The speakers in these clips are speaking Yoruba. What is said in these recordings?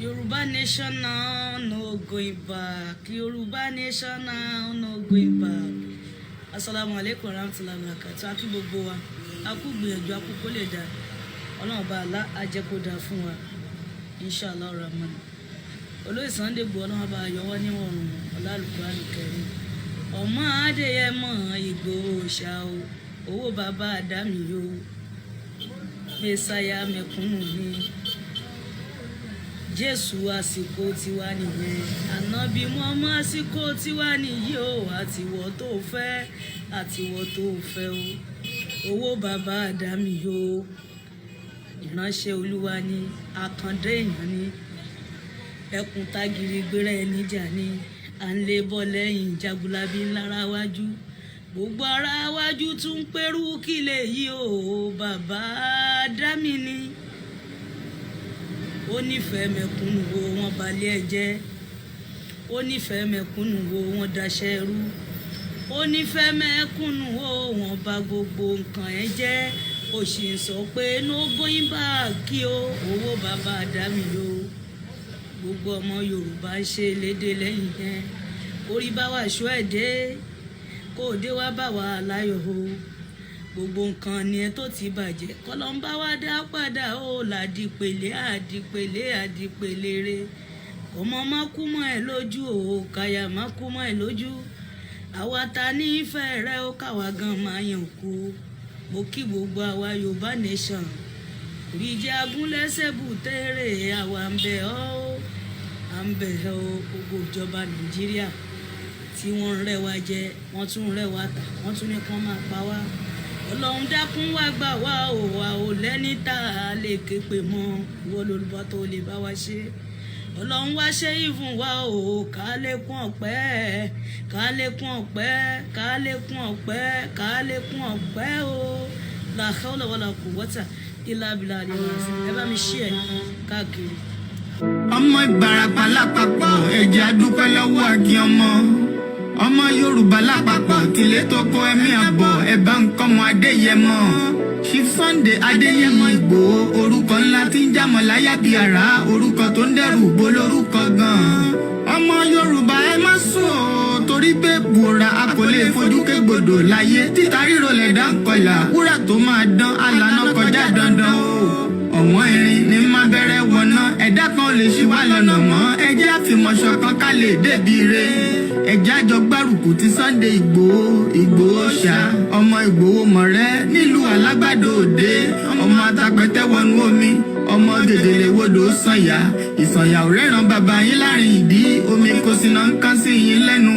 Yoruba nation now, no going back. Yoruba nation now, no going back. Assalamu alaikum warahmatullahi wabarakatuh. Aki gbogbo wa. Aku gbìyànjú aku kó lè dá. Ọlọ́run bá Allah á jẹ́ kó dá fún wa. Inshallah Rahman. Olóyè Sunday Igboho Ọlọ́run bá yọ wọ́n níwọ̀n Al-Qur'an Karim. Ọmọ Adéyẹmọ Ìgbòho ṣá o. Owó bàbá Àdámì yo. Mẹ́sáyà mẹ̀kúnnù ni. Jésù àsìkò tiwa nìyẹn, Ànábì Muhammad àsìkò tiwa nìyí o, àtiwọ́ tó fẹ́ o, owó bàbá Àdámì yo, ìránṣẹ́ Olúwa ni, àkàndé èèyàn ni, ẹkùn tágìrì gbéra ẹni jà ni, à ń lé bọ́ lẹ́yìn jagunlabi ńlára wájú, gbogbo ara wájú tún ń pẹ́rù kílẹ̀ yìí o, bàbá Àdámì ni. Ó nífẹ̀ẹ́ mẹ̀kúnnù wo wọ́n balẹ̀ ẹ jẹ́, ó nífẹ̀ẹ́ mẹ̀kúnnù wo wọ́n daṣẹ́ rú, ó nífẹ̀ẹ́ mẹ̀kúnnù wo wọ́n bà gbogbo nǹkan ẹ jẹ́, ó sì ń sọ pé no going back kí o, owó bàbá Àdámì yo. Gbogbo ọmọ Yorùbá ń ṣe lédè lẹ́yìn yẹn, orí bá wà ṣó ẹ̀ dé, kó o dé wá bá wà láyọ̀ o. Gbogbo nǹkan ni ẹ tó ti bàjẹ́ kọlọ́mbà wá dá padà ó àdìpèlé re ọmọ má kú mọ́ ẹ lójú o káyà má kú mọ́ ẹ lójú àwa ta ní ìfẹ́ rẹ ó káwa gan máa yàn kú. Mo kí gbogbo àwa Yorùbá nation oríjẹ́ agúnlẹ́sẹ̀ bùtẹ́rẹ̀ àwa ń bẹ̀ ọ́ gbogbo ìjọba Nàìjíríà tí wọ́n ń rẹ́ wa jẹ wọ́n tún ń rẹ́ wa tà wọ́n tún ní kán máa pa wá. Ọlọ́run dákun wá gbà wá o wa ò lẹ́ni tá a lè ké pè mọ́ ìwọ lolùbá tó lè bá wa ṣe. Ọlọ́run wá ṣe ìfún wa o ká lékún ọpẹ́ o la hawla wala quwwata illa billahi ẹ bá mi ṣí ẹ káàkiri. Ọmọ Ìbàràpá lápapọ̀ ẹ̀jẹ̀ adúpẹ́ lọ́wọ́ àkí ọmọ Yorùbá lápapọ̀ tìlé tó kó ẹ̀mí àbọ̀ ẹ̀bá nǹkan mọ Adéyẹmọ Chief Sunday Adéyẹmọ Ìgbòho orúkọ ńlá tí ń jámọ̀ láyà bí àrá orúkọ tó ń dẹrù bo lórúkọ gan-an. Ọmọ Yorùbá ẹ má sùn o torí pé bùrà a kò lè fojú kégbodò láyé títa ríro lẹ̀dá ń kọlà wúrà tó máa dán alànà kọjá dandan o. Ọ̀wọ́n irin ní má bẹ̀rẹ̀ wọ̀nà ẹ̀dá kan lè ṣì wá lọ́nà mọ́ ẹjẹ́ àfìmọ̀ṣọ̀ kan ká lè débi re ẹjẹ́ àjọ gbárùkù ti Sunday Ìgbòho ṣá ọmọ Ìgbòho mọ̀rẹ́ nílùú Alágbàdo Òde ọmọ atapẹ̀tẹ̀ wọnú omi ọmọ gèdèlè wodò sànyà ìsànyà òrẹ́ràn bàbá yín láàrin ìdí omi kò sí náà ń kán sí yín lẹ́nu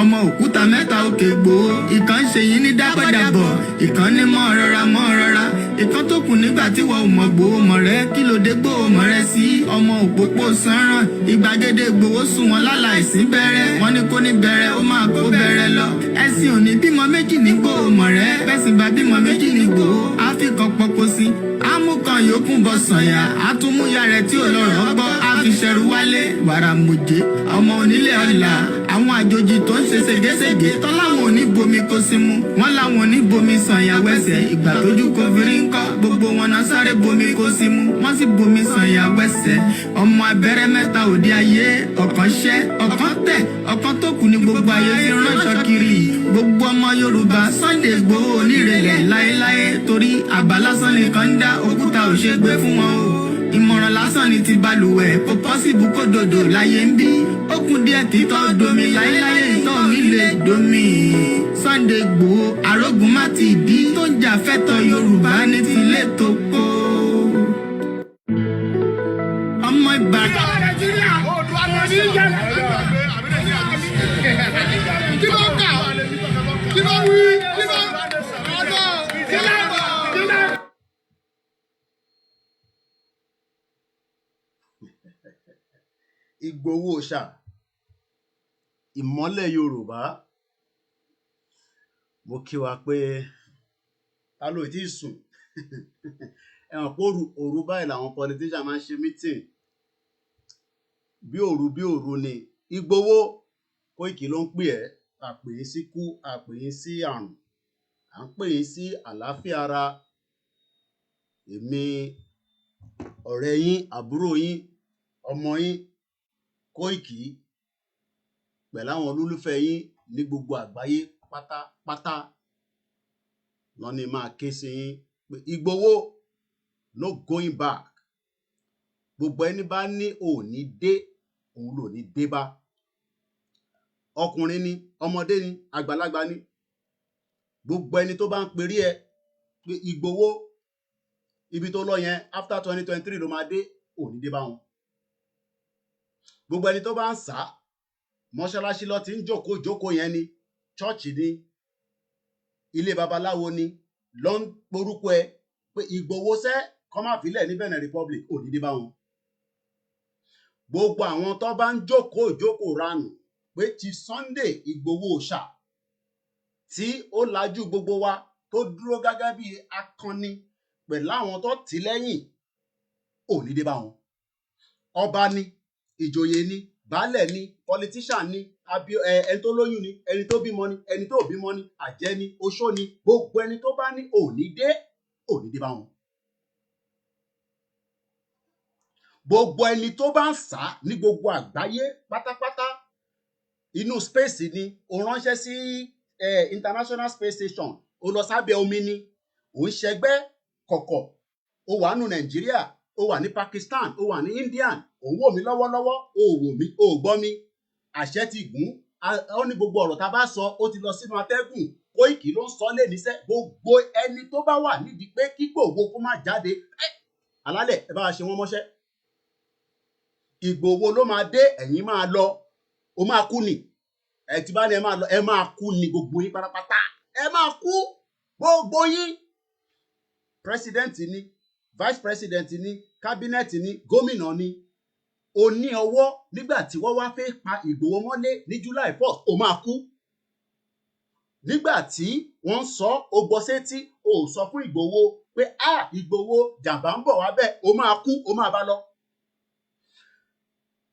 ọmọ òkúta mẹ́ta òkè Ìgbòho ìkan ṣe yín ní dábọ̀dàbọ̀ ìkan ní mọ́ rọra ìkan tó kù nígbà tí wọ́n ò mọ̀ Ìgbòho mọ̀rẹ́ kí ló dé Ìgbòho mọ̀rẹ́ sí ọmọ òpópó sanran ìgbàgede Ìgbòho sùn wọn láláìsí bẹ̀rẹ̀ wọ́n ní kó ní bẹ̀rẹ̀ ó máa kó bẹ̀rẹ̀ lọ ẹ̀sìn òní bímọ méjì ní Ìgbòho mọ̀rẹ́ bẹ́sìn bá bímọ méjì ní Ìgbòho àfikàn pọpọ sí amúkan yòókù bọ sànyà àtúmúyà rẹ̀ tí ò lọ́rọ̀ gbọ́ àfiṣẹrù wálé wàrà mòjé ọmọ onílé ọ̀la àwọn àjòjì tó ń ṣe ségesège tọ́láwọn ò ní bomi kó sí mu wọ́n láwọn ò ní bomi sànyà wẹ́sẹ̀ ìgbà tójú kò fi rí ńkọ́ gbogbo wọn náà sáré bomi kó sí mu wọ́n sì bomi sànyà wẹ́sẹ̀ ọmọ abẹ́rẹ́ mẹ́ta òde ayé ọ̀kan ṣẹ́ ọ̀kan tẹ̀ ọ̀kan tó kù ní gbogbo ayé fi ránṣọ kiri gbogbo ọmọ Yorùbá Sunday Igboho onírèlẹ̀ láéláé torí àbá lásán nìkan ń dá òkúta ò ṣe gbé fún wọn o ìmọ̀ràn lásán ni ti balùwẹ̀ kò pọ́sibú kó dòdò láyé ń bí Okùn díẹ̀ títọ́ domi láéláé ìtọ́ mi lè domi. Sunday Igboho arógun má ti dí tó ń jà fẹ́tọ̀ Yorùbá ní tilé tó kó. Ọmọ Ìbàdàn. Kí ló kà? Kí ló wí? Kí ló Ìgbòho ṣá ìmọ́lẹ̀ Yorùbá, mo kí wa pé ta ló ti sùn ẹ̀wọ̀n pé òru báyìí làwọn politician máa ń ṣe meeting bí òru ni. Ìgbòho Koiki ló ń pè ẹ́, àpè yín sí kú, àpè yín sí àrùn, à ń pè yín sí àlàáfíà ara. Èmi ọ̀rẹ́ yín, àbúrò yín, ọmọ yín Koiki pẹ̀lú àwọn olólùfẹ́ yín ní gbogbo àgbáyé pátápátá lọ ni máa ké sí yín pé Ìgbòho no going back. Gbogbo ẹni bá ní òní dé, òun ló ní dé bá. Ọkùnrin ni, ọmọdé ni, àgbàlagbà ni, gbogbo ẹni tó bá ń perí ẹ pé Ìgbòho ibi tó lọ yẹn after 2023 ló máa dé, òní dé bá wọn. Gbogbo ẹni tó bá ń sá mọ́ṣáláṣí lọ ti ń jókòó yẹn ni, chọ́ọ̀chì ni, ilé babaláwo ni, lọ ń porúkọ ẹ pé Ìgbòho sẹ́ kọ́ máa filẹ̀ ní Benin Republic, òní dé bá wọn. Gbogbo àwọn tó bá ń jókòó ranù pé ti Sunday Ìgbòho ṣá tí ó lajú gbogbo wa tó dúró gẹ́gẹ́ bí akọni pẹ̀lú àwọn tó tì lẹ́yìn, òní dé bá wọn. Ọba ni, ìjòyè ni, baálẹ̀ ni, politician ni, ẹni tó lóyún ni, ẹni tó bímọ ni, ẹni tó bímọ ni, àjẹ́ ni, oṣó ni, gbogbo ẹni tó bá ní òní dé bá wọn. Gbogbo ẹni tó bá ń sá ní gbogbo àgbáyé pátápátá, inú space ni, ó ránṣẹ́ sí International Space Station, ó lọ sábẹ́ omi ni, ó ń ṣẹgbẹ́ kọ̀kọ̀, ó wà nù Nàìjíríà, ó wà ní Pakistan, ó wà ní India, ó ń wò mí lọ́wọ́lọ́wọ́, ó wò mí, ó gbọ́ mi, àṣẹ ti gùn, ó ní gbogbo ọ̀rọ̀ tá a bá sọ ó ti lọ sínú atẹ́gùn. Koiki ló ń sọ lé níṣẹ́, gbogbo ẹni tó bá wà nídìí pé kí Ìgbòho kó má jáde, alálẹ̀ ẹ bá ṣe wọ́n mọ́ṣẹ́. Ìgbòho ló máa dé, ẹ̀yin máa lọ, ó máa kú ni, ẹ ti bá ní ẹ máa lọ, ẹ máa kú ni gbogbo yín pátápátá, ẹ máa kú gbogbo yín. President ni, vice president ni, cabinet ni, gómìnà ni, ó ní ọwọ́ nígbà tí wọ́n wá fẹ́ pa Ìgbòho mọ́lé ní July 4th, ó máa kú. Nígbà tí wọ́n sọ ó gbọ́ sétí, ó sọ fún Ìgbòho pé Ìgbòho jàmbá ń bọ̀ wá bẹ́ẹ̀, ó máa kú, ó máa bá lọ.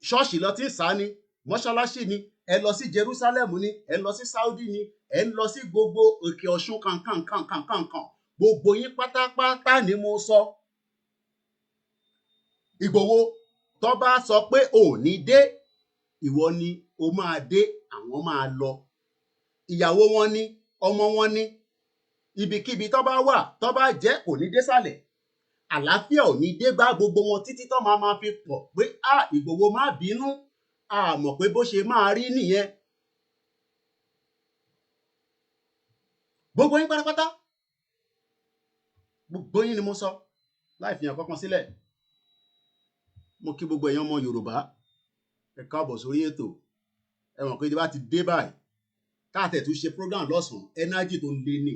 Ṣọ́ọ̀ṣì lọ tí ń sá ni, mọ́ṣáláṣí ni, ẹ lọ sí Jerusalem ni, ẹ lọ sí Saudi ni, ẹ ń lọ sí gbogbo òkè Ọ̀ṣun kankan, gbogbo yín pátápátá ni mo sọ. Ìgbòho tó bá sọ pé ò ní dé, ìwọ ni ó máa dé, àwọn máa lọ. Ìyàwó wọn ni, ọmọ wọn ni, ibikíbi tó bá wà tó bá jẹ́ kò ní dé sàlẹ̀. Àlàáfíà ò ní dé bá gbogbo wọn títí tó máa fi pọ̀ pé Ìgbòho má bínú, a mọ̀ pé bó ṣe máa rí nìyẹn. Gbogbo yín pátápátá, gbogbo yín ni mo sọ láì fi hàn kankan sílẹ̀. Mo kí gbogbo èèyàn ọmọ Yorùbá, ẹ káàbọ̀ sórí ètò. Ẹ mọ̀ pé tí bá ti dé báyìí káàtẹ̀ tún ṣe program lọ́sàn-án, energy tó ń lé ní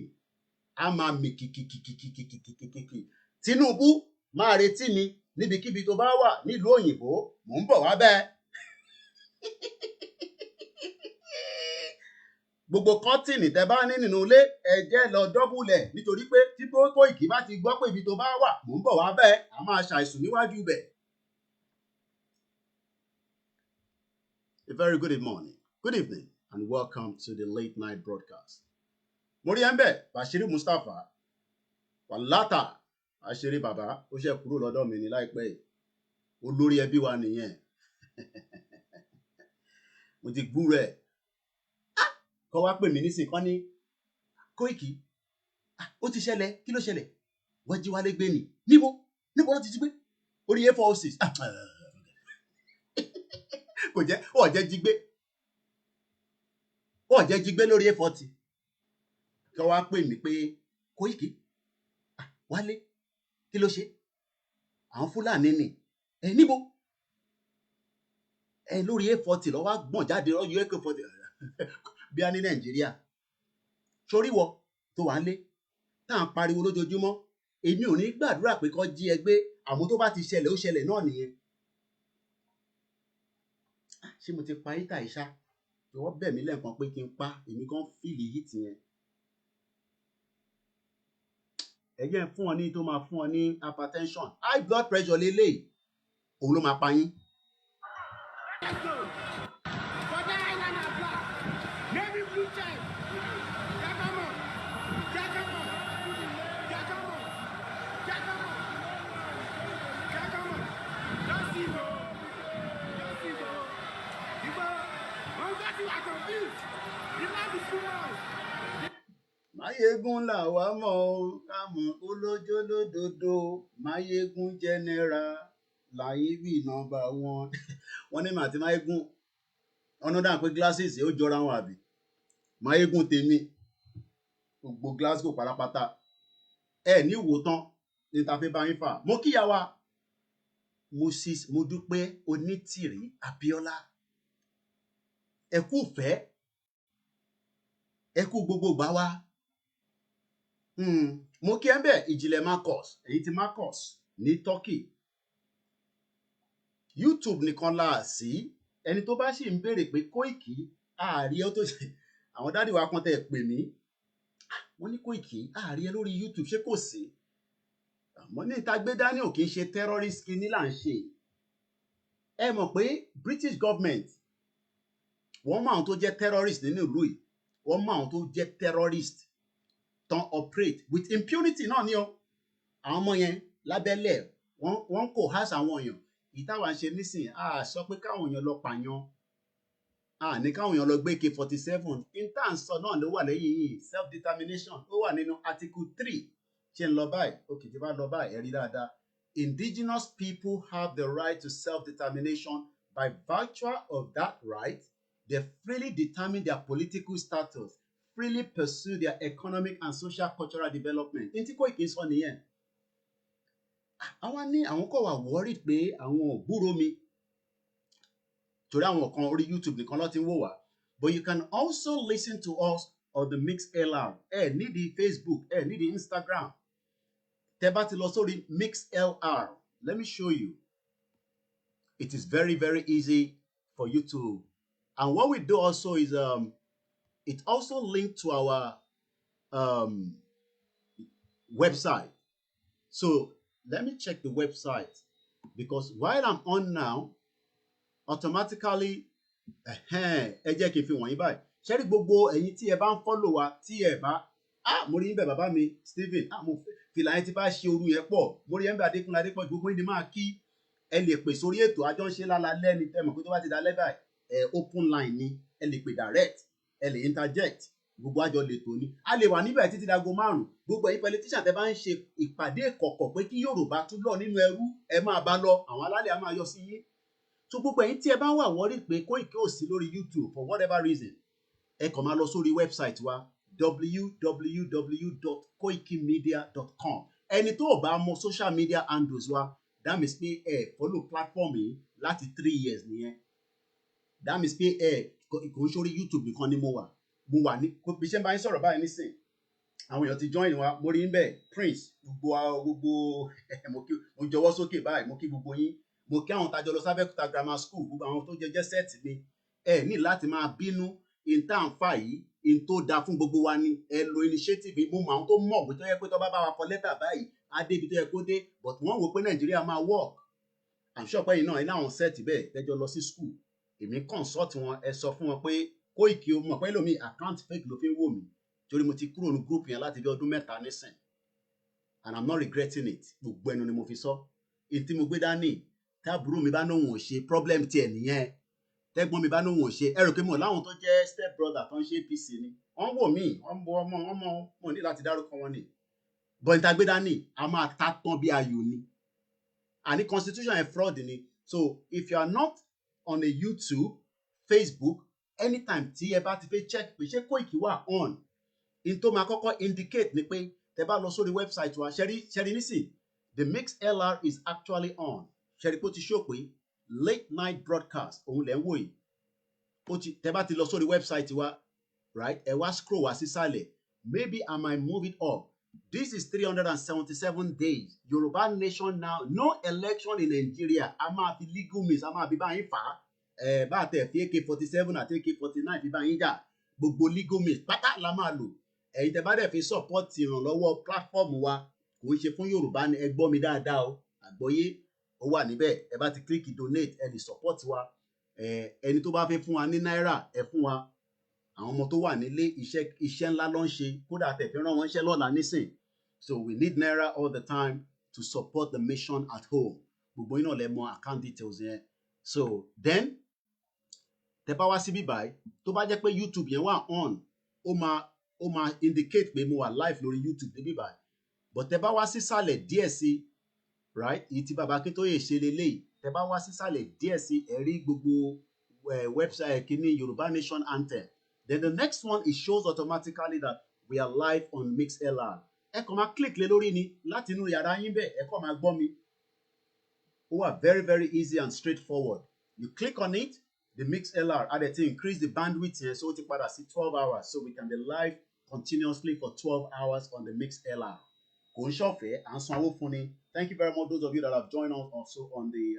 a máa mì kìkìkìkìkìkìkìkìkì. Tinubu máa retí mi níbikíbi tó bá wà nílùú òyìnbó, mò ń bọ̀ wá bẹ́ẹ̀. Gbogbo kọ́tìnì tẹ bá ní nínú ilé ẹ jẹ́ lọ dọ́bùlẹ̀, nítorí pé tí Koiki bá ti gbọ́ pé ibi tó bá wà mò ń bọ̀ wá bẹ́ẹ̀, a máa ṣàìsùn níwájú bẹ̀. A very good morning, good evening, and welcome to the late night broadcast. Mo rí ẹ ń bẹ̀, Bashiri Mustapha, Wàlátà, àṣírí bàbá, ó ṣe kúrò lọ́dọ̀ mi ní láìpẹ́ yìí. Olórí ẹbí wa nìyẹn. Mo ti gbúrò ẹ̀. Kọ́ wá pè mí nísìn kan ní Koiki, ó ti ṣẹlẹ̀, kí ló ṣẹlẹ̀? Wọ́n jí Wálé gbé ni. Níbo ló ti jí gbé? Orí A406. kò jẹ́ ọ̀jẹ́ jí gbé lórí A40 kí wọ́n wá pè mí pé Koiki wálé kí ló ṣe àwọn Fúlàní ni níbo lórí A40 lọ́wọ́ gbọ̀n jáde lọ́yọ̀ AK40 bí a ní Nàìjíríà sórí wọ tó wà ń lé tá à ń pariwo lójoojúmọ́ èmi ò ní gbàdúrà pé kó jí ẹ gbé àmọ́ tó bá ti ṣẹlẹ̀ ó ṣẹlẹ̀ náà nìyẹn. Ṣé mo ti pa yíta ìṣá jọ̀wọ́ bẹ̀ mí lẹ́ẹ̀kan pé kí n pa èmi kan fìlì yìí tìyẹn. ẹ jẹ́ fún ọ ní tó máa fún ọ ní hypertension high blood pressure lélẹ̀ òun ló máa pa yín. Máyégún làwa mọ̀ ọ́ ká mọ̀ olójó lódodo Máyégún jẹ́nẹ́ra láyé bí nọ́mbà wọn. Wọ́n ní màtí Máyégún ọ̀nà dáhùn pé glasses ó jọra wọn àbí Máyégún tèmi gbogbo Glasgow pátápátá ní ìwò tán ní ta fi bá yín fà. Mo kíyà wa Moses Modúpẹ́ Onítìrí Abíọ́lá ẹ kú fẹ́ ẹ kú gbogbo gbà wá. Mo kí ẹ ń bẹ̀ Ìjìnlẹ̀ Marcus èyí tí Marcus ní Turkey YouTube nìkan la sí ẹni tó bá sì ń béèrè pé Koiki ààrí ẹ tó ṣe àwọn dádì wa kan tẹ̀ pè mí wọ́n ní Koiki ààrí ẹ lórí YouTube ṣé kò sí àmọ́ ní ìta gbé dání ò kì í ṣe terrorist kí ní là ń ṣe. Ẹ mọ̀ pé British government wọ́n mọ àwọn tó jẹ́ terrorist nínú ìlú yìí wọ́n mọ àwọn tó jẹ́ terrorist tán operate with impunity náà ni o àwọn ọmọ yẹn lábẹ́lẹ̀ wọ́n kò hás àwọn èèyàn ìtawà ń ṣe nísìn sọ pé káwọn èèyàn lọ pààyàn ní káwọn èèyàn lọ gbé AK-47 intanṣọ náà ló wà lẹ́yìn yìí self determination ó wà nínú article 3 ṣe ń lọ báyìí òkè tí bá lọ báyìí ẹ rí dáadáa. Indigenous people have the right to self-determination. By virtue of that right, they freely determine their political status, freely pursue their economic and social cultural development. Ní tí Koiki sọ nìyẹn. Àwọn ní àwọn kò wà worried pé àwọn ò gbúrò mi. Torí àwọn kan orí YouTube nìkan ló ti ń wò wá. But you can also listen to us on the MixLR. Ní di Facebook, ní di Instagram. Tẹ́ bá ti lọ sórí MixLR. Let me show you. It is very, very easy for you to. And what we do also is it also linked to our website. So let me check the website because while I'm on now, automatically, ẹ jẹ́ kí n fi wọ̀nyí báyìí. Ṣé rí gbogbo ẹ̀yin tí ẹ bá ń follow wa tí ẹ bá mo rí níbẹ̀ bàbá mi Stephen mo fìlà yẹn ti bá ṣe orú yẹn pọ̀ mo rí níbẹ̀ Adékúnlé Adépọ̀ gbogbo yín ni máa kí ẹ lè pè sórí ètò àjọ ń ṣe lálálẹ́ ni tẹ́ mọ̀ pé tó bá ti dalẹ́ báyìí open line ni ẹ lè pè direct ẹ lè interject gbogbo àjọ lè tó ní a lè wà níbẹ̀ títí dago 5 gbogbo ẹ̀yin politician tẹ́ bá ń ṣe ìpàdé ìkọ̀kọ̀ pé kí Yorùbá tún lọ nínú ẹrú ẹ máa bá lọ àwọn alálẹ̀ á máa yọ sí yín so gbogbo ẹ̀yin tí ẹ bá wà worried pé Koiki ò sí lórí YouTube for whatever reason ẹ kàn máa lọ sórí website wa www.koikimedia.com ẹni tó bá mọ social media handles wa that means pé follow platform yìí láti 3 years nìyẹn that means pé kò ń sórí YouTube nìkan ni mo wà ní bí ṣe ń bá yín sọ̀rọ̀ báyìí nísìn àwọn èèyàn ti join wa mo rí ń bẹ̀ Prince gbogbo mo jọwọ́ sókè báyìí mo kí gbogbo yín mo kí àwọn tajọ lọ sábẹ́kúta grammar school gbogbo àwọn tó jẹjẹ sẹ́ẹ̀tì mi ní láti máa bínú ìtàǹfà yìí in tó dáa fún gbogbo wa ni ẹ lo initiative mo mọ àwọn tó mọ̀ pé tó yẹ pé tó bá bá wa kọ lẹ́tà báyìí á débi tó yẹ kó dé but wọ́n wò pé Nàìjíríà máa work I'm sure pé yìí náà iná àwọn sẹ́ẹ̀tì bẹ́ẹ̀ tẹ́jọ́ lọ sí school èmi consult wọn ẹ sọ fún wọn pé Koiki o mọ̀ pé lómi account fake ló fi ń wò mí torí mo ti kúrò ní group yẹn láti bí ọdún 3 nísìn and I'm not regretting it gbogbo ẹnu ni mo fi sọ èyí tí mo gbé dání táàbùrú mi bá náà wọ́n ṣe problem tiẹ̀ nìyẹn tẹ́gbọ́n mi bá náà wọ́n ṣe ẹ rò pé mo láwọn tó jẹ́ step brother tó ń ṣe APC ni wọ́n wò mí wọ́n bọ ọmọ wọn ní láti dárúkọ wọn ni but ìta gbé dání a máa ta tán bí ayò ni àní constitution ẹ̀ fraud ni so if you are not on a YouTube, Facebook, anytime tí ẹ bá ti fẹ́ check pé ṣé Koiki wà on, in tó máa kọ́kọ́ indicate ni pé tẹ bá lọ sórí website wa ṣẹ́rí nísìn, the MixLR is actually on. Ṣẹ́rí pé ó ti show pé late night broadcast òun lẹ́ ń wò yìí. Tẹ bá ti lọ sórí website wa, right, ẹ wá scroll wá sísàlẹ̀, maybe I might move it up. This is 377 days. Yoruba Nation now, no election in Nigeria. A máa fi legal means, a máa fi báyìí fà á. Bá a tẹ̀ fi AK-47 àti AK-49 fi báyìí jà. Gbogbo legal means pátá la máa lò. Ẹ̀yin tẹ́ bá dẹ̀ fi support ìrànlọ́wọ́ platform wa, kò ń ṣe fún Yorùbá ni, ẹ gbọ́ mi dáadáa o. Àgbọ́yé ó wà níbẹ̀. Ẹ bá ti click donate, ẹ lè support wa. Ẹni tó bá fẹ́ fún wa ní náírà, ẹ fún wa. Àwọn ọmọ tó wà nílé iṣẹ́ ńlá ló ń ṣe, kódà tẹ̀ fi rán wọn iṣẹ́ lọ́la nísìn. So we need naira all the time to support the mission at home. Gbogbo yín náà lè mọ account details yẹn. So then tẹ́ bá wá síbí báyìí, tó bá jẹ́ pé YouTube yẹn wà on, ó máa indicate pé mo wà live lórí YouTube níbí báyìí. But tẹ́ bá wá sísàlẹ̀ díẹ̀ sí, right, èyí tí Baba Akintoye ṣe leléyìí, tẹ́ bá wá sísàlẹ̀ díẹ̀ sí, ẹ rí gbogbo website kíní Yoruba Nation Anthem. Then the next one, it shows automatically that we are live on MixLR. Ẹ kàn máa click lé lórí ni láti inú yàrá yín bẹ́ẹ̀, ẹ kàn máa gbọ́ mi. Ó wà very very easy and straightforward. You click on it, the MixLR, and it increase the bandwidth here, so ó ti padà sí 12 hours, so we can be live continuously for 12 hours on the MixLR. Kò ń ṣọ̀fẹ́, à ń sanwó fún ni. Thank you very much, those of you that have joined us also on the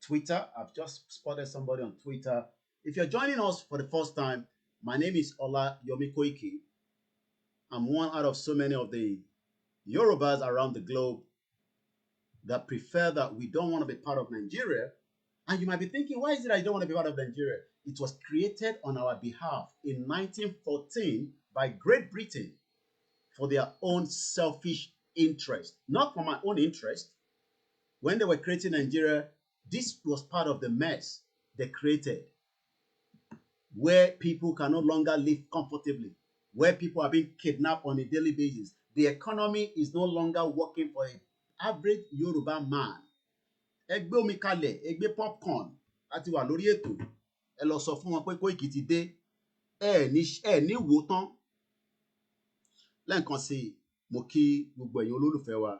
Twitter. I've just spotted somebody on Twitter. If you're joining us for the first time, my name is Ola Yomi Koiki. I'm one out of so many of the Yorubas around the globe that prefer that we don't want to be part of Nigeria. And you might be thinking, why is it that you don't want to be part of Nigeria? It was created on our behalf in 1914 by Great Britain for their own selfish interest, not for my own interest. When they were creating Nigeria, this was part of the mess they created, where people can no longer live comfortably, where people are being kidnapped on a daily basis. The economy is no longer working for an average Yoruba man. Ẹ gbé omi kalẹ̀, ẹ gbé popcorn, àti wà lórí ètò. Ẹ lọ sọ fún wọn pé Koiki ti dé. Ẹ ní wò tán. Lẹ́ẹ̀kan sí, mo kí gbogbo ẹ̀yin olólùfẹ́ wa.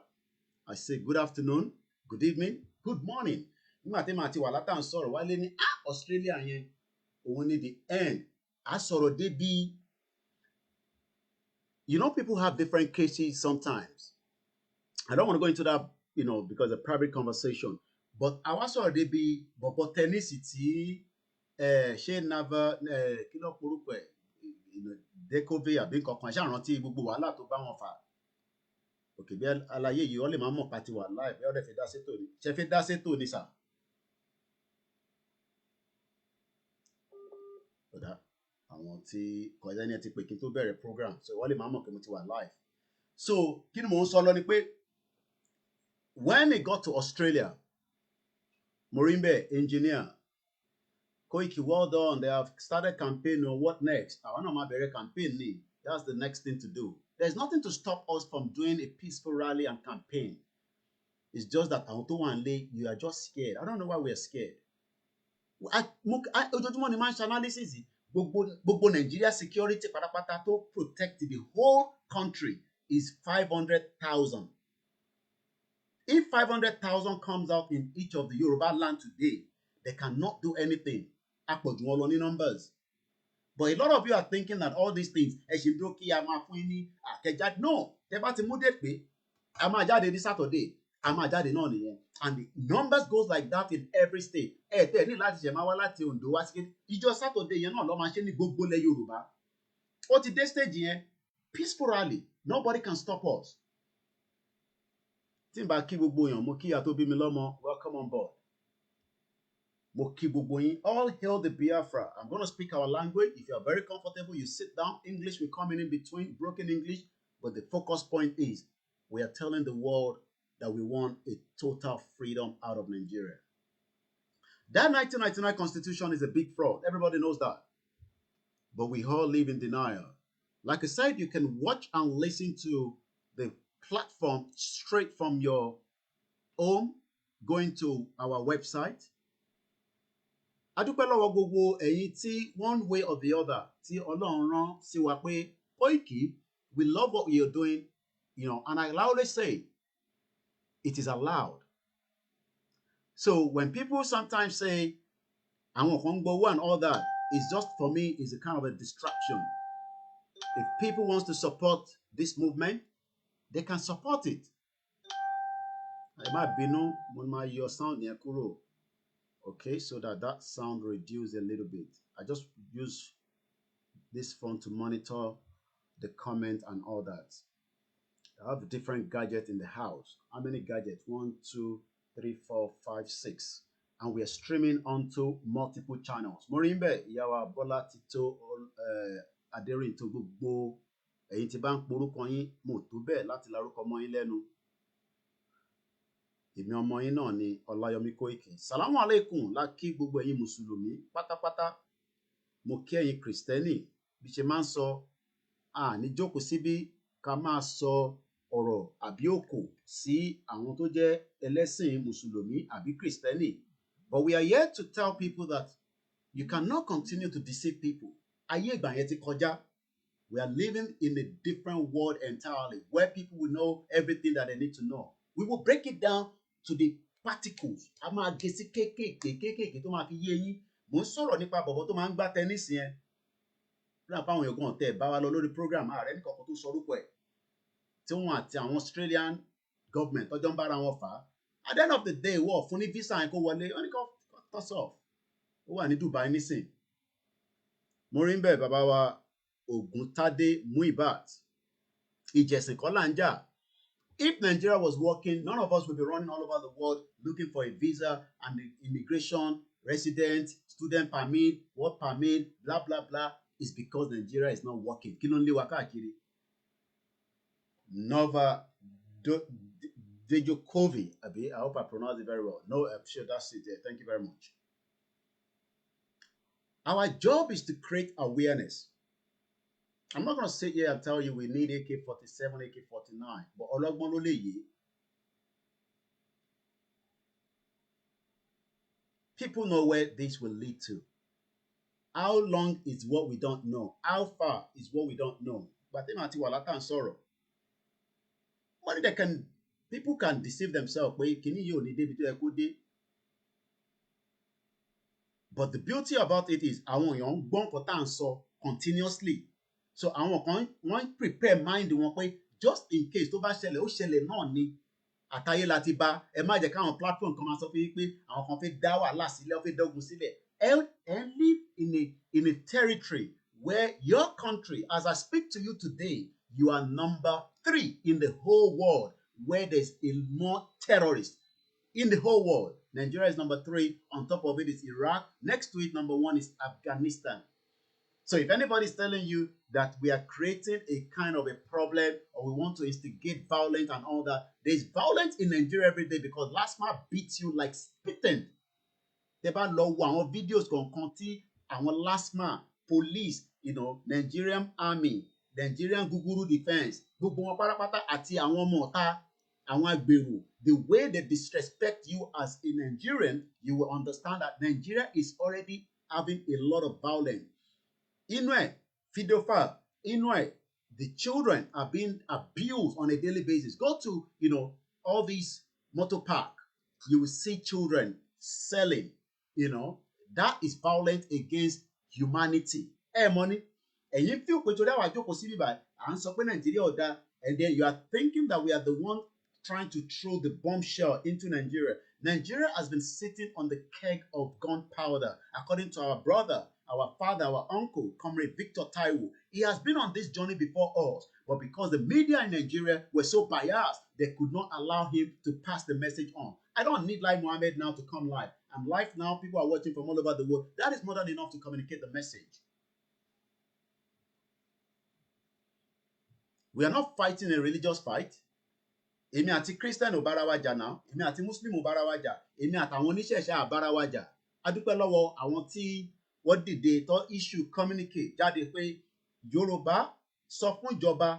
I say good afternoon, good evening, good morning. Nígbà tí màá ti wà látà ń sọ̀rọ̀ wálé ní Australia yẹn. Òun ní the end. A sọ̀rọ̀ débi. You know, people have different cases sometimes. I don't want to go into that, because of private conversation. But I was sọ̀rọ̀ débi bọ̀bọ̀ tẹ́nísì tí ṣé nava kí ló porúkọ ẹ̀ Dekove àbí kankan ṣàrántí gbogbo wàhálà tó bá wọn fà. Òkè bí àlàyé yìí wọ́n lè máa mọ̀ pàtí wà láì bí ọ̀rẹ́ fi dá sétò ni. Ṣé fi dá sétò ni sà? Ọ̀dà àwọn tí kọjá ní ẹ ti pè kí n tó bẹ̀rẹ̀ program, so wọ́n lè máa mọ̀ pé mo ti wà live. So kí ni mò ń sọ lọ ni pé when it got to Australia, Morimbe, engineer, Koiki, well done. They have started campaign. Or what next? I want to make a campaign. That's the next thing to do. There's nothing to stop us from doing a peaceful rally and campaign. It's just that you are just scared. I don't know why we are scared. Ojoojúmọ́ ni máa ń ṣe analysis gbogbo Nigeria security pátápátá tó protect the whole country is 500,000. If 500,000 comes out in each of the Yoruba land today, they cannot do anything. Àpọ̀jù wọn lọ ní numbers. But a lot of you are thinking that all these things, no, tẹ́ bá ti mú dé pé a máa jáde ní Saturday, a máa jáde náà nìyẹn. And the numbers goes like that in every state. Tẹ́ ní láti ṣe máa wá láti Ondo wá sí ìjọ Saturday yẹn náà lọ́ máa ṣe ní gbogbo ilẹ̀ Yorùbá. Ó ti dé stage yẹn, peaceful rally, nobody can stop us. Tí n bá kí gbogbo èèyàn, mo kí ìyá tó bí mi lọ́mọ, welcome on board. Mo kí gbogbo yín, all hail the Biafra. I'm going to speak our language. If you are very comfortable, you sit down. English will come in between, broken English. But the focus point is, we are telling the world that we want a total freedom out of Nigeria. That 1999 constitution is a big fraud. Everybody knows that. But we all live in denial. Like I said, you can watch and listen to the platform straight from your home, going to our website. A dúpẹ́ lọ́wọ́ gbogbo ẹ̀yin tí one way or the other tí Ọlọ́run rán sí wa pé Koiki, we love what you're doing, you know, and I always say it is allowed. So when people sometimes say àwọn kan ń gbowó and all that, it's just for me is a kind of a distraction. If people want to support this movement, they can support it. Ẹ má bínú, mo máa yọ sound yẹn kúrò. Okay, so that sound reduced a little bit. I just use this phone to monitor the comment and all that. I have different gadgets in the house. How many gadgets? 1, 2, 3, 4, 5, 6. And we are streaming onto multiple channels. Morimbe, Yawa Bola Tito, Aderinto gbogbo. Ẹ̀yin tí bá ń porúkọ yín, mo tó bẹ́ẹ̀ láti larúkọ mọ́ yín lẹ́nu. Èmi ọmọ yín náà ni Ọláyọmí Kóìkì. Sàlámù aléìkùm la kí gbogbo ẹ̀yin mùsùlùmí pátápátá. Mo kí ẹ̀yin kìrìsìtẹ́nì bí ṣe máa ń sọ ní jókòó síbí ká máa sọ ọ̀rọ̀ àbí òkò sí àwọn tó jẹ́ ẹlẹ́sìn mùsùlùmí àbí kìrìsìtẹ́nì. But we are here to tell people that you cannot continue to deceive people. Ayé ìgbà yẹn ti kọjá. We are living in a different world entirely where people will know everything that they need to know. We will break it down to the particles. A máa gé sí kéékèèké tó máa fi yé yín. Mo ń sọ̀rọ̀ nípa bọ̀bọ̀ tó máa ń gbá tẹ́nísì yẹn. Bí wọ́n fáwọn èèyàn tẹ̀ bá wa lọ lórí program ààrẹ nìkan kan tó sọ orúkọ ẹ̀. Tí wọ́n àti àwọn Australian government tọ́jọ́ ń bára wọn fà á. At the end of the day, wọ́n fún ní visa yẹn kó wọlé. Wọ́n ní kó toss off. Ó wà ní Dubai nísìn. Mo rí ń bẹ̀ bàbá wa Ògúntádé Muibat. Ìjẹ̀sìn kọ́ là ń jà. If Nigeria was working, none of us would be running all over the world looking for a visa and the immigration, resident, student permit, work permit, blah, blah, blah. It's because Nigeria is not working. Kí ló ń lé wa káàkiri? Nova Dejokovi, I hope I pronounced it very well. No, I'm sure that's it. Yeah, thank you very much. Our job is to create awareness. I'm not going to sit here and tell you we need AK-47, AK-49, but ọlọ́gbọ́n ló lè yé. People know where this will lead to. How long is what we don't know? How far is what we don't know? But they might wà látà ń sọ̀rọ̀. What they can, people can deceive themselves pé kíní yóò ní débi tó yẹ kó dé. But the beauty about it is àwọn èèyàn ń gbọ́n nǹkan tá à ń sọ continuously. So àwọn kan wọ́n prepare mind wọn pé just in case tó bá ṣẹlẹ̀ ó ṣẹlẹ̀ náà ni àtayé láti bá ẹ má jẹ́ káwọn platform kan máa sọ fún yín pé àwọn kan fẹ́ dá wàhálà sílẹ̀ ó fẹ́ dọ́gun sílẹ̀. And live in a territory where your country, as I speak to you today, you are number 3 in the whole world where there's more terrorists in the whole world. Nigeria is number 3. On top of it is Iraq. Next to it, number 1 is Afghanistan. So if anybody is telling you that we are creating a kind of a problem or we want to instigate violence and all that, there's violence in Nigeria every day because LASTMA beats you like spitting. Tẹ́ bá lọ wo àwọn videos kankan tí àwọn LASTMA, police, you know, Nigerian army, Nigerian guguru defense, gbogbo wọn pátápátá àti àwọn ọmọ ọ̀tá, àwọn agbèrò, the way they disrespect you as a Nigerian, you will understand that Nigeria is already having a lot of violence. Inú ẹ̀, pedophile, inú ẹ̀, the children are being abused on a daily basis. Go to, you know, all these motor park, you will see children selling, you know, that is violence against humanity. Money. Ẹ̀yin feel pé torí àwọn àjọkọ̀ sí bíbá à ń sọ pé Nàìjíríà ò dáa, and then you are thinking that we are the one trying to throw the bombshell into Nigeria. Nigeria has been sitting on the keg of gunpowder, according to our brother, our father, our uncle, Comrade Victor Taiwo. He has been on this journey before us, but because the media in Nigeria were so biased, they could not allow him to pass the message on. I don't need Lai Mohammed now to come live. I'm live now. People are watching from all over the world. That is more than enough to communicate the message. We are not fighting a religious fight. Èmi àti Christian ò bára wa jà náà. Èmi àti Muslim ò bára wa jà. Èmi àtàwọn oníṣẹ̀ṣe à bára wa jà. A dúpẹ́ lọ́wọ́ àwọn tí wọ́n dìde tó issue communicate jáde pé Yorùbá sọ fún ìjọba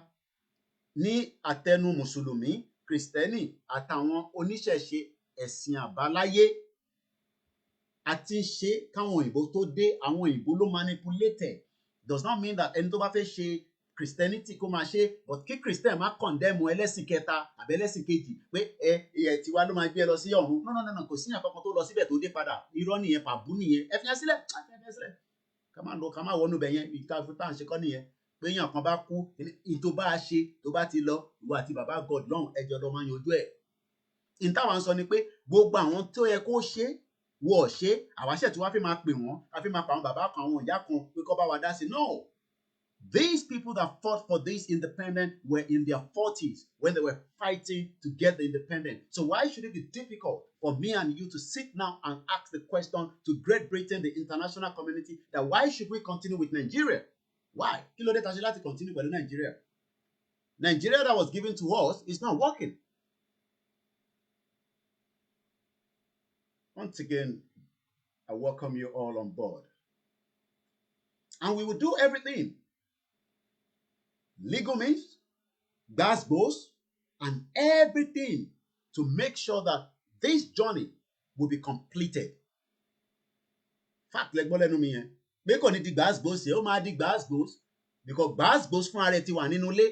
ní àtẹnu Mùsùlùmí, Kristẹni àtàwọn oníṣẹ̀ṣe ẹ̀sìn àbáláyé àti ṣe káwọn òyìnbó tó dé, àwọn òyìnbó ló manipulated. Does not mean that ẹni tó bá fẹ́ ṣe Christianity kó máa ṣe, but kí Christian má condemn ẹlẹ́sìn kẹta àbí ẹlẹ́sìn kejì pé tiwa ló máa gbé ẹ lọ sí ọ̀run. No, kò sí àkọ́kọ́ tó lọ síbẹ̀ tó dé padà. Irọ́ nìyẹn, pàbú nìyẹn. Ẹ fi yẹn sílẹ̀, ká má wọnú bẹ̀ yẹn, ìta fún tá à ń ṣe kọ́ nìyẹn. Pé èèyàn kan bá kú, tó bá a ṣe tó bá ti lọ, ìwọ àti bàbá God lọ́hùn ẹjọ́ lọ máa yanjú ẹ̀. Ìtawà ń sọ ni pé gbogbo àwọn tó yẹ kó ṣe wọ́n ṣe, àwáṣẹ̀ tí wọ́n fi máa pè wọ́n, a fi máa pa àwọn bàbá kan àwọn ìyá kan pé kó bá wa dá sí. No, these people that fought for this independence were in their 40s when they were fighting to get the independence. So why should it be difficult for me and you to sit now and ask the question to Great Britain, the international community, that why should we continue with Nigeria? Why? Kí ló dé tá ṣe láti continue pẹ̀lú Nigeria? Nigeria that was given to us is not working. Once again, I welcome you all on board. And we will do everything. Legal means, GASBOs, and everything to make sure that this journey will be completed. Fact, lẹ́gbọ́n lẹ́nu mi yẹn. Pé kò ní di GASBOs yẹn, ó máa di GASBOs. Because GASBOs fúnra rẹ̀ ti wà nínú ilé.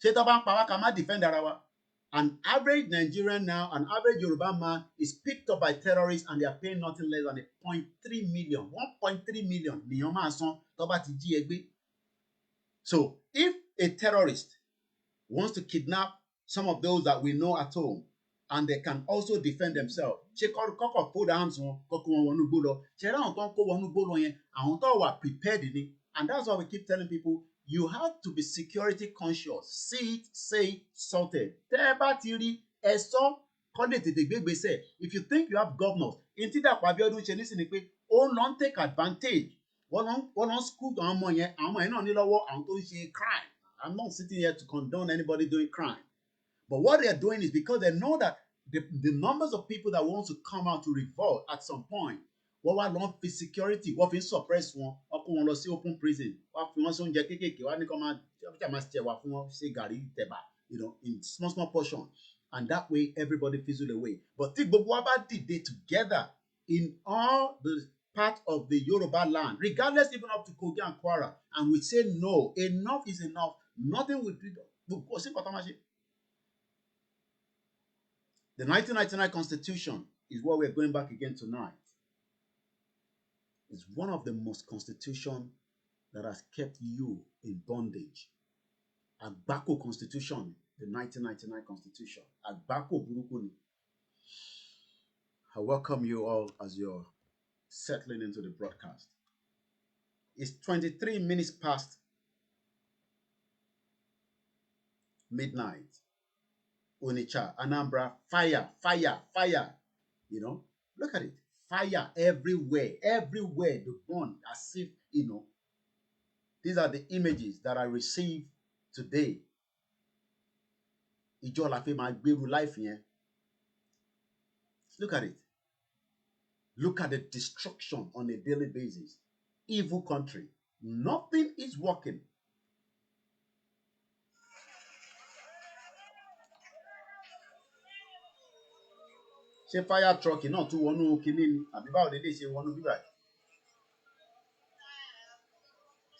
Ṣé tó bá ń pa wá ká má defend ara wa? An average Nigerian now, an average Yoruba man is picked up by terrorists and they are paying nothing less than 0.3 million. 1.3 million nìyẹn máa san tó bá ti jí ẹgbẹ́. So if a terrorist wants to kidnap some of those that we know at home and they can also defend themselves, ṣé kọ́kọ́ fold arms wọn kọ́kọ́ wọn wọnú gbó lọ? Ṣé ráwọn tó ń kó wọnú gbó lọ yẹn àwọn tó wà prepared ni? And that's why we keep telling people, you have to be security conscious. See it, say it, sorted. Tẹ́ ẹ bá ti rí ẹ sọ kọ́ lè tètè gbégbèsè. If you think you have governors, in tí Dàpọ̀ Abíọ́dún ṣe nísìnyí pé ó lọ ń take advantage. Wọ́n lọ ń school àwọn ọmọ yẹn náà ní lọ́wọ́ àwọn tó ń ṣe crime. I'm not sitting here to condone anybody doing crime. But what they are doing is because they know that the numbers of people that want to come out to revolt at some point, wọ́n wá lọ́n fi security, wọ́n fi ń suppress wọn, wọ́n kó wọn lọ sí open prison, wọ́n fi wọ́n sí oúnjẹ kéékèèké, wọ́n á ní kó máa ṣẹ̀wà fún wọn, ṣe gàrí tẹ̀bà, in small portion. And that way everybody fizzle away. But tí gbogbo wa bá dìde together in all the part of the Yoruba land, regardless even up to Kogi and Kwara, and we say no, enough is enough, nothing will be done. The 1999 Constitution is what we're going back again tonight. It's one of the most constitution that has kept you in bondage. Agbako Constitution, the 1999 Constitution. Agbako burúkú ni. I welcome you all as you're settling into the broadcast. It's 23 minutes past midnight. Onitsha, Anambra, fire. Look at it. Fire everywhere, the burn, as if, these are the images that I received today. Ìjọ la fi máa gbèrú life yẹn. Look at it. Look at the destruction on a daily basis. Evil country. Nothing is working. Ṣé fire truck náà tún wọnú kinní ni àbí báwo lè ṣe wọnú bíbá yìí?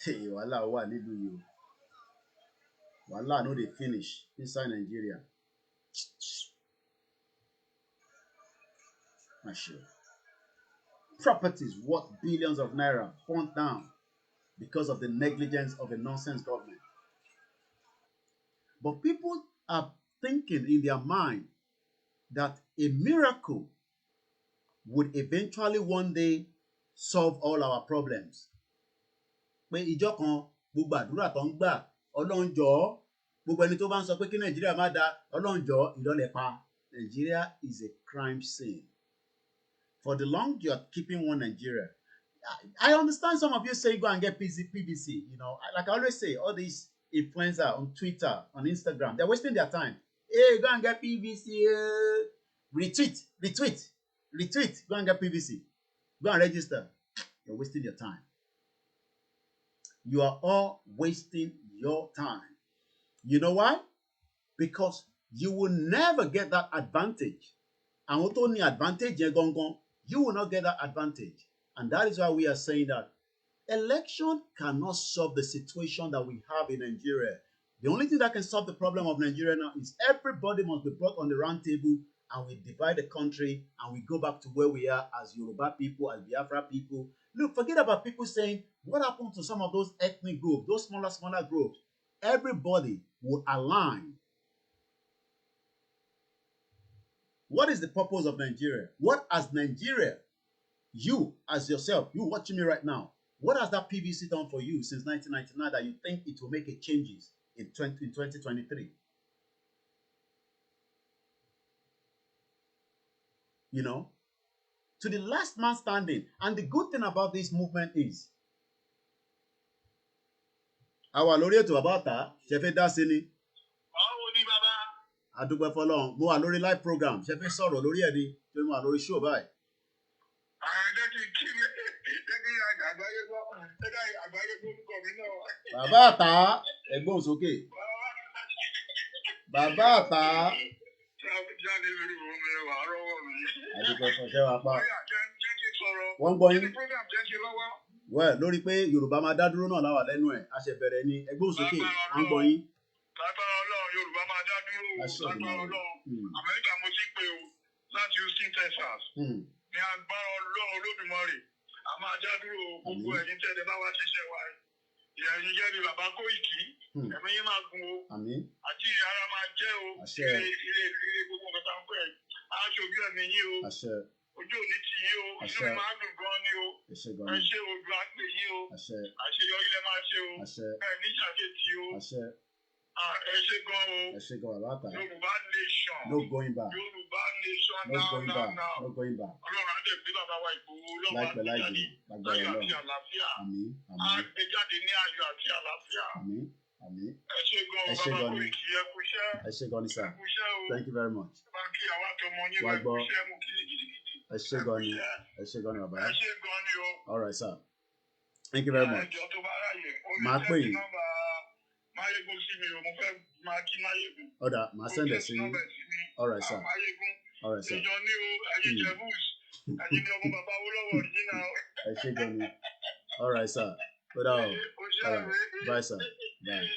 Ṣé wàhálà wà nílùú yìí o? Wàhálà no dey finish inside Nigeria. Properties worth billions of naira burnt down because of the negligence of a nonsense government. But people are thinking in their mind that a miracle would eventually one day solve all our problems. Pé ìjọ kan gbogbo àdúrà tó ń gbà Ọlọ́run jọ̀ọ́, gbogbo ẹni tó bá ń sọ pé kí Nàìjíríà má da Ọlọ́run jọ̀ọ́, ìrọ̀lẹ́ pa. Nigeria is a crime scene. For the long you are keeping one Nigeria. I understand some of you say go and get PVC. Like I always say, all these influencers on Twitter, on Instagram, they're wasting their time. Hey, go and get PVC. Retweet. Go and get PVC. Go and register. You're wasting your time. You are all wasting your time. You know why? Because you will never get that advantage. Àwọn tó ní advantage yẹn gangan, you will not get that advantage. And that is why we are saying that election cannot solve the situation that we have in Nigeria. The only thing that can solve the problem of Nigeria now is everybody must be brought on the round table, and we divide the country and we go back to where we are as Yoruba people, as Biafra people. Look, forget about people saying, what happened to some of those ethnic groups, those smaller groups? Everybody will align. What is the purpose of Nigeria? What has Nigeria, you as yourself, you watching me right now, what has that PVC done for you since 1999 that you think it will make a changes in 2023? You know, to the last man standing. And the good thing about this movement is, àwa lórí ètò àbáta ṣe fẹ́ dá sí ni. Báwo ni bàbá? Adúpẹ́ fọ́lọ́run, mo wà lórí live program, ṣe fẹ́ sọ̀rọ̀ lórí ẹ̀ ni, ṣé mo wà lórí show báyìí. Jẹ́ kí àgbáyé gbọ́ orúkọ mi náà. Bàbá àtà ẹ̀gbọ́n sókè. Bàbá àtà. Jáde lórí omi wà rọ́wọ́ mi. Adúpẹ́ fọ́ṣẹ́ wa pa. Jẹ́ kí sọ̀rọ̀. Wọ́n gbọ́ yín. Kí ni program jẹ́ ṣe lọ́wọ́? Well, lórí pé Yorùbá máa dá dúró náà láwà lẹ́nu ẹ̀, a ṣe bẹ̀rẹ̀ ni ẹ̀gbọ́n sókè, wọ́n gbọ́ yín. Lágbára Ọlọ́run, Yorùbá máa dá dúró. Lágbára Ọlọ́run. Amẹ́ríkà mo ti pè o láti Houston, Texas. Ní agbára Ọlọ́run Olódùmarè, a máa dá dúró gbogbo ẹ̀yin tẹ́lẹ̀ bá wá ṣiṣẹ́ wa. Ìyẹn jẹ́ bí bàbá Kóìkì, ẹ̀mí yín máa gun o. Àti ara máa jẹ́ o. Ire gbogbo nǹkan tá ń pẹ́. Aṣojú ẹ̀mí yín o. Ojú òní ti yín o. Inú mi máa dùn gan ni o. Ẹ ṣe ojú àgbè yín o. Àṣeyọrí lẹ máa ṣe o. Ẹ ní ṣàṣetì o. Ẹ ṣe gan o. Bàbá àtà. Yorùbá nation. No going back. Yorùbá nation No going back. now. No going back. Ọlọ́run á dẹ̀ gbé bàbá wa Ìgbòho lọ́wọ́ Láìpẹ́ láì àti jìnnà, lágbára ayọ̀ àti Ọlọ́run. àlàáfíà. Àmín, Á àmín, gbé jáde ní ayọ̀ àti àlàáfíà. àmín, àmín. Ẹ ṣe gan Ẹ o ṣé bàbá gan ni. Kóìkì, ẹ kú iṣẹ́. Ẹ ṣé gan ni sir. Ẹ kú iṣẹ́ o. Thank you very much. Bá kí àwa àtọmọ yín Wá wá kú gbọ́. iṣẹ́ mú kí gidigidi. Ẹ ṣé gan ni. Ẹ ṣé gan ni bàbá. Ẹ ṣe gan ni o. All right sir. Thank you very much. Ẹjọ́ tó bá ráyè. Màá pè yín. Nọ́mbà Máyégún sí mi o, mo fẹ́ máa kí Máyégún. Ọ̀dà, màá send ẹ̀ sí yín. All right sir. Máyégún. All right sir. Èèyàn ní o, ẹ̀yin jẹ búùs. Ẹ̀yin ni ọmọ bàbá Awólọ́wọ̀ òrìjínà o. Ẹ ṣé gan ni. All right sir. Ó dà o. All right. Bye sir. Bye.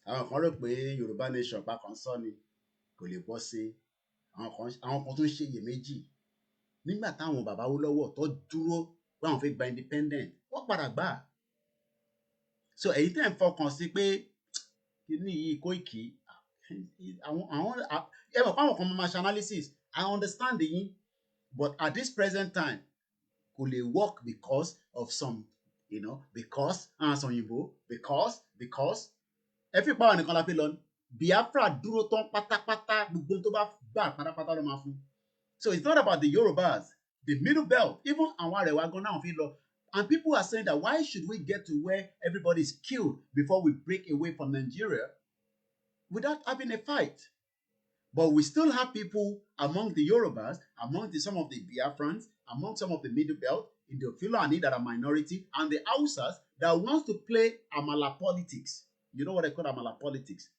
Àwọn kan rò pé Yorùbá nation pákan sọ ni kò lè bọ́ sí. Àwọn kan tún ṣe iyèméjì. Nígbà táwọn bàbá Awólọ́wọ̀ tó dúró pé àwọn fẹ́ gba independent, wọ́n padà gbà. So èyí tẹ́ ń fọkàn sí pé kíní yìí Kóìkì, àwọn ẹ mọ̀ pé àwọn kan máa ṣe analysis. I understand yín, but at this present time kò lè work because of some, because some òyìnbó, because ẹ fi power nìkan la fi lọ. Biafra dúró tán pátápátá, gbogbo tó bá gbà pátápátá ló máa fún. So it's not about the Yorubas, the middle belt, even àwọn Arewa gan náà fi lọ. And people are saying that why should we get to where everybody is killed before we break away from Nigeria without having a fight? But we still have people among the Yorubas, among some of the Biafrans, among some of the middle belt, in the Fulani that are minority, and the Hausas that wants to play Amala politics. You know what I call Amala politics?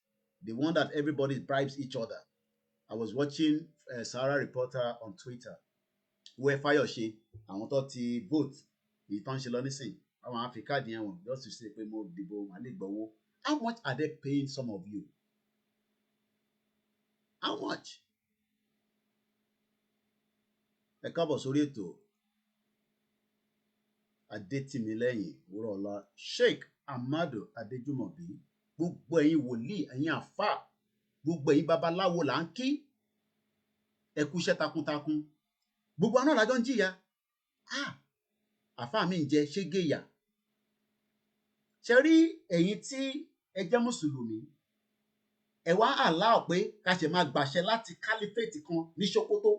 The one that everybody bribes each other. I was watching Sahara Reporter on Twitter, where Fayose, àwọn tó ti vote, ìtàn ṣe lọ nísìn, àwọn Africa díẹ̀ wọn, just to say pé mo dìbò, màá lè gbowó. How much are they paying some of you? How much? Ẹ káàbọ̀ sórí ètò Adétìmílẹ́yìn Wúrọ̀ọ́lá Sheikh Amadu Adéjùmọ̀bí, gbogbo ẹ̀yin wòlíì, ẹ̀yin àfáà, gbogbo ẹ̀yin babaláwo là ń kí. Ẹ kú iṣẹ́ takuntakun. Gbogbo àná làjọ ń jìyà. Àfáà mi ń jẹ ṣégeyà. Ṣé rí ẹ̀yin tí ẹ jẹ́ Mùsùlùmí, ẹ wá allow pé ká ṣe máa gbàṣẹ láti caliphate kan ní Sokoto.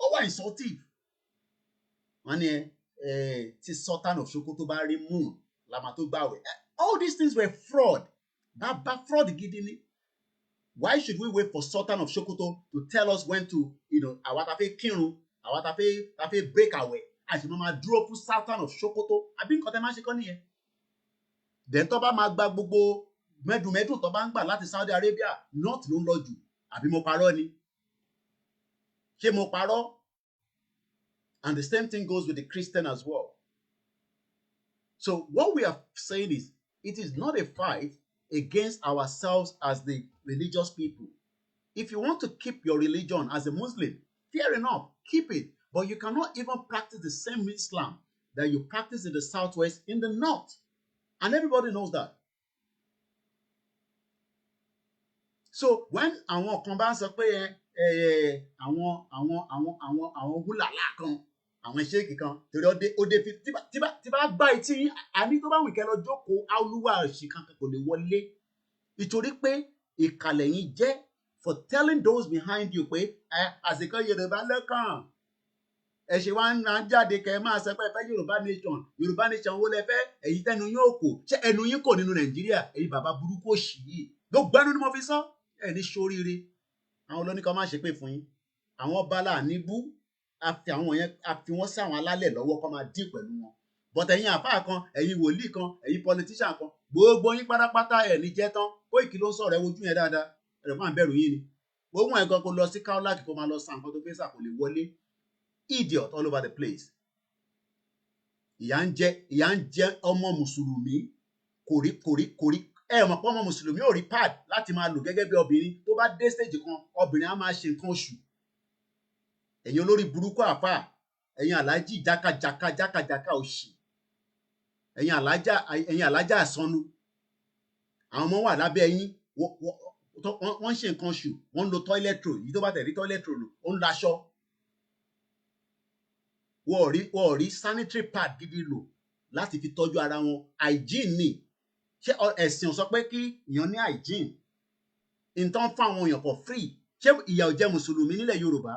Ó wà insultive. Wọ́n ní tí Sultan of Sokoto bá rí moon la máa tó gbàwẹ̀. All these things were fraud. Bá fraud gidi ni. Why should we wait for Sultan of Sokoto to tell us when to, àwa ta fẹ́ kírun, àwa ta fẹ́ break away, àti máa dúró fún Sultan of Sokoto? Àbí nǹkan tẹ́ máa ṣe kọ́ nìyẹn. Then tó bá máa gba gbogbo mẹ́dùnmẹ́dùn tó bá ń gbà láti Saudi Arabia, north ló ń lọ jù. Àbí mo parọ́ ni? Ṣé mo parọ́? And the same thing goes with the Christian as well. So what we are saying is, it is not a fight against ourselves as the religious people. If you want to keep your religion as a Muslim, fair enough, keep it. But you cannot even practice the same Islam that you practice in the Southwest in the North. And everybody knows that. So when àwọn kan bá sọ pé àwọn húlàlá kan, àwọn ṣéèkì kan, torí ó dé fi tí bá gbá etí àní tó bá wù kẹ́ lọ jókòó olúwa òṣì kankan kò lè wọlé. Nítorí pé ìkàlẹ̀ yín jẹ́ for telling those behind you pé àsìkò Yorùbá lọ́kàn. Ẹ ṣe wá ń ran jáde kẹ́ ẹ máa sọ pé ẹ fẹ́ Yorùbá nation wo lẹ fẹ́, èyí tẹnu yín ò kò, ṣé ẹnu yín kò nínú Nàìjíríà, èyí bàbá burúkú òṣì yìí. Gbogbo ẹnu ni mo fi sọ, ẹ ní ṣoríire. Àwọn olóníkan máa ṣe pé fún yín. Àwọn bala níbú, a fi wọ́n sí àwọn alálẹ̀ lọ́wọ́ kó máa dín pẹ̀lú wọn. But ẹ̀yin àfáà kan, ẹ̀yin wòlíì kan, ẹ̀yin politician kan, gbogbo yín pátápátá ẹ̀ ní jẹ́ tán. Koiki ló ń sọ̀rọ̀ ẹ wojú yẹn dáadáa. Ẹ̀rọ máa ń bẹ̀rù yín ni. Gbogbo ẹ̀ gan kó lọ sí Kaolack kó máa lọ san nǹkan tó fẹ́ sà kò lè wọlé. Idiot all over the place. Ìyà ń jẹ ọmọ Mùsùlùmí kòrí. Ẹ mọ̀ pé ọmọ Mùsùlùmí ò rí pad láti máa lò gẹ́gẹ́ bí obìnrin. Tó bá dé stage kan, obìnrin á máa ṣe nǹkan oṣù. Ẹ̀yin olórí burúkú àfáà, ẹ̀yin aláàjì jákàjáká òṣì. Ẹ̀yin alájà àsọnù. Àwọn ọmọ wà lábẹ́ yín, wọ́n ń ṣe nǹkan oṣù, wọ́n ń lo toilet roll, yìí tó bá tẹ̀ rí toilet roll lò, ó ń laṣọ. Wọ́n rí sanitary pad gidi lò láti fi tọ́jú ara wọn. Hygiene ni. Ṣé ẹ̀sìn ò sọ pé kí èèyàn ní hygiene? Nǹkan fún àwọn èèyàn for free. Ṣé ìyà ò jẹ Mùsùlùmí nílẹ̀ Yorùbá?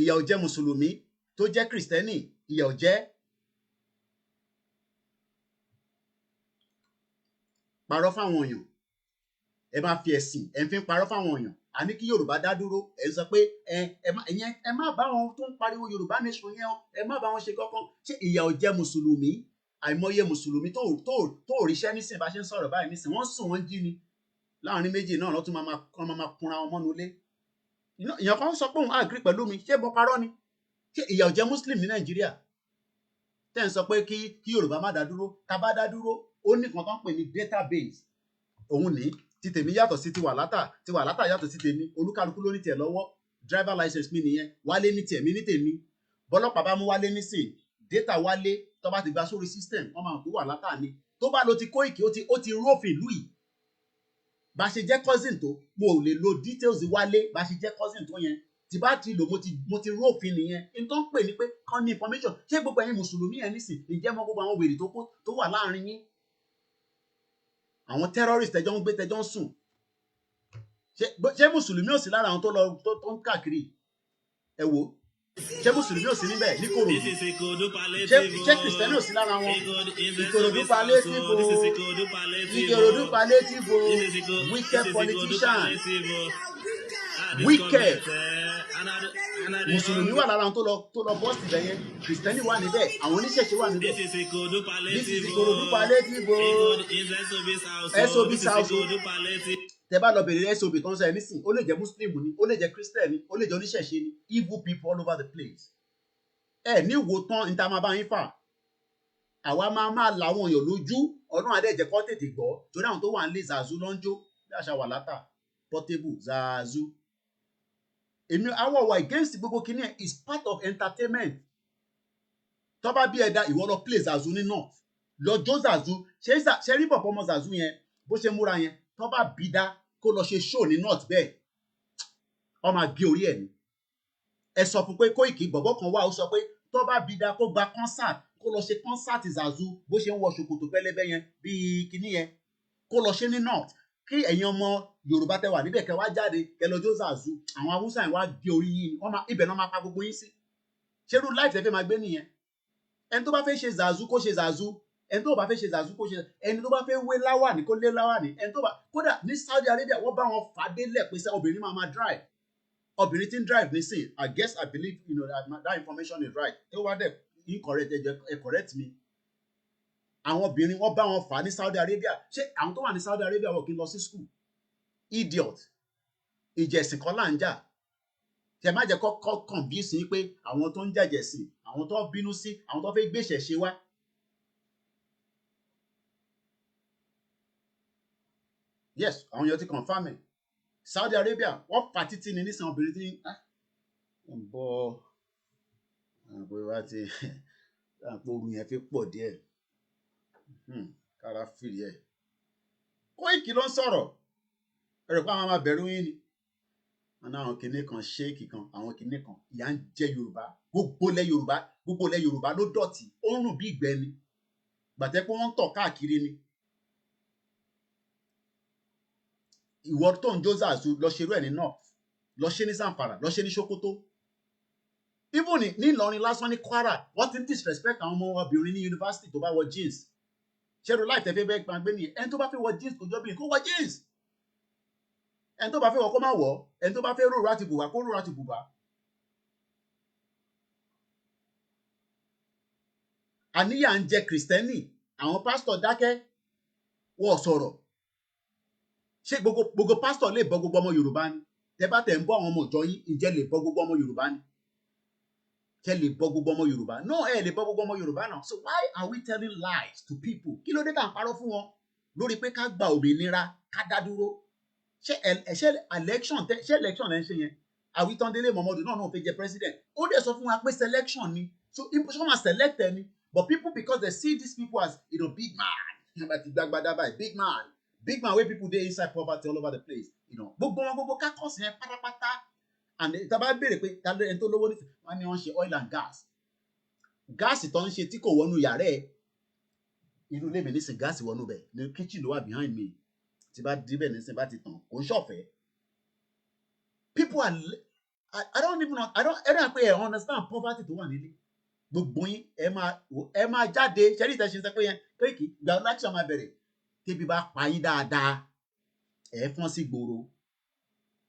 Ìyà ò jẹ Mùsùlùmí tó jẹ́ Kristẹni? Ìyà ò jẹ? Parọ́ fáwọn èèyàn. Ẹ máa fi ẹ̀sìn ẹ fi ń parọ́ fáwọn èèyàn. A ní kí Yorùbá dá dúró. Ẹ sọ pé ẹ má bá wọn tó ń pariwo Yorùbá nation yẹn o. Ẹ má bá wọn ṣe kankan. Ṣé ìyà ò jẹ Mùsùlùmí? Àìmọye Mùsùlùmí tó ríṣẹ́ nísìn bá ṣe ń sọ̀rọ̀ báyìí nísìn. Wọ́n sùn wọ́n jí ni. Láàrin méjì náà lọ́tún máa kunra wọn mọ́nu ilé. Ìyàn kan sọ pé òun agree pẹ̀lú mi. Ṣé mo parọ́ ni? Ṣé ìyà ò jẹ Muslim ní Nàìjíríà? Tẹ́ ń sọ pé kí Yorùbá má dá dúró. Tá bá dá dúró, ó ní kan tó ń pè ní database. Òun ní ti tèmi yàtọ̀ sí ti wàlátà yàtọ̀ sí tèmi. Olúkálukú ló ní tiẹ̀ lọ́wọ́. Driver license mi nìyẹn. Wálé ní tiẹ̀ mi ní tèmi. Bọ́lọ́pàá bá mú Wálé nísìn. Data Wálé tó bá ti gba sórí system, wọ́n máa ń pè wàlátà ni. Tó bá lo ti Koiki, ó ti rófin ìlú yìí. Bá ṣe jẹ́ cousin tó, mo ò lè lo details Wálé bá ṣe jẹ́ cousin tó yẹn. Tí bá ti lò mo ti rófin nìyẹn. In tó ń pè ní pé kán ní information. Ṣé gbogbo ẹ̀yin Mùsùlùmí yẹn nísìn? Ǹjẹ́ mọ gbogbo àwọn wèrè tó wà láàrin yín? Àwọn terrorist tẹjọ́ ń gbé tẹjọ́ ń sùn. Ṣé Mùsùlùmí ò sí lára àwọn tó ń káàkiri? Ẹ wò. Ṣé Mùsùlùmí ò sí níbẹ̀ ní Kòròdú? Ṣé Kìrìsìtẹ́nì ò sí lára wọn? Ìkòròdú palliative wicked politician. Wicked. Mùsùlùmí wà lára àwọn tó lọ bọ́ọ̀sì ibẹ̀ yẹn. Kìrìsìtẹ́nì wà níbẹ̀. Àwọn oníṣẹ̀ṣe wà níbẹ̀. This is Ìkòròdú palliative. SOB South. Tẹ bá lọ bèrè SOB tó ń sọ ẹ nísìn, ó lè jẹ́ Muslim ni, ó lè jẹ́ Christian ni, ó lè jẹ́ oníṣẹ̀ṣe ni, evil people all over the place. Ẹ ní wo tán níta máa bá yín fà. Àwa máa làwọn èèyàn lójú, ọdún adẹ́jẹ́ kọ́ tètè gbọ́, torí àwọn tó wà nílé Zazu ló ń jó, bí àṣà wà látà, Portable, Zazu. Èmi àwọn ọ̀wà against gbogbo kìíní ẹ̀ is part of entertainment. Tó bá bí ẹ̀dá ìwọ lọ play Zazu ní North. Lọ́jọ́ Zazu, ṣe rí pọ̀pọ̀ ọmọ Zazu yẹn, bó ṣe múra yẹn. Tó bá bí dá kó lọ ṣe show ní North bẹ́ẹ̀, ó máa gé orí ẹ̀ ni. Ẹ sọ fún pé Koiki bọ̀bọ̀ kan wà ó sọ pé tó bá bí dá kó gba concert, kó lọ ṣe concert Zazu bó ṣe ń wọ ṣòkòtò pẹlẹbẹ yẹn bíi kinní yẹn, kó lọ ṣe ní North. Kí ẹ̀yin ọmọ Yorùbá tẹ wà níbẹ̀ kẹ wá jáde kẹ lọ jó Zazu, àwọn Haúsá yẹn wá gé orí yín ni. Ibẹ̀ náà máa pa gbogbo yín sí. Ṣerú life tẹ fẹ́ máa gbé nìyẹn. Ẹni tó bá fẹ́ ṣe Zazu kó ṣe Zazu. Ẹni tó bá fẹ́ ṣe Zazu kó ṣe, ẹni tó bá fẹ́ wé láwàní kó lé láwàní. Ẹni tó bá kódà ní Saudi Arabia wọ́n bá wọn fà á délẹ̀ pé sẹ́ obìnrin máa drive. Obìnrin tí ń drive nísìn, I believe that information is right. Tó wá dẹ̀ incorrect ẹ correct me. Àwọn obìnrin wọ́n bá wọn fà á ní Saudi Arabia. Ṣé àwọn tó wà ní Saudi Arabia wọ́n kì í lọ sí school? Idiot. Ìjẹ̀sìn kan là ń jà. ṣe má jẹ́ kọ́kọ́ convince yín pé àwọn tó ń jàjẹ̀ sí àwọn tó bínú sí àwọn tó fẹ́ gbéṣẹ̀ ṣe wá. Yes, àwọn èèyàn ti confirm ẹ̀. Saudi Arabia wọ́n fà títí ni nísìnyí obìnrin tí ń bọ́ àpò ìwà tí àpò omi yẹn fi pọ̀ díẹ̀ kára fìrí ẹ̀. Koiki ló ń sọ̀rọ̀ ẹ̀rọ pé àwọn máa bẹ̀rù yín ni. Wọn náà àwọn kinní kan ṣéèkì kan àwọn kinní kan ìyà ń jẹ Yorùbá gbogbo ilẹ̀ Yorùbá ló dọ̀tí ó ń rùn bí ìgbẹ́ ni gbàtẹ́ pé wọ́n ń tọ̀ káàkiri ni. Ìwọ tó ń jósà àṣù lọ ṣerú ẹ̀ ní north lọ ṣe ní Zamfara lọ ṣe ní Sokoto even ní Ìlọrin lásán ní Kwara wọ́n ti ń disrespect àwọn ọmọ obìnrin ní yunifásitì tó bá wọ jeans ṣẹ́rù láì tẹ́fẹ́ bẹ́ẹ̀ gbàgbé nìyẹn ẹni tó bá fẹ́ wọ jeans kò jọ bí kó wọ jeans ẹni tó bá fẹ́ wọ kó má wọ ẹni tó bá fẹ́ rò láti bùbá kó rò láti bùbá. Àníyà ń jẹ Kristẹni àwọn pásítọ̀ dákẹ́ wọ́n sọ̀rọ̀ ṣé gbogbo pásítọ̀ lè bọ́ gbogbo ọmọ Yorùbá ni tẹ́ bá tẹ̀ ń bọ́ àwọn ọmọ ìjọ yín ǹjẹ́ lè bọ́ gbogbo ọmọ Yorùbá ni ṣé lè bọ́ gbogbo ọmọ Yorùbá no ẹ lè bọ́ gbogbo ọmọ Yorùbá náà so why are we telling lies to people kí ló dé tá à ń parọ́ fún wọn lórí pé ká gba òmìnira ká dá dúró ṣé election lẹ́ ń ṣe yẹn Àwítọ́ndélé Mọ̀mọ́dù náà fẹ́ jẹ president ó dẹ̀ sọ fún wa pé selection ni so ṣé wọ́n máa select ẹni but people because they see these people as big man big man wey people dey inside poverty all over the place gbogbo kákọ́sì yẹn pátápátá and tá bá béèrè pé ta ló ẹni tó lówó nísìnyí wọ́n ní wọ́n ṣe oil and gas gáàsì tó ń ṣe tí kò wọnú yàrá ẹ̀ inú ilé mi nísìnyí gáàsì wọnú bẹ̀ ní kitchen ló wà behind me tí bá débẹ̀ nísìnyí bá ti tàn kò ń ṣọ̀fẹ́ people are I don't even know I don't pay understand poverty tó wà nílé gbogbo yín ẹ máa jáde ṣẹ́rí ìtẹ̀sí sẹ́pẹ́ yẹn kéèkì ìgbà election máa bẹ̀rẹ̀ tébi bá pa yín dáadáa ẹ fọ́n sí gbòòrò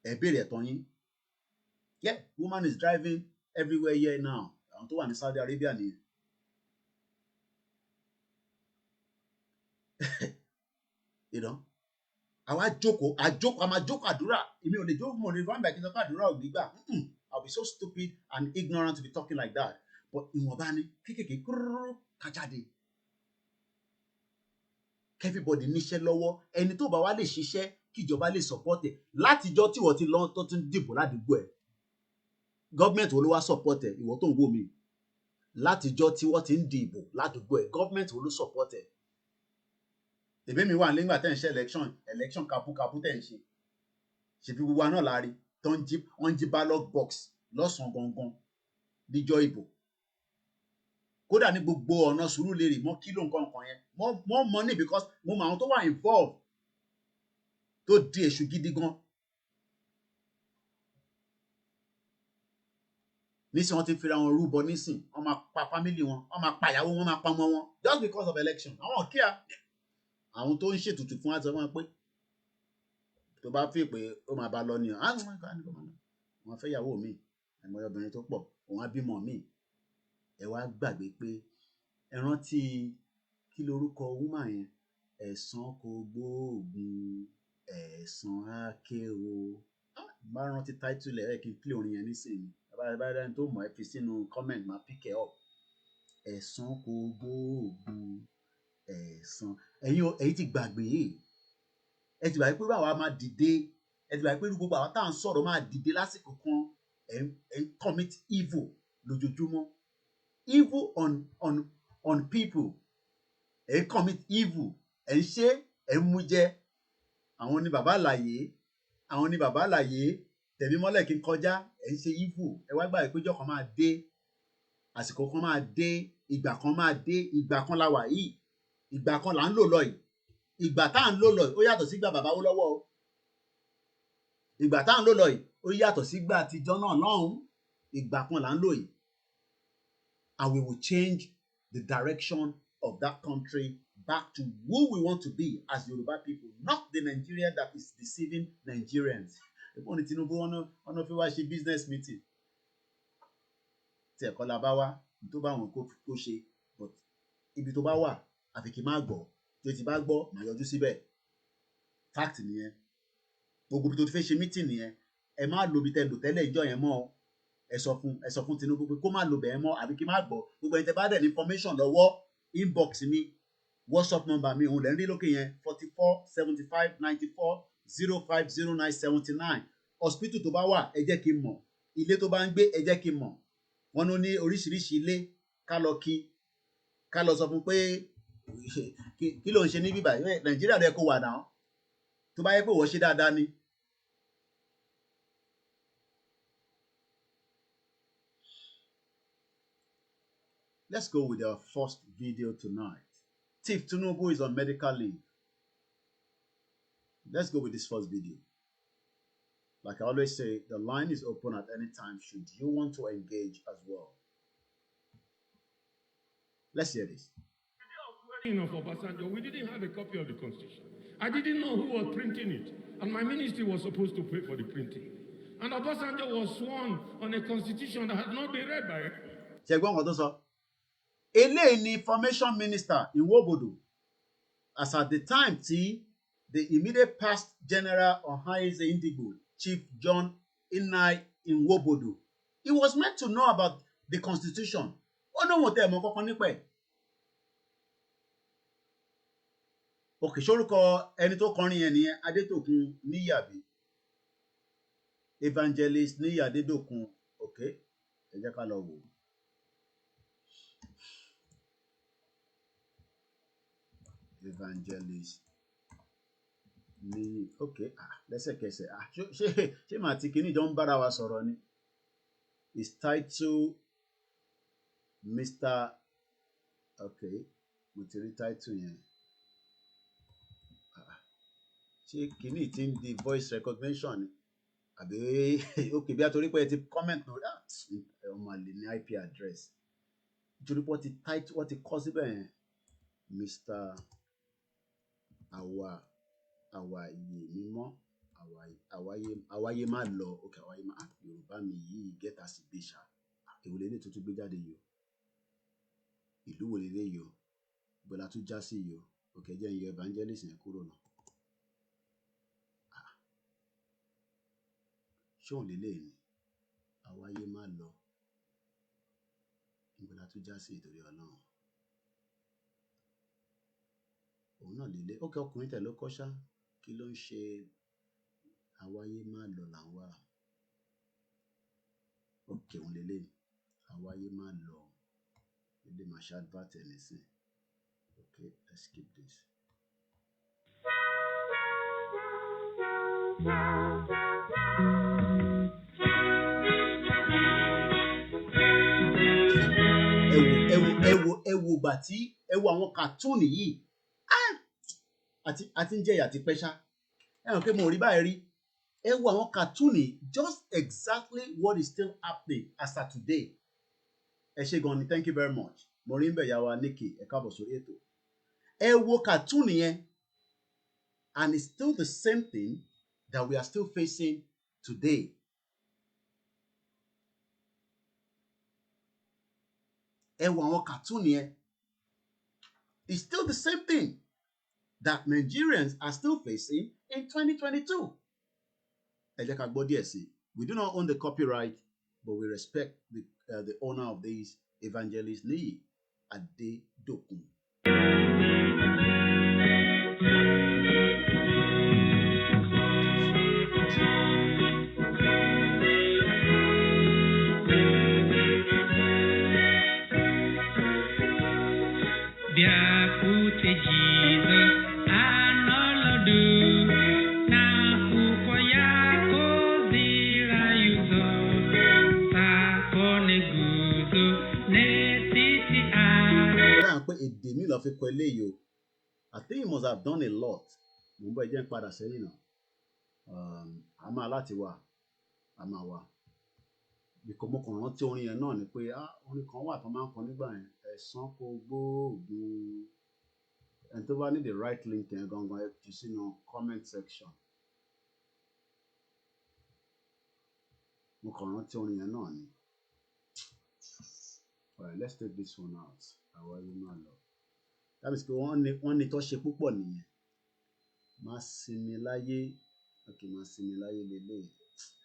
ẹ béèrè ẹ̀tọ́ yín yeah woman is driving everywhere here now àwọn tó wà ní Saudi Arabia nìyẹn àwa jókòó a máa jókòó àdúrà èmi ò lè jókòó mo lè rán bàkí sọ́kọ́ àdúrà ò nígbà I'll be so stupid and ignorant to be talking like that but ìwọ̀nba ni kékèké kúrúrú kájáde everybody níṣẹ́ lọ́wọ́ ẹni tó bá wá lè ṣiṣẹ́ kíjọba lè support ẹ̀ látijọ́ tí wọ́n ti lọ tó tún dìbò ládùúgbò ẹ̀ gọ́ọ̀mẹ̀ntì wo ló wá support ẹ̀ ìwọ tó ń wò mí látijọ́ tí wọ́n ti ń dìbò ládùúgbò ẹ̀ gọ́ọ̀mẹ̀ntì wo ló support ẹ̀ èmi mi wà nígbà tẹ́ ń ṣe election kapukapu tẹ́ ń ṣe ṣèbí gbogbo náà láàrin tó ń jí ballot box lọ́sàn-án gangan níjọ́ ìbò kódà ní gbogbo ọ̀nà Sùúrùlérè mọ́ kílò nǹkan yẹn more money because mo mọ àwọn tó wà involved tó di èṣù gidi gan nísìn wọn ti fira wọn rúbọ nísìn wọn máa pa family wọn máa pa ìyàwó wọn máa pa ọmọ wọn just because of election àwọn kíá àwọn tó ń ṣètùtù fún àti wọn pé tó bá fi pé ó máa bá lọ ní wọn fẹ́ ìyàwó mi ẹ̀mọ́ obìnrin tó pọ̀ òun á bímọ mi ẹ wá gbàgbé pé ẹ rántí kí lorúkọ woman yẹn ẹ̀san kò gbóògùn ẹ̀san akéwo bá rántí title ẹ̀ kí n play orin yẹn nísìnyí báyìí tó mọ̀ ẹ́ fi sínú comment máa pick it up ẹ̀san kò gbóògùn ẹ̀san ẹ̀yin ti gbàgbé ẹ ti gbàgbé pé báwa máa dìde ẹ ti gbàgbé pé gbogbo àwọn tá à ń sọ̀rọ̀ máa dìde lásìkò kan ẹ̀ ń commit evil lójoojúmọ́ evil on people ẹ̀ ń commit evil ẹ̀ ń ṣe ẹ̀ ń mú jẹ àwọn ni bàbá àlàyé tẹ̀mí mọ́lẹ̀ kí n kọjá ẹ̀ ń ṣe evil ẹ wá gbàgbé pé ìjọ kan máa dé àsìkò kan máa dé ìgbà kan máa dé ìgbà kan la wà yìí ìgbà kan là ń lò lọ yìí ìgbà tá à ń lò lọ yìí ó yàtọ̀ sígbà bàbá wó lọ́wọ́ o ìgbà tá à ń lò lọ yìí ó yàtọ̀ sígbà àtijọ́ náà lọ́hùn ìgbà kan là ń lò yìí and we will change the direction of that country back to who we want to be as Yoruba people not the Nigeria that is deceiving Nigerians ẹ̀fọ́n ní Tinubu wọn fi wá ṣe business meeting tí ẹ̀kọ́ la bá wá tó bá wọn kó ṣe but ibi tó bá wà àfi kí n má gbọ́ tí o ti bá gbọ́ màá yọjú síbẹ̀ fact nìyẹn gbogbo ibi tó ti fẹ́ ṣe meeting nìyẹn ẹ má lo ibi tẹ́ lò tẹ́lẹ̀ ìjọ yẹn mọ́ ọ ẹ sọ fún Tinubu pé kó má lo bẹ́ẹ̀ mọ́ àbí kí má gbọ́ gbogbo ẹni tẹ́ bá dẹ̀ ní information lọ́wọ́ inbox mi WhatsApp number mi òun lẹ́ ń rí lókè yẹn 447594050979 hospital tó bá wà ẹ jẹ́ kí n mọ̀ ilé tó bá ń gbé ẹ jẹ́ kí n mọ̀ wọ́n ló ní oríṣiríṣi ilé ká lọ sọ fún pé kí ló ń ṣe ní bíbá Nàìjíríà rẹ kó wà náà tó bá yẹ pé wọ́n ṣe dáadáa ni. Let's go with our first video tonight. Chief Tinubu is on medical leave. Let's go with this first video. Like I always say, the line is open at any time should you want to engage as well. Let's hear this. Of Obasanjo, we didn't have a copy of the Constitution. I didn't know who was printing it, and my ministry was supposed to pay for the printing. And Obasanjo was sworn on a Constitution that had not been read by him. Eléyìí ni information minister in Wobodo, as at the time the immediate past general Ohanaeze Ndigbo, Chief John Inai in Wobodo, he was meant to know about the Constitution. Ó ní wọ́n tẹ́ ẹ̀ mọ́ kọ́kọ́ nípa ẹ̀. Okay, ṣórúkọ ẹni tó kọrin yẹn nìyẹn Adétòkun Níyàbí, Evangelist Níyì Adédòkun. Okay, ẹ jẹ́ ká lọ wò. Evangelist Níyì. Okay, lẹ́sẹ̀kẹsẹ̀ ṣé màá ti kíní jọ ń bára wa sọ̀rọ̀ ni. His title Mr. Okay, mo ti rí title yẹn. Ṣé kíní ti ń di voice recognition ni àbí okay bí a torí pé ẹ ti comment lórí ọmọ àlè ní IP address nítorí pé wọ́n ti kọ́ síbẹ̀ yẹn Mr. Àwàyè mímọ́ àwáyé má lọ okay àwáyé má Yorùbá mi yìí gẹ́tà sí gbèsà èwo lélẹ̀ tuntun gbé jáde yìí o ìlú wo lélẹ̀ yìí o bọ́lá tún já sí yìí o okay jẹ́ ìyẹn evangelist yẹn kúrò náà. Ṣóun lélẹ̀ ni àwáyé má lọ ìbọ̀lá tún já sí ìtorí Ọlọ́run òun náà lélẹ̀ ókè ọkùnrin tẹ̀ ló kọ́ṣá kí ló ń ṣe àwáyé má lọ là ń wà ókè òun lélẹ̀ ni àwáyé má lọ ilé máa ṣe advert ẹ̀ nísìn okay let's skip this. ẹ wo ìgbà tí ẹ wo àwọn cartoon yìí àti ń jẹyà ti pẹ́ ṣá ẹ hàn pé mo rí báyìí rí ẹ wo àwọn cartoon yìí just exactly what is still happening as at today. Ẹ ṣé gan ni thank you very much mo rí ń bẹ̀ yà wá Nikki ẹ káàbọ̀ sórí ètò ẹ wo cartoon yẹn and it's still the same thing that we are still facing today. Ẹ wo àwọn cartoon yẹn it's still the same thing that Nigerians are still facing in 2022. Ẹ jẹ́ ká gbọ́ díẹ̀ sí. We do not own the copyright, but we respect the owner of these, Evangelist Níyì Adédòkun. Èdè mi lọ fi kọ eléyìí o I think he must have done a lot mo ń bọ ẹjẹ ń padà sẹ́yìn náà a máa láti wà a máa wà bíkọ́ mo kàn rántí orin yẹn náà ni pé orin kan wà tó máa ń kọ nígbà yẹn ẹ̀san kò gbóògùn ẹni tó bá ní the right link yẹn gangan ẹ jù sínú comment section mo kàn rántí orin yẹn náà ni. Alright, let's take this one out. Àwáyé má lọ. That means pé wọ́n ní tó ṣe púpọ̀ nìyẹn. Má sinmi láyé. Okay, má sinmi láyé lélẹ̀.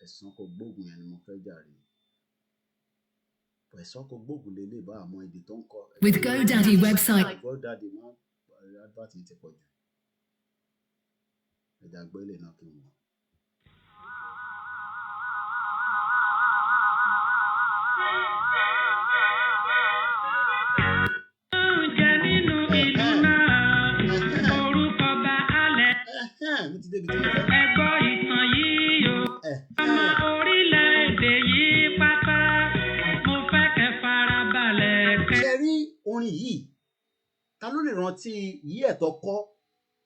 Ẹ̀san kò gbóògùn yẹn ni mo fẹ́ jàre. ẹ̀sọ́ kò gbóògùn lè bá àmọ́ èdè tó ń kọ. With GoDaddy website. GoDaddy máa advert ti pọ̀ jù. Ẹja gbélé náà kí n wọ̀. Mi ti débi tí mo fẹ́. Ẹ gbọ́ ìtàn yìí o. Ọmọ orílẹ̀-èdè yìí pátá. Mo fẹ́ kẹ́ farabalẹ̀ kẹ́. Ṣé rí orin yìí? Ta ló lè rántí yí ẹ̀tọ́ kọ́?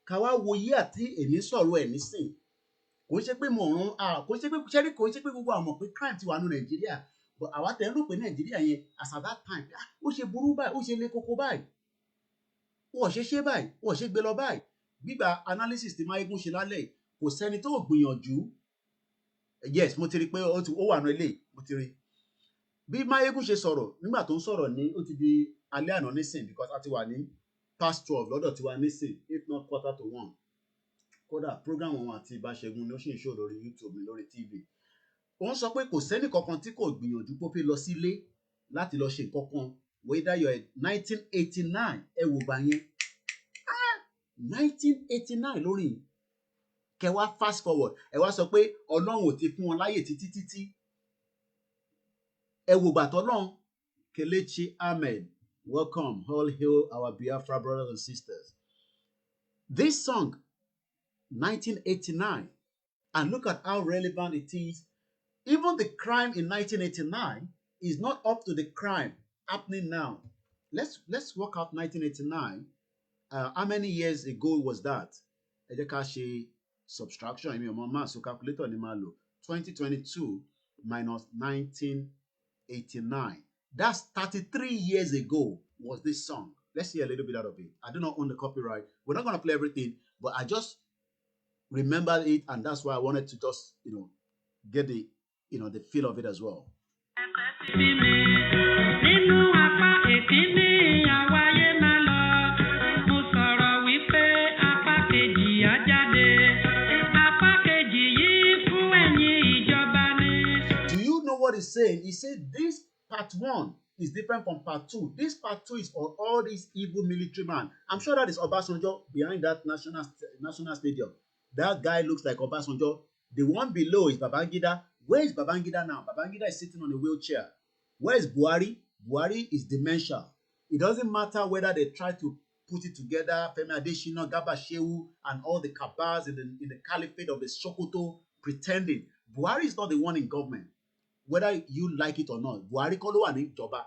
Ká wá wo yí àti èmi sọ̀rọ̀ ẹ̀ nísìn. Kò ń ṣe pé mo rún kò ń ṣe pé ṣẹ́rí kò ń ṣe pé gbogbo àmọ̀ pé crime ti wà ní Nàìjíríà. But àwa tẹ̀ ń rò pé Nàìjíríà yẹn as at that time ó ṣe burú báyìí, ó ṣe le koko báyìí. Wọ́n ṣe báyìí, wọ́n ṣe gbé lọ báyìí. Gbígba analysis tí Máyégún ṣe lálẹ́ kò sẹ́ni tó gbìyànjú. Yes, mo ti rí pé ó wà ní ilé, mo ti rí. Bí Máyégún ṣe sọ̀rọ̀ nígbà tó ń sọ̀rọ̀ ní ó ti di alẹ́ àná nísìn because a ti wà ní past 12 lọ́dọ̀ tiwa nísìn if not 1:45. Kódà program wọn àti Ìbáṣẹ́gun ni ó ṣì ń ṣó lórí YouTube mi lórí TV. Wọ́n sọ pé kò sẹ́ni kankan tí kò gbìyànjú pé ó fi lọ sílé láti lọ ṣe nǹkan kan whether you're 1989 ẹ wò gbà yẹn 1989 lórí kẹ wá fast forward ẹ wá sọ pé Ọlọ́run ò ti fún wọn láyè títí ẹ wò gbà tọ́lọ́run. Kelechi Ahmed, welcome, all hail our Biafra brothers and sisters. This song 1989 and look at how relevant it is. Even the crime in 1989 is not up to the crime happening now. Let's work out 1989. How many years ago was that? Ẹ jẹ́ ká ṣe subtraction. Èmi ọmọ máa so calculator ni máa lò. 2022 minus 1989. That's 33 years ago was this song. Let's see a little bit out of it. I do not own the copyright. We're not going to play everything, but I just remembered it, and that's why I wanted to just, get the, the feel of it as well. Nínú apá èkínní àwáyé máa lọ, mo sọ̀rọ̀ wípé apá kejì á jáde. Apá kejì yìí fún ẹ̀yin ìjọba ni. Do you know what he's saying? He said this part 1 is different from part 2. This part 2 is for all these evil military men. I'm sure that is Obasanjo behind that national stadium. That guy looks like Obasanjo. The one below is Babangida. Where is Babangida now? Babangida is sitting on a wheelchair. Where is Buhari? Buhari is dementia. It doesn't matter whether they try to put it together, Femi Adesina, Garba Shehu, and all the cabals in the caliphate of the Sokoto pretending. Buhari is not the one in government. Whether you like it or not, Buhari kọ́ ló wà ní ìjọba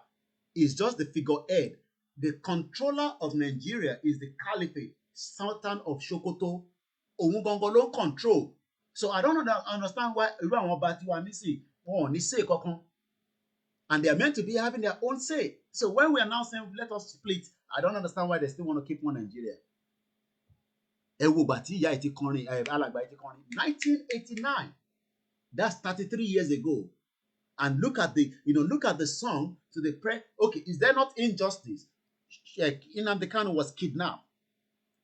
is just the figurehead. The controller of Nigeria is the caliphate, Sultan of Sokoto. Òun gangan ló ń control. So I don't understand why irú àwọn ọba tí wà nísìn wọn ò ní say kankan. And they are meant to be having their own say. So when we are now saying let us split, I don't understand why they still want to keep one Nigeria. Ẹ wo ìgbà tí ìyá ẹ̀ ti kọrin, alàgbà ẹ̀ ti kọrin. 1989. That's 33 years ago. And look at the song to the prayer. Okay, is there not injustice? Nnamdi Kanu was kidnapped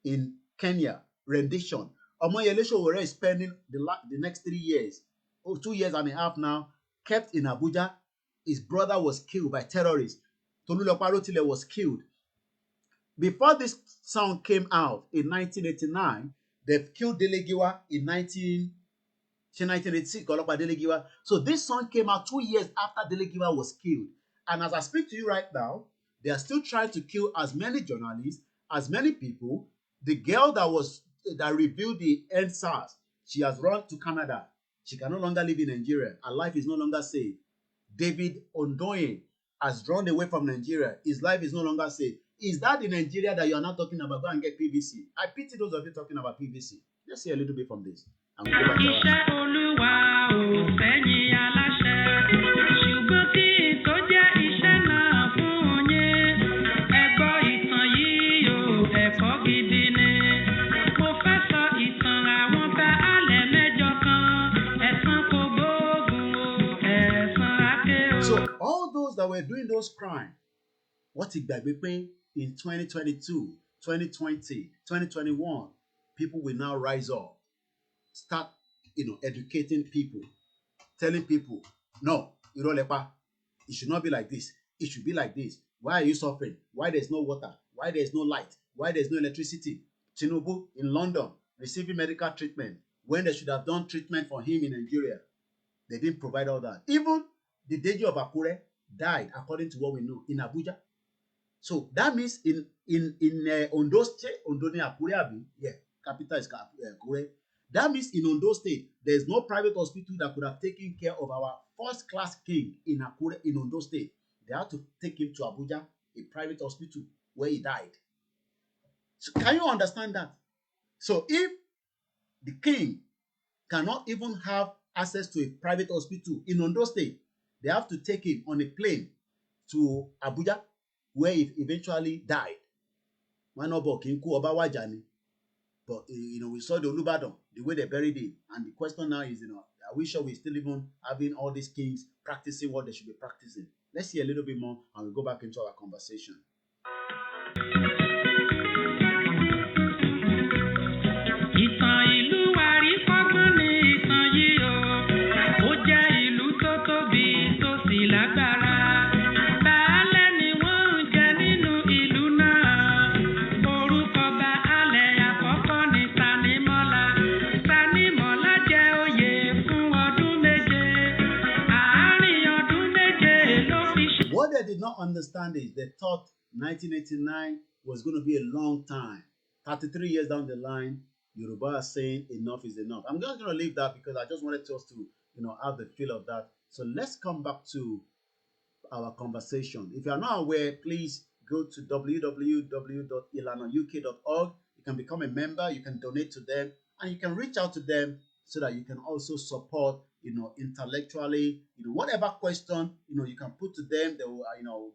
in Kenya, rendition. Omoyele Sowore is spending the next 3 years, 2.5 now, kept in Abuja. His brother was killed by terrorists. Tolulope Arotile was killed. Before this song came out in 1989, they've killed Delegiwa in 1986. So this song came out 2 years after Delegiwa was killed. And as I speak to you right now, they are still trying to kill as many journalists, as many people. The girl that revealed the EndSARS, she has run to Canada. She can no longer live in Nigeria. Her life is no longer safe. David Ondoye has run away from Nigeria. His life is no longer safe. Is that the Nigeria that you are not talking about? Go and get PVC. I pity those of you talking about PVC. Let's see a little bit from this. And we'll go back to Iṣẹ́ Olúwa ò fẹ́yìn aláṣẹ, ṣùgbọ́n kí n tó jẹ́ iṣẹ́ náà fún yín. Ẹ gbọ́ ìtàn yìí o, ẹ̀kọ́ gidi ni. Mo fẹ́ sọ ìtàn àwọn baálẹ̀ mẹ́jọ kan, ẹ̀san kò gbóògùn o, ẹ̀san àké o. So all those that were doing those crimes, what ti gbàgbé pé in 2022, 2020, 2021, people will now rise up. Start, educating people, telling people, no, it should not be like this. it should be like this. Why are you suffering? Why there's no water? Why there's no light? Why there's no electricity? Tinubu in London receiving medical treatment when they should have done treatment for him in Nigeria. They didn't provide all that. Even the Deji of Akure died, according to what we know, in Abuja. So that means in Ondo State, Ondo ni Akure abi, yeah, capital is Akure. That means in Ondo State, there's no private hospital that could have taken care of our first-class king in Akure, in Ondo State. They had to take him to Abuja, a private hospital, where he died. So can you understand that? So if the king cannot even have access to a private hospital in Ondo State, they have to take him on a plane to Abuja, where he eventually died. But we saw the Olubadan, the way they buried him, and the question now is, are we sure we're still even having all these kings practicing what they should be practicing? Let's see a little bit more, and we'll go back into our conversation. What they did not understand is they thought 1989 was going to be a long time. 33 years down the line, Yoruba are saying enough is enough. I'm just going to leave that because I just wanted us to, have the feel of that. So let's come back to our conversation. If you are not aware, please go to www.ilanauk.org. You can become a member, you can donate to them, and you can reach out to them so that you can also support, intellectually, whatever question, you can put to them. They will,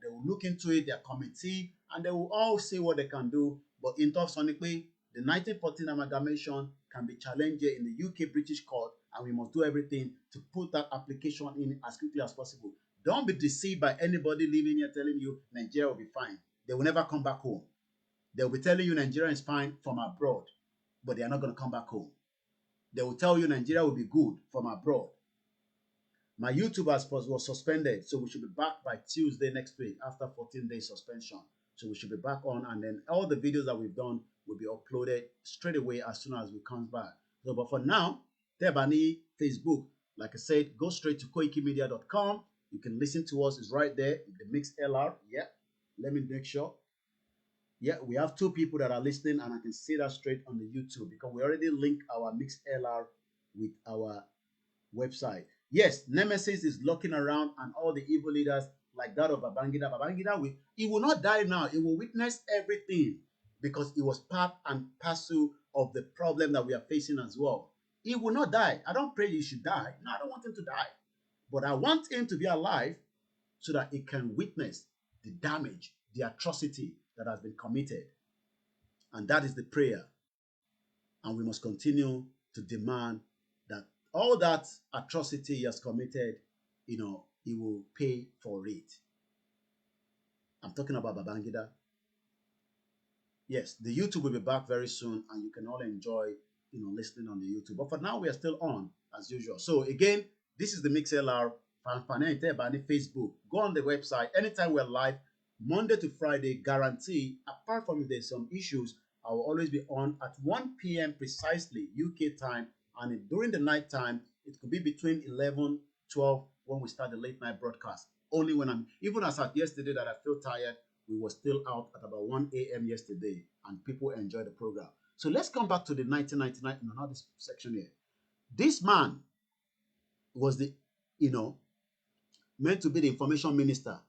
they will look into it, their committee, and they will all say what they can do. But in talks sonically, the 1914 amalgamation can be challenged in the UK British court, and we must do everything to put that application in as quickly as possible. Don't be deceived by anybody living here telling you Nigeria will be fine. They will never come back home. They will be telling you Nigeria is fine from abroad, but they are not going to come back home. They will tell you Nigeria will be good from abroad. My YouTube was suspended, so we should be back by Tuesday next week after 14 days suspension. So we should be back on, and then all the videos that we've done will be uploaded straight away as soon as we come back. So, but for now, Tebani Facebook, like I said, go straight to koikimedia.com. You can listen to us. It's right there. The Mix LR. Yeah. Let me make sure. Yeah, we have 2 people that are listening, and I can see that straight on the YouTube because we already linked our Mix LR with our website. Yes, Nemesis is looking around, and all the evil leaders like that of Babangida. Babangida, he will not die now. He will witness everything because it was part and parcel of the problem that we are facing as well. He will not die. I don't pray he should die. No, I don't want him to die. But I want him to be alive so that he can witness the damage, the atrocity that has been committed. And that is the prayer. And we must continue to demand that all that atrocity he has committed, he will pay for it. I'm talking about Babangida. Yes, the YouTube will be back very soon, and you can all enjoy, listening on the YouTube. But for now, we are still on as usual. So again, this is the MixLR Facebook. Go on the website anytime we're live, Monday to Friday, guarantee. Apart from if there's some issues, I will always be on at 1 p.m. precisely UK time, and during the night time, it could be between 11, 12 when we start the late night broadcast. Only when even as at yesterday that I feel tired, we were still out at about 1 a.m. yesterday, and people enjoyed the program. So let's come back to the 1999 in another section here. This man was meant to be the information minister.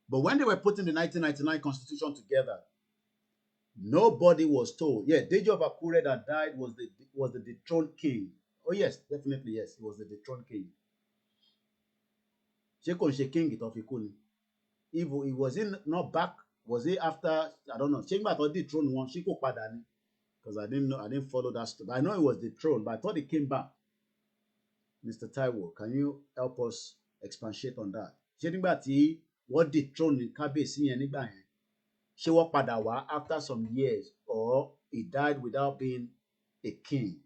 But when they were putting the 1999 constitution together, nobody was told. Yeah, Deji of Akure that died was the dethroned king. Oh yes, definitely yes, he was the dethroned king. If he was not back, was he after? I don't know. Check back or dethroned one. Because I didn't follow that stuff. I know he was dethroned, but I thought he came back. Mr. Taiwo, can you help us expatiate on that? What dethrone ní kábíyèsí yẹn nígbà yẹn? Ṣé wọ́n padà wá after some years, or he died without being a king?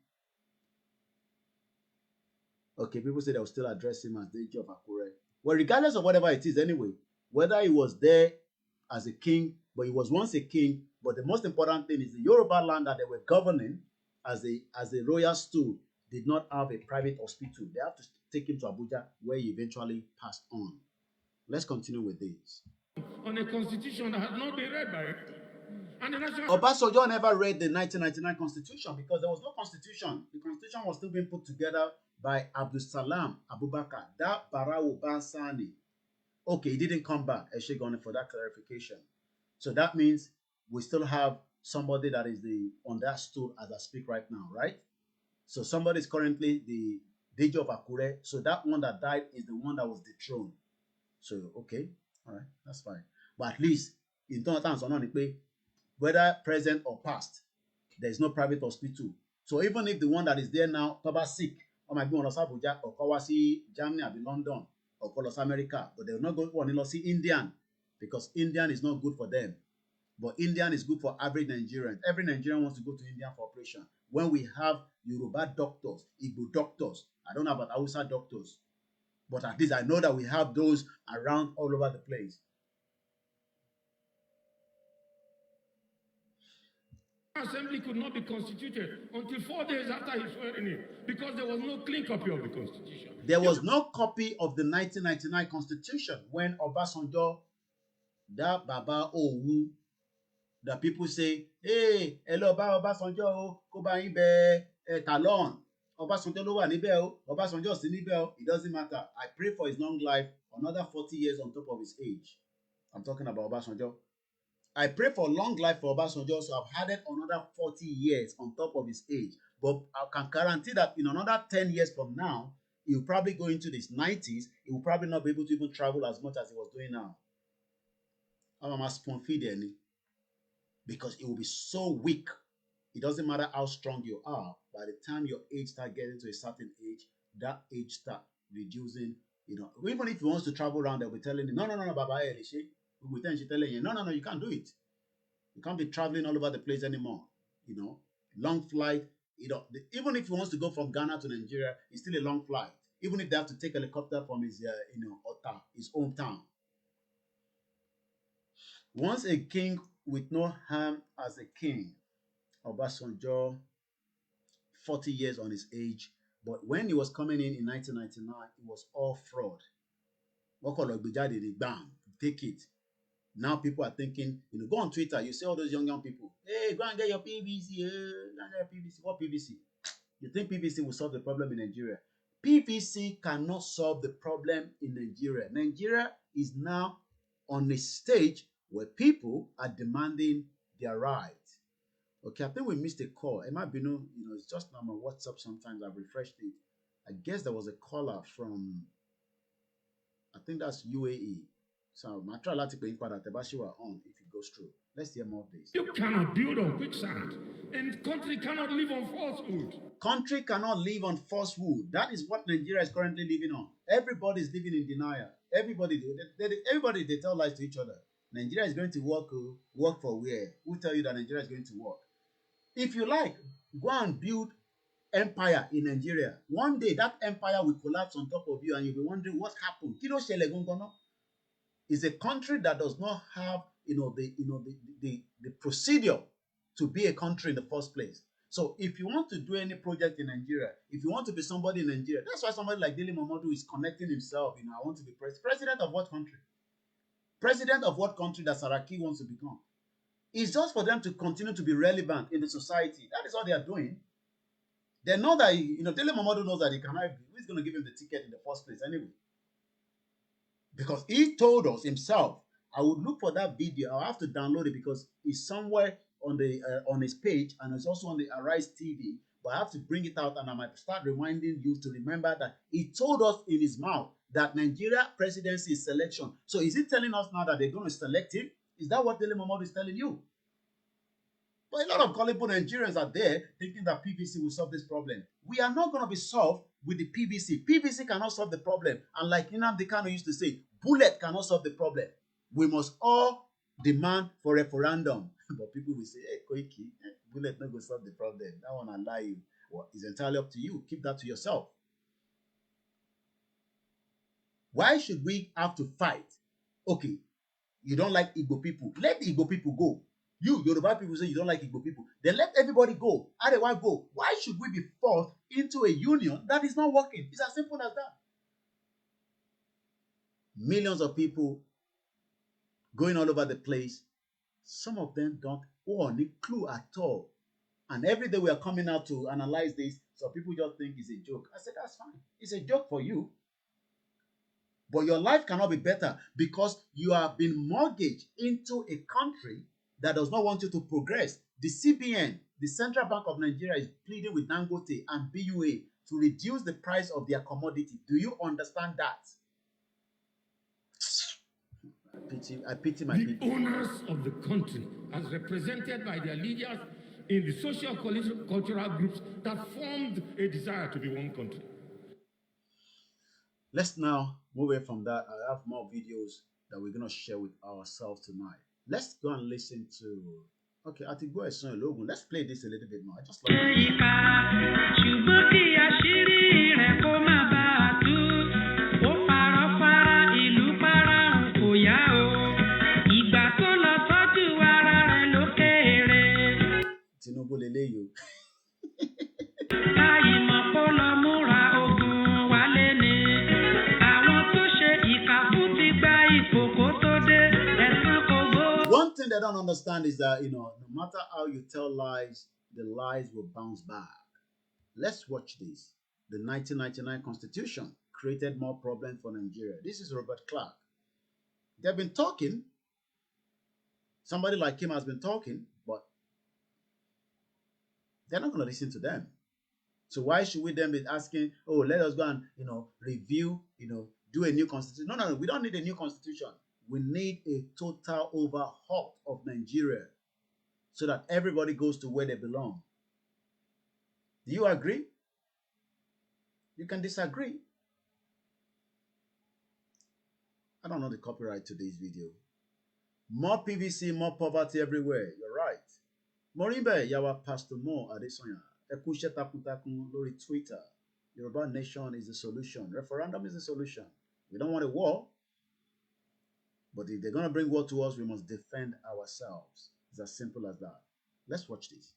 Okay, people say they'll still address him as the Deji of Akure. Well, regardless of whatever it is anyway, whether he was there as a king, but he was once a king. But the most important thing is the Yoruba land that they were governing as a royal stool did not have a private hospital. They have to take him to Abuja, where he eventually passed on. Let's continue with this. On a constitution that has not been read by it. And the national Obasanjo never read the 1999 constitution because there was no constitution. The constitution was still being put together by Abdul Salam Abubakar, that Barau Bansani. Okay, he didn't come back. Eshegoni for that clarification. So that means we still have somebody that is on that stool as I speak right now, right? So somebody is currently the Deji of Akure. So that one that died is the one that was dethroned. So, okay, all right, that's fine. But at least, in terms of whether present or past, there is no private hospital. So even if the one that is there now, Toba sick, or might be on Abuja, or Kawasi, Germany, or London, or Colos America, but they will not go to see Indian, because Indian is not good for them. But Indian is good for average Nigerians. Every Nigerian wants to go to India for operation. When we have Yoruba doctors, Igbo doctors, I don't know about Hausa doctors, but at least I know that we have those around all over the place. Assembly could not be constituted until 4 days after his swearing in because there was no clean copy of the constitution. There was no copy of the 1999 constitution when Obasanjo, that Baba Owu, the people say, hey, hello, Obasanjo, kó bá yín bẹ̀ Talon. Obasanjo ló wà níbẹ̀ o, Obasanjo sí níbẹ̀ o. It doesn't matter. I pray for his long life, another 40 years on top of his age. I'm talking about Obasanjo. I pray for long life for Obasanjo, so I've added another 40 years on top of his age. But I can guarantee that in another 10 years from now, he'll probably go into his 90s. He will probably not be able to even travel as much as he was doing now. I'm a spoon feed any. Because it will be so weak. It doesn't matter how strong you are. By the time your age starts getting to a certain age, that age start reducing. You know, even if he wants to travel around, they'll be telling him, no, Baba, we will telling you, no, you can't do it. You can't be traveling all over the place anymore. You know, long flight. You know, even if he wants to go from Ghana to Nigeria, it's still a long flight. Even if they have to take a helicopter from his, Ota, his hometown. Once a king with no harm as a king, Obasanjo, 40 years on his age, but when he was coming in 1999, it was all fraud. Bam, take it. Now people are thinking, go on Twitter, you see all those young people, hey, go and get your PVC, go and get your PVC. What PVC? You think PVC will solve the problem in Nigeria? PVC cannot solve the problem in Nigeria. Nigeria is now on a stage where people are demanding their rights. Okay, I think we missed a call. It might be it's just now my WhatsApp. Sometimes I've refreshed it. I guess there was a caller from, I think that's UAE. So I try to pay on if it goes through. Let's hear more of this. You cannot build on quicksand, and country cannot live on falsehood. Country cannot live on falsehood. That is what Nigeria is currently living on. Everybody is living in denial. Everybody they tell lies to each other. Nigeria is going to work for where? Who tell you that Nigeria is going to work? If you like, go and build empire in Nigeria. One day that empire will collapse on top of you, and you'll be wondering what happened. Is a country that does not have the procedure to be a country in the first place. So if you want to do any project in Nigeria, if you want to be somebody in Nigeria, that's why somebody like Dele Momodu is connecting himself. I want to be president of what country? President of what country that Saraki wants to become? It's just for them to continue to be relevant in the society. That is all they are doing. They know that Dele Momodu knows that who's going to give him the ticket in the first place anyway. Because he told us himself. I would look for that video. I'll have to download it because it's somewhere on the on his page, and it's also on the Arise TV. But I have to bring it out, and I might start reminding you to remember that he told us in his mouth that Nigeria presidency is selection. So is he telling us now that they're going to select him? Is that what Dele Momodu is telling you? But a lot of gullible Nigerians are there thinking that PVC will solve this problem. We are not going to be solved with the PVC. PVC cannot solve the problem. And like Nnamdi Kanu used to say, bullet cannot solve the problem. We must all demand for referendum. But people will say, hey, Koiki, bullet not going to solve the problem. That one I lie you. Well, it's entirely up to you. Keep that to yourself. Why should we have to fight Okay, you don't like Igbo people. Let the Igbo people go. You, Yoruba people, say you don't like Igbo people. Then let everybody go. How do I go? Why should we be forced into a union that is not working? It's as simple as that. Millions of people going all over the place. Some of them don't own a clue at all. And every day we are coming out to analyze this, so people just think it's a joke. I said, that's fine. It's a joke for you. But your life cannot be better because you have been mortgaged into a country that does not want you to progress. The CBN, the Central Bank of Nigeria, is pleading with Dangote and BUA to reduce the price of their commodity. Do you understand that? I pity my people. The owners of the country, as represented by their leaders in the social cultural groups that formed a desire to be one country. Let's now move away from that. I have more videos that we're going to share with ourselves tonight. Let's go and listen to... Okay, I think go ahead, son Logan. Let's play this a little bit more. I just like Tinubu leleyo. One thing they don't understand is that, no matter how you tell lies, the lies will bounce back. Let's watch this. The 1999 Constitution created more problems for Nigeria. This is Robert Clark. They've been talking. Somebody like him has been talking, but they're not going to listen to them. So why should we then be asking, oh, let us go and, review, do a new constitution? No, we don't need a new constitution. We need a total overhaul of Nigeria so that everybody goes to where they belong. Do you agree? You can disagree. I don't know the copyright to this video. More PVC, more poverty everywhere. You're right. Morimbe, Yawa Pastor Mo Adesonya. Ekushe takuntakun lórí Twitter. Yoruba nation is the solution. Referendum is the solution. We don't want a war. But if they're going to bring war to us, we must defend ourselves. It's as simple as that. Let's watch this.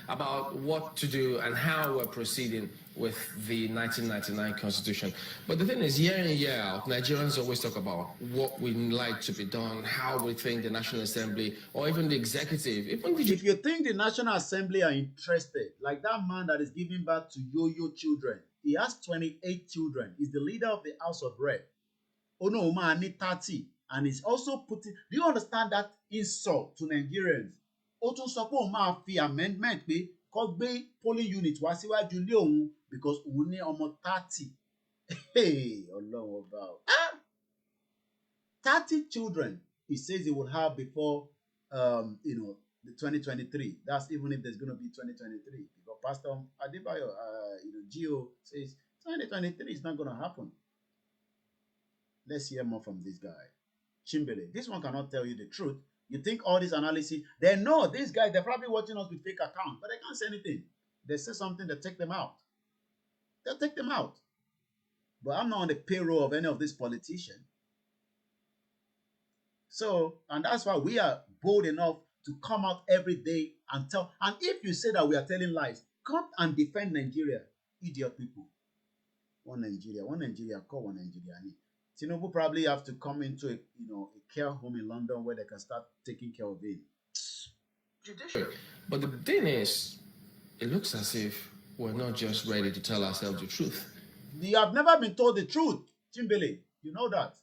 About what to do and how we're proceeding with the 1999 Constitution. But the thing is, year in, year out, Nigerians always talk about what we'd like to be done, how we think the National Assembly, or even the executive. If you think the National Assembly are interested, like that man that is giving birth to yo-yo children, he has 28 children. He's the leader of the House of Rep. Oh no, man, need 30. And he's also putting... Do you understand that insult to Nigerians? Ó tún sọ pé òun máa fi amendment pé kó gbé polling unit wá síwájú ilé òun because òun ní ọmọ 30. Hey, Ọlọ́run ọba o. 30 children he says he will have before the 2023. That's even if there's going to be 2023. Because Pastor Adebayo, Gio says 2023 is not going to happen. Let's hear more from this guy. Chimbele. This one cannot tell you the truth. You think all this analysis, they know these guys, they're probably watching us with fake accounts, but they can't say anything. They say something, they take them out. They'll take them out. But I'm not on the payroll of any of these politicians. So, and that's why we are bold enough to come out every day and tell. And if you say that we are telling lies, come and defend Nigeria. Idiot people. One Nigeria, call one Nigeria. Tinubu probably have to come into a care home in London where they can start taking care of him. But the thing is, it looks as if we're not just ready to tell ourselves the truth. You have never been told the truth, Chimbele. You know that.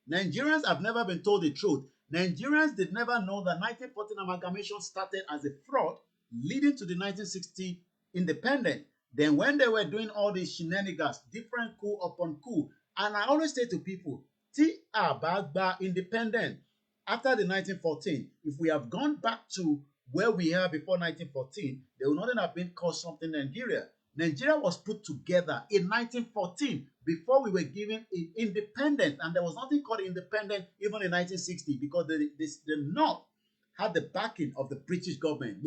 Nigerians have never been told the truth. Nigerians did never know that 1914 amalgamation started as a fraud leading to the 1960 independence. Then when they were doing all these shenanigans, different coup upon coup, and I always say to people, T Abagba independent after the 1914, if we have gone back to where we are before 1914, there would not have been called something Nigeria. Nigeria was put together in 1914 before we were given independence, and there was nothing called independent even in 1960 because the North had the backing of the British government.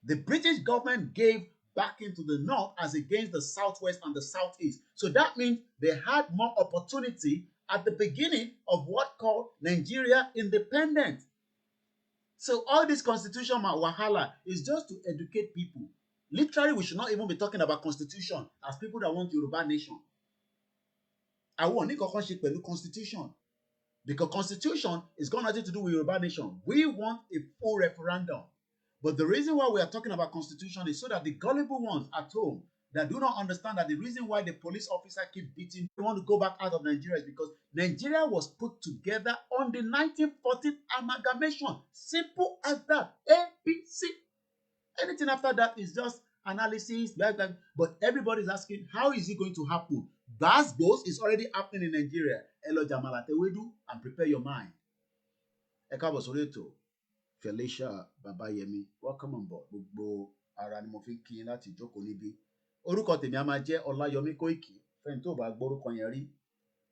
The British government gave backing to the North as against the Southwest and the Southeast. So that means they had more opportunity at the beginning of what called Nigeria independence. So all this constitution wahala is just to educate people. Literally, we should not even be talking about constitution as people that want Yoruba nation. I want to constitution. Because constitution is got nothing to do with Yoruba nation. We want a full referendum. But the reason why we are talking about constitution is so that the gullible ones at home that do not understand that the reason why the police officer keep beating, they want to go back out of Nigeria is because Nigeria was put together on the 1914 amalgamation. Simple as that. ABC. Anything after that is just analysis. Blah, blah. But everybody's asking, how is it going to happen? Gbasgbos is already happening in Nigeria. Elo Jamala Tewedu, and prepare your mind. Ekabo Soreto, Felicia Babayemi, welcome on board. Gbogbo ara ni mo fi kí láti jókòó níbí. Orúkọ tèmi a máa jẹ́ Ọláyọmí Kóìkì. Fẹ́ni tó bá gbórúkọ yẹn rí,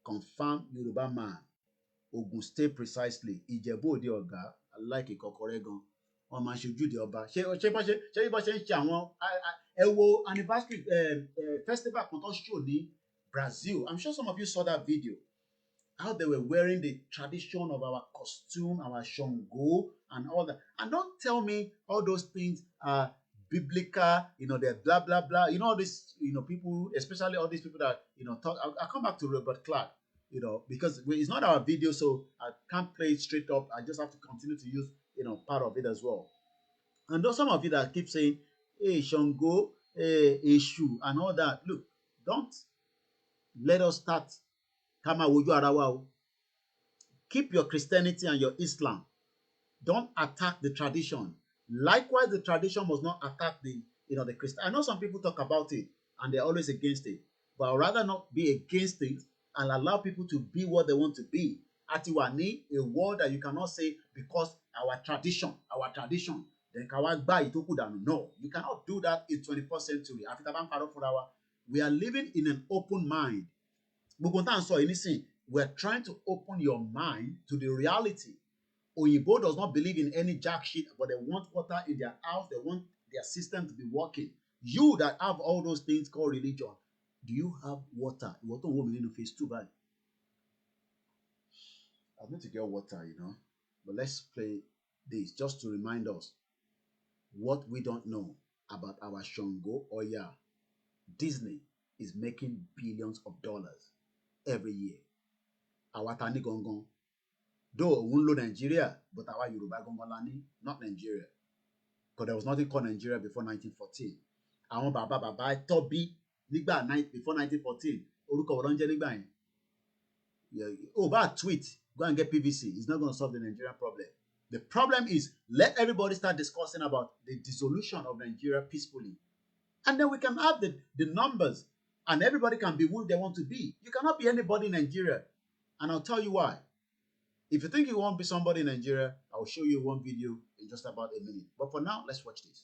confirm Yoruba man, Ogun State precisely, Ìjẹ̀bú Òde Ọ̀gá, like ìkọkọrẹ́ gan. Wọ́n máa ṣe ojúde ọba. Ṣé bá ṣe ń ṣe àwọn ẹ wo anniversary festival kan tó show ní Brazil. I'm sure some of you saw that video. How they were wearing the tradition of our costume, our Shango, and all that. And don't tell me all those things are biblical, they're blah, blah, blah. All these, people, especially all these people that, talk. I'll come back to Robert Clark, because it's not our video, so I can't play it straight up. I just have to continue to use, part of it as well. And those some of you that keep saying, hey, Shango, hey, Eshu, and all that. Look, don't let us start. Keep your Christianity and your Islam. Don't attack the tradition. Likewise, the tradition must not attack the Christian. I know some people talk about it and they're always against it, but I'd rather not be against it and allow people to be what they want to be. Atiwani, a word that you cannot say because our tradition, then no, you cannot do that in 21st century. We are living in an open mind. We're trying to open your mind to the reality. Oyibo does not believe in any jack shit, but they want water in their house. They want their system to be working. You that have all those things called religion, do you have water? Water woman in phase 2, right? I'm going to get water, But let's play this just to remind us what we don't know about our Shango Oya. Disney is making billions of dollars every year. Our Tani Gongon. Though we won't Nigeria, but our Yoruba Gongolani, not Nigeria. Because there was nothing called Nigeria before 1914. Àwọn bàbá Toby nígbà before 1914. Orúkọ Olonje nígbà yẹn. Oh, bad tweet. Go and get PVC. It's not going to solve the Nigerian problem. The problem is let everybody start discussing about the dissolution of Nigeria peacefully. And then we can have the numbers and everybody can be who they want to be. You cannot be anybody in Nigeria. And I'll tell you why. If you think you won't be somebody in Nigeria, I'll show you one video in just about a minute. But for now, let's watch this.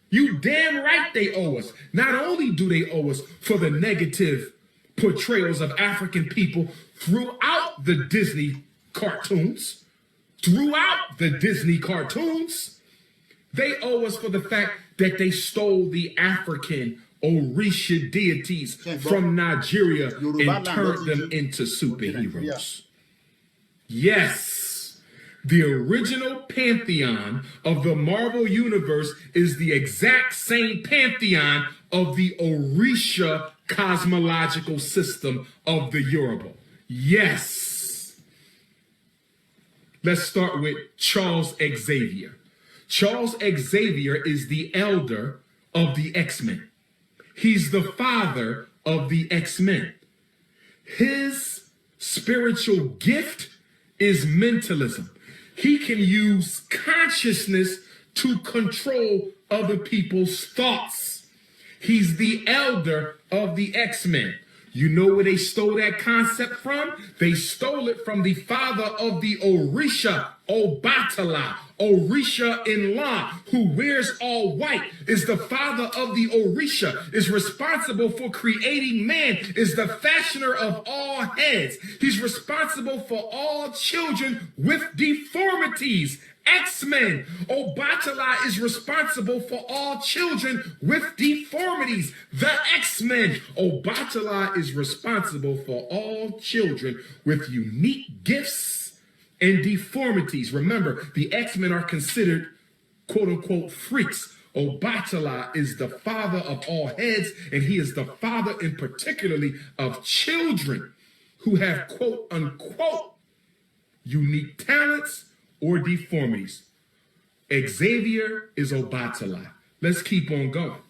You damn right they owe us. Not only do they owe us for the negative portrayals of African people throughout the Disney cartoons, they owe us for the fact that they stole the African Orisha deities from Nigeria and turned them into superheroes. Yes, the original pantheon of the Marvel Universe is the exact same pantheon of the Orisha cosmological system of the Yoruba. Yes. Let's start with Charles Xavier. Charles Xavier is the elder of the X-Men. He's the father of the X-Men. His spiritual gift is mentalism. He can use consciousness to control other people's thoughts. He's the elder of the X-Men. You know where they stole that concept from? They stole it from the father of the Orisha, Obatala. Orisha Nla, who wears all white, is the father of the Orisha, is responsible for creating man, is the fashioner of all heads. He's responsible for all children with deformities X-Men. Obatala is responsible for all children with deformities. The X-Men. Obatala is responsible for all children with unique gifts and deformities. Remember, the X-Men are considered quote-unquote freaks. Obatala is the father of all heads, and he is the father in particularly of children who have quote-unquote unique talents or deformities. Xavier is Obatala. Let's keep on going.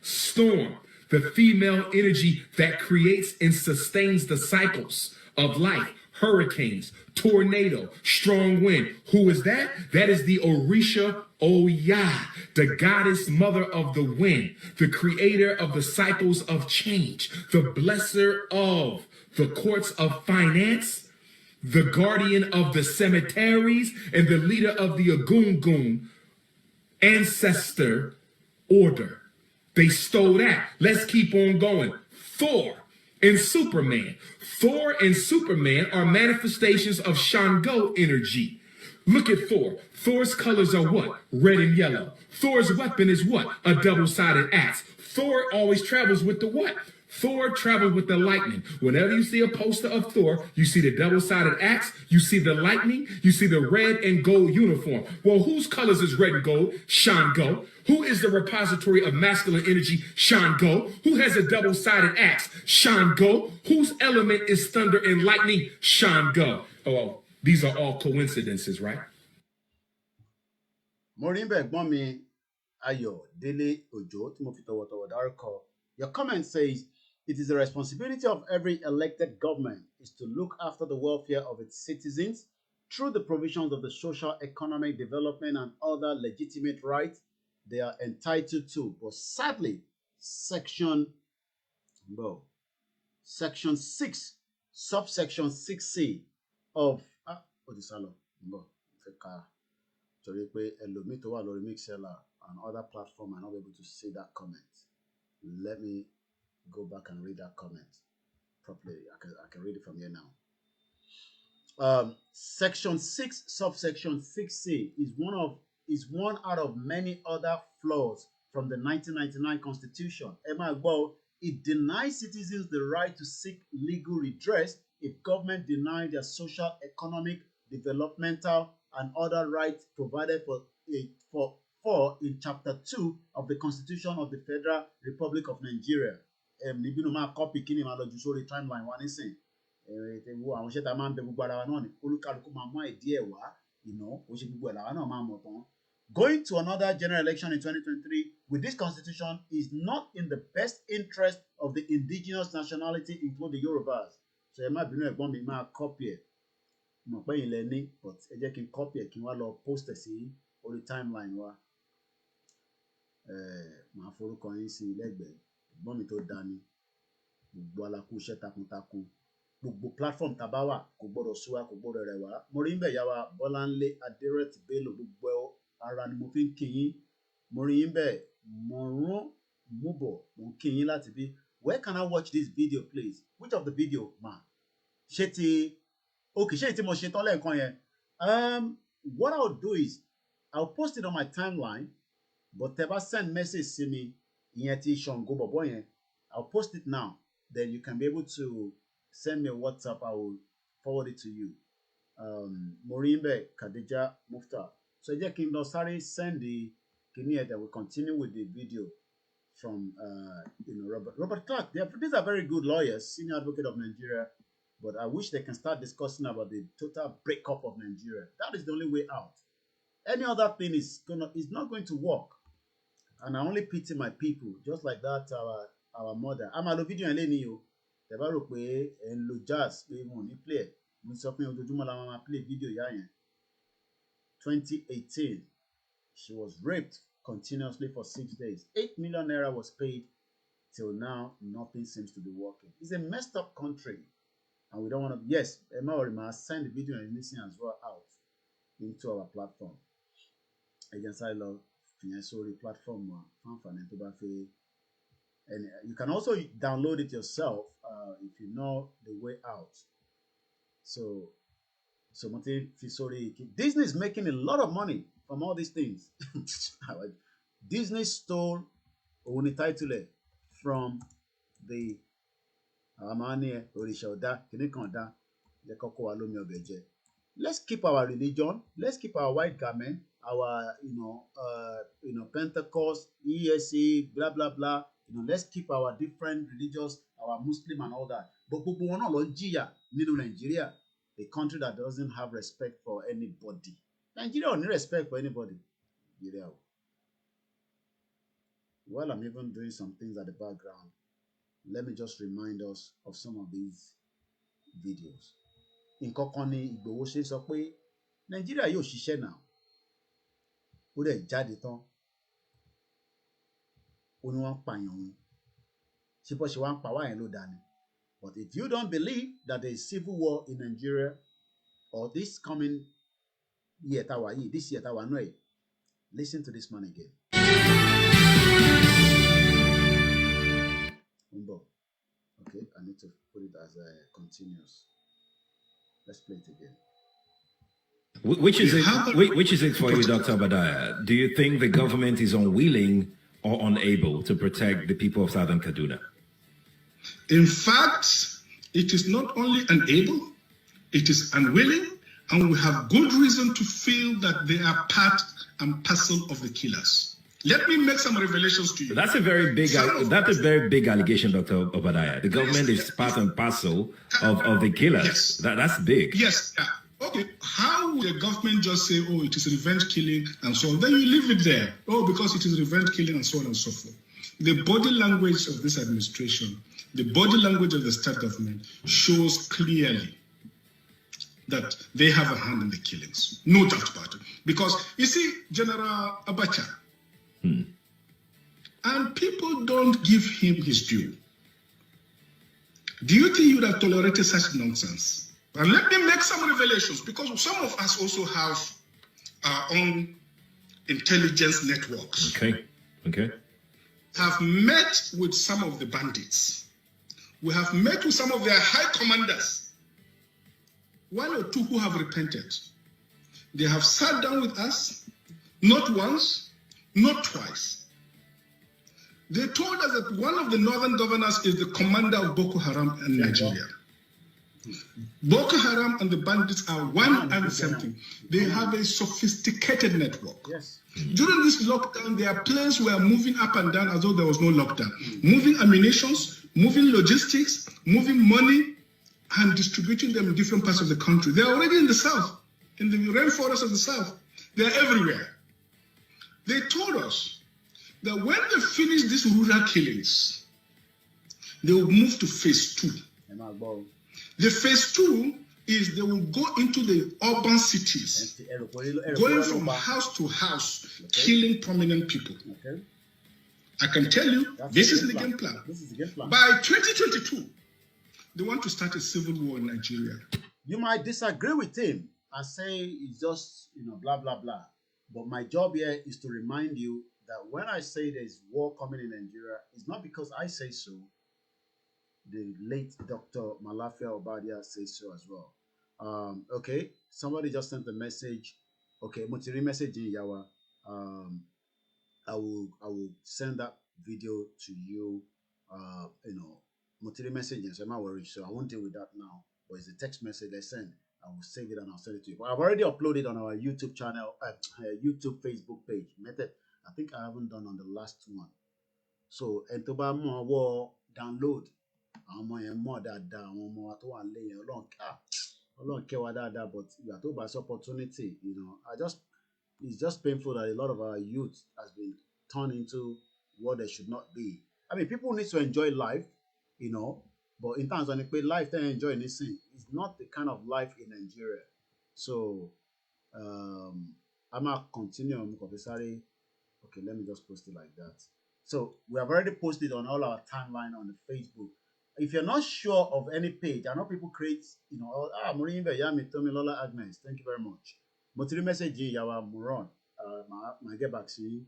Storm, the female energy that creates and sustains the cycles of life. Hurricanes, tornado, strong wind. Who is that? That is the Orisha Oya, the goddess mother of the wind, the creator of the cycles of change, the blesser of the courts of finance, the guardian of the cemeteries, and the leader of the Agungun ancestor order. They stole that. Let's keep on going. Thor and Superman. Thor and Superman are manifestations of Shango energy. Look at Thor. Thor's colors are what? Red and yellow. Thor's weapon is what? A double-sided axe. Thor always travels with the what? Thor traveled with the lightning. Whenever you see a poster of Thor, you see the double-sided axe, you see the lightning, you see the red and gold uniform. Well, whose colors is red and gold? Shango. Who is the repository of masculine energy? Shango. Who has a double-sided axe? Shango. Whose element is thunder and lightning? Shango. Oh, these are all coincidences, right? Morimbe Gbomi Ayo Dele Ojo tí mo fi tọ̀wọ̀tọ̀wọ̀ dárúkọ. Your comment says, it is the responsibility of every elected government is to look after the welfare of its citizens through the provisions of the social, economic development and other legitimate rights they are entitled to. But sadly, Section 6, subsection 6C of and other platform are not able to see that comment. Let me go back and read that comment properly. I can read it from here now. Section 6, subsection 6C is one out of many other flaws from the 1999 Constitution. It denies citizens the right to seek legal redress if government denies their social, economic, developmental, and other rights provided for in Chapter 2 of the Constitution of the Federal Republic of Nigeria. Níbi inú máa copy kí ni máa lọ jù sórí timeline wa nísìn. Wo àwọn iṣẹ́ tá a máa ń bẹ gbogbo ara wa náà ni olúkálùkù máa mú ìdí ẹ̀ wá, ó ṣe gbogbo ẹ̀ làwa náà máa mọ̀ tán. Going to another general election in 2023 with this constitution is not in the best interest of the indigenous nationality, including the Yorubas. So ẹ má bínú ẹ̀gbọ́n mi máa copy ẹ̀. Mọ̀ pé ilẹ̀ ní, but ẹ jẹ́ kí n copy ẹ̀ kí n wá lọ post ẹ̀ sí orí timeline wa. Màá forúkọ yín sí lẹ́gbẹ̀ẹ́. Ẹ̀gbọ́n mi tó dání. Gbogbo alákú iṣẹ́ takuntakun. Gbogbo platform tá a bá wà kò gbọ́dọ̀ sú wa, kò gbọ́dọ̀ rẹ̀ wá. Mo rí ń bẹ̀ yá wa Bọ́láńlé Adérẹ̀tì Bello, gbogbo ara ni mo fi ń kí yín. Mo rí ń bẹ̀ Mọ̀rún Múbọ̀, mo ń kí yín láti bí. Where can I watch this video, please? Which of the video, ma? Ṣé ti mo ṣe tán lẹ́ẹ̀kan yẹn? What I'll do is I'll post it on my timeline, but tẹ́ bá send message sí mi, ìyẹn ti Ṣàngó bọ̀bọ̀ yẹn, I'll post it now. Then you can be able to send me a WhatsApp. I will forward it to you. Morimbe Khadija Mufta. So jẹ́ kí n lọ sáré send the kìíní ẹ̀ that we continue with the video from Robert Clark. These are very good lawyers, senior advocate of Nigeria, but I wish they can start discussing about the total breakup of Nigeria. That is the only way out. Any other thing is not going to work. And I only pity my people, just like that our mother. I'm a video and you. Tẹ́ bá rò pé ẹ ń lo jazz pé wọn ò ní play ẹ̀. Mo sọ pé ojoojúmọ́ la máa play video ìyá yẹn. 2018, she was raped continuously for 6 days. 8 million naira was paid. Till now, nothing seems to be working. It's a messed up country. And we don't want to. Yes, Emma Orima, send the video and listen as well out into our platform. Against I love sorry platform and you can also download it yourself if you know the way out. So So Disney is making a lot of money from all these things. Disney stole only title from the Amani Orishoda Kinikonda Lekoko Alomi Obeje. Let's keep our religion, let's keep our white garment, our Pentecost, ESA, blah blah blah. Let's keep our different religious, our Muslim and all that. But gbogbo wọn náà lọ ń jìyà nínú Nigeria, a country that doesn't have respect for anybody. Nigeria ò ní respect for anybody. Nigeria o. While I'm even doing some things at the background, let me just remind us of some of these videos. Nǹkan kan ni Ìgbòho ṣe sọ pé Nàìjíríà yóò ṣiṣẹ́ náà. Ó dẹ̀ jáde tán. Ó ní wọ́n ń pààyàn òun. Ṣé bó ṣe wá ń pa wá yẹn ló dá ni? But if you don't believe that there is civil war in Nigeria or this coming year táwa yìí, this year táwa náà yìí, listen to this man again. Okay, I need to put it as a continuous. Let's play it again. Which is it for you, Dr. Obadiah? Do you think the government is unwilling or unable to protect the people of Southern Kaduna? In fact, it is not only unable, it is unwilling, and we have good reason to feel that they are part and parcel of the killers. Let me make some revelations to you. That's a very big allegation, Dr. Obadiah. The government is part and parcel of the killers. Yes. That's big. Yes. Okay. How will the government just say, oh, it is revenge killing and so on? Then you leave it there. Oh, because it is revenge killing and so on and so forth. The body language of this administration, the body language of the state government shows clearly that they have a hand in the killings. No doubt about it. Because, you see, General Abacha, and people don't give him his due. Do you think you would have tolerated such nonsense? And let me make some revelations, because some of us also have our own intelligence networks. Okay. Have met with some of the bandits. We have met with some of their high commanders. One or two who have repented. They have sat down with us, not once, not twice. They told us that one of the northern governors is the commander of Boko Haram in Nigeria. Boko Haram and the bandits are one and the same thing. They have a sophisticated network. Yes. During this lockdown, their planes were moving up and down as though there was no lockdown. Moving ammunitions, moving logistics, moving money, and distributing them in different parts of the country. They're already in the south, in the rainforest of the south. They're everywhere. They told us that when they finish these rural killings, they will move to phase 2. The phase 2 is they will go into the urban cities, going from house to house, killing prominent people. Okay. I can tell you, this is the game plan. By 2022, they want to start a civil war in Nigeria. You might disagree with him and say it's just, blah, blah, blah. But my job here is to remind you that when I say there's war coming in Nigeria, it's not because I say so. The late Dr. Malafia Obadia says so as well. Okay, somebody just sent a message. Okay, Mutiri message in Yawa. I will send that video to you. Mutiri message, so I'm not worried. So I won't deal with that now. But it's a text message they send. I will save it and I'll send it to you. But I've already uploaded on our YouTube channel, YouTube Facebook page. Method. I think I haven't done on the last one. So, entoba mo wo download. Àwọn ọmọ yẹn mọ̀ dáadáa, àwọn ọmọ wa tó wà nílé yẹn Ọlọ́run kẹ́ wa dáadáa, but ìgbà tó bá sí opportunity, it's just painful that a lot of our youth has been turned into what they should not be. I mean, people need to enjoy life, but in terms of life they enjoy anything, it's not the kind of life in Nigeria. So, I'm gonna continue on Mukobesari. Okay, let me just post it like that. So we have already posted on all our timeline on the Facebook. If you're not sure of any page, I know people create, Murimbe, Yami, Tomi, Lola, Agnes, thank you very much. Motiri message, Yawa, Muron, my get back to you.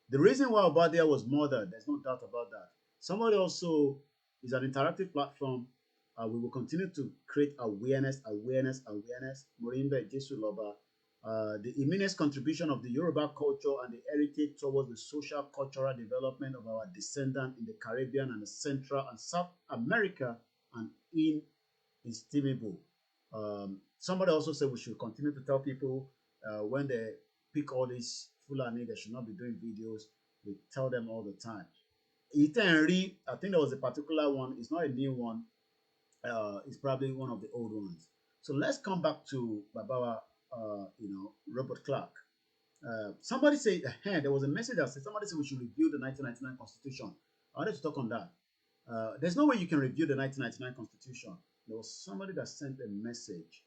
The reason why Obadia was murdered, there's no doubt about that. Somebody also is an interactive platform. We will continue to create awareness. Morimbe Jesu Loba. The immense contribution of the Yoruba culture and the heritage towards the social cultural development of our descendants in the Caribbean and the Central and South America and inestimable. Somebody also said we should continue to tell people when they pick all these Fulani, they should not be doing videos. We tell them all the time. I think there was a particular one. It's not a new one. It's probably one of the old ones. So let's come back to Babawa, Robert Clark. Somebody said, there was a message that said, somebody said we should review the 1999 Constitution. I wanted to talk on that. There's no way you can review the 1999 Constitution. There was somebody that sent a message.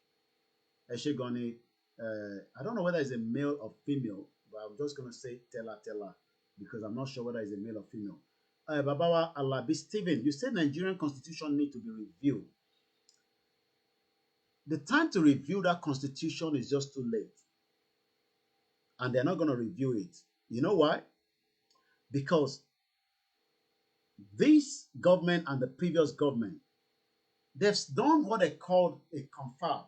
Eshegoni, I don't know whether it's a male or female, but I'm just going to say tella, because I'm not sure whether it's a male or female. Babawa Alabi Stephen, you said Nigerian Constitution need to be reviewed. The time to review that Constitution is just too late. And they're not going to review it. You know why? Because this government and the previous government, they've done what they called a confab.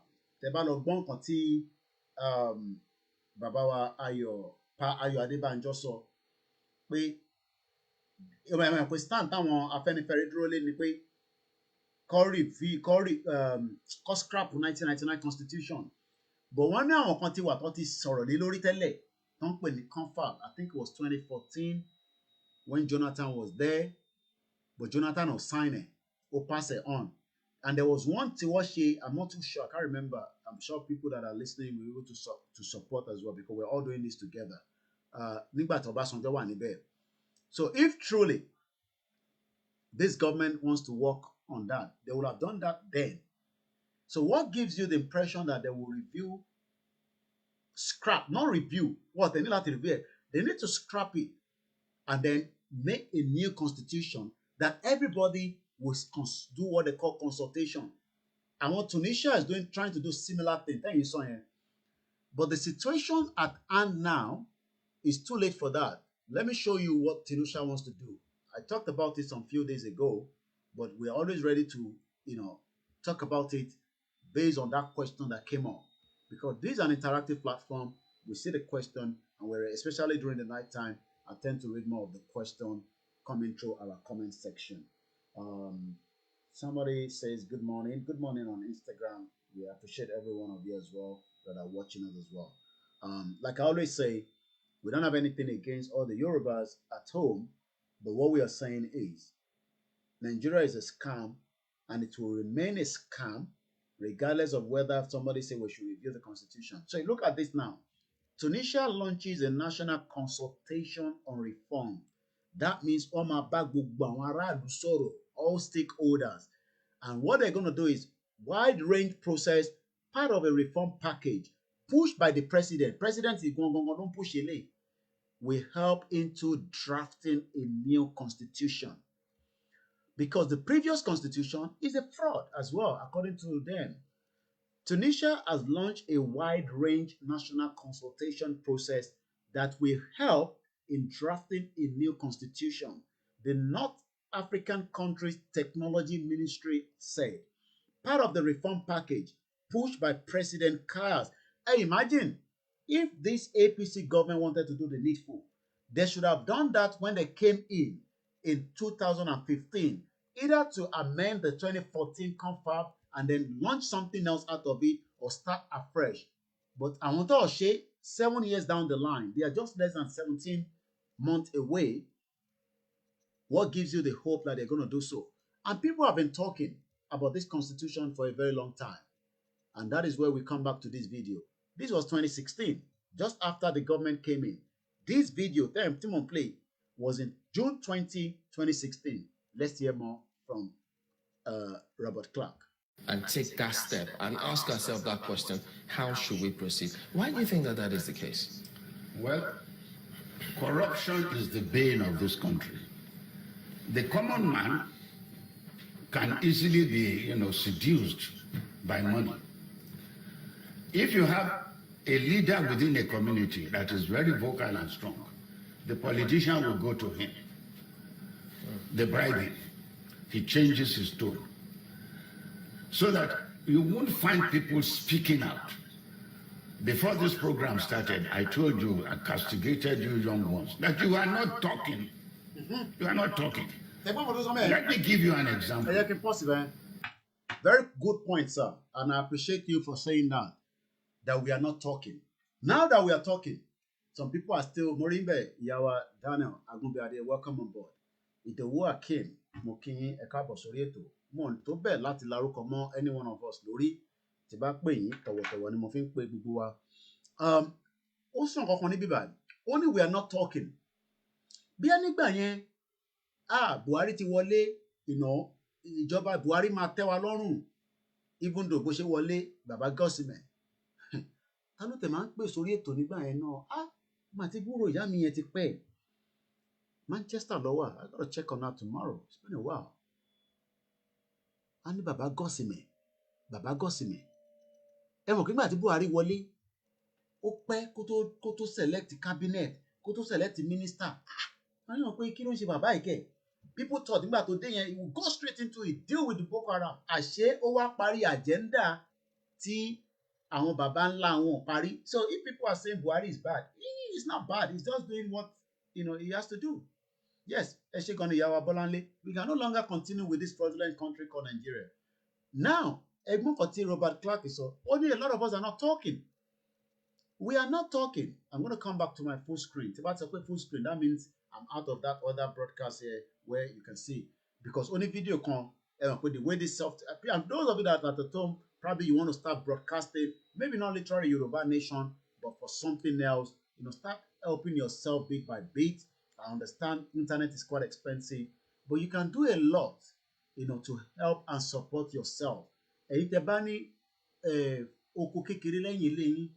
Babawa Ayo Adebanjo sọ pé pé stand táwọn Afẹ́nifẹ́re dúró lé ni pé kó scrap 1999 Constitution. But wọ́n ní àwọn kan tí wà tó ti sọ̀rọ̀ lé lórí tẹ́lẹ̀ tó ń pè ní confab. I think it was 2014 when Jonathan was there, but Jonathan was signing or pass it on. And there was one to watch. I'm not too sure. I can't remember. I'm sure people that are listening will be able to support as well because we're all doing this together. So if truly this government wants to work on that, they would have done that then. So what gives you the impression that they will review, scrap, not review? What they need to review? They need to scrap it and then make a new constitution that everybody will do what they call consultation. And what Tunisia is doing, trying to do similar thing. Thank you, Sonia. But the situation at hand now is too late for that. Let me show you what Tunisia wants to do. I talked about it some few days ago, but we're always ready to, talk about it based on that question that came up. Because this is an interactive platform. We see the question, and we're, especially during the night time, I tend to read more of the question coming through our comment section. Somebody says good morning. Good morning on Instagram. We appreciate every one of you as well that are watching us as well. Like I always say, we don't have anything against all the Yorubas at home, but what we are saying is Nigeria is a scam and it will remain a scam regardless of whether somebody say we should review the constitution. So look at this now. Tunisia launches a national consultation on reform. That means all stakeholders. And what they're going to do is wide range process, part of a reform package pushed by the president. President is going to push it. We help into drafting a new constitution. Because the previous constitution is a fraud as well, according to them. Tunisia has launched a wide range national consultation process that will help in drafting a new constitution. The North African country's technology ministry said, part of the reform package pushed by President Kayas. Hey, imagine if this APC government wanted to do the needful. They should have done that when they came in 2015, either to amend the 2014 confab and then launch something else out of it or start afresh. But I want to say 7 years down the line, they are just less than 17 months away. What gives you the hope that they're going to do so? And people have been talking about this constitution for a very long time. And that is where we come back to this video. This was 2016, just after the government came in. This video, Timon Play, was in June 20, 2016. Let's hear more from Robert Clark. And take that step and ask ourselves that question, how should we proceed? Why do you think that that is the case? Well, corruption is the bane of this country. The common man can easily be, seduced by money. If you have a leader within a community that is very vocal and strong, the politician will go to him. They bribe him. He changes his tone. so that you won't find people speaking out. Before this program started, I told you, I castigated you young ones, that you are not talking. You are not talking. Let me give you an example. Very good point, sir. And I appreciate you for saying that we are not talking. Now that we are talking, some people are still Morimbe, Yawa, Daniel, Agumbiade, welcome on board. Ìdòwú Akeem, mo kí yín, ẹ káàbọ̀ sórí ètò. Mo ń tó bẹ́ẹ̀ láti larúkọ mọ́ any one of us lórí. Tí bá pè yín, tọ̀wọ̀tọ̀wọ̀ ni mo fi ń pè gbogbo wa. Ó sàn kankan níbí báyìí. Only we are not talking. Bí a nígbà yẹn, Buhari ti wọlé, ìjọba Buhari máa tẹ́ wa lọ́rùn. Even though bó ṣe wọlé, bàbá Gọ́sìmẹ̀. Ta ló tẹ̀ máa ń pè sórí ètò nígbà yẹn náà? Mà ti gbúrò ìyá mi yẹn ti pẹ́. Manchester ló wà. I gotta check on her tomorrow. It's been a while. A ní bàbá Gọ́sìmẹ̀. Bàbá Gọ́sìmẹ̀. Ẹ mọ̀ pé nígbà tí Buhari wọlé, ó pẹ́ kó tó select cabinet, kó tó select minister. Wọ́n yàn pé kí ló ń ṣe bàbá ìkẹ́? People thought nígbà tó dé yẹn, he will go straight into it, deal with the Boko Haram. Àṣé ó wá parí agenda tí àwọn bàbá ńlá wọn parí. So if people are saying Buhari is bad, he is not bad. He's just doing what he has to do. Yes, ẹ ṣé gan-an ìyá wa Bọ́láńlé. We can no longer continue with this fraudulent country called Nigeria. Now, ẹ̀gbọ́n kan tí Robert Clark sọ, only a lot of us are not talking. We are not talking. I'm going to come back to my full screen. Tí bá ti sọ pé full screen, that means I'm out of that other broadcast here where you can see. Because only video kan, with the way this software, and those of you that are at home, probably you want to start broadcasting, maybe not literally Yoruba Nation, but for something else, start helping yourself bit by bit. I understand internet is quite expensive, but you can do a lot, to help and support yourself. Èyí tẹ́ bá ní oko kékeré lẹ́yìn ilé yín,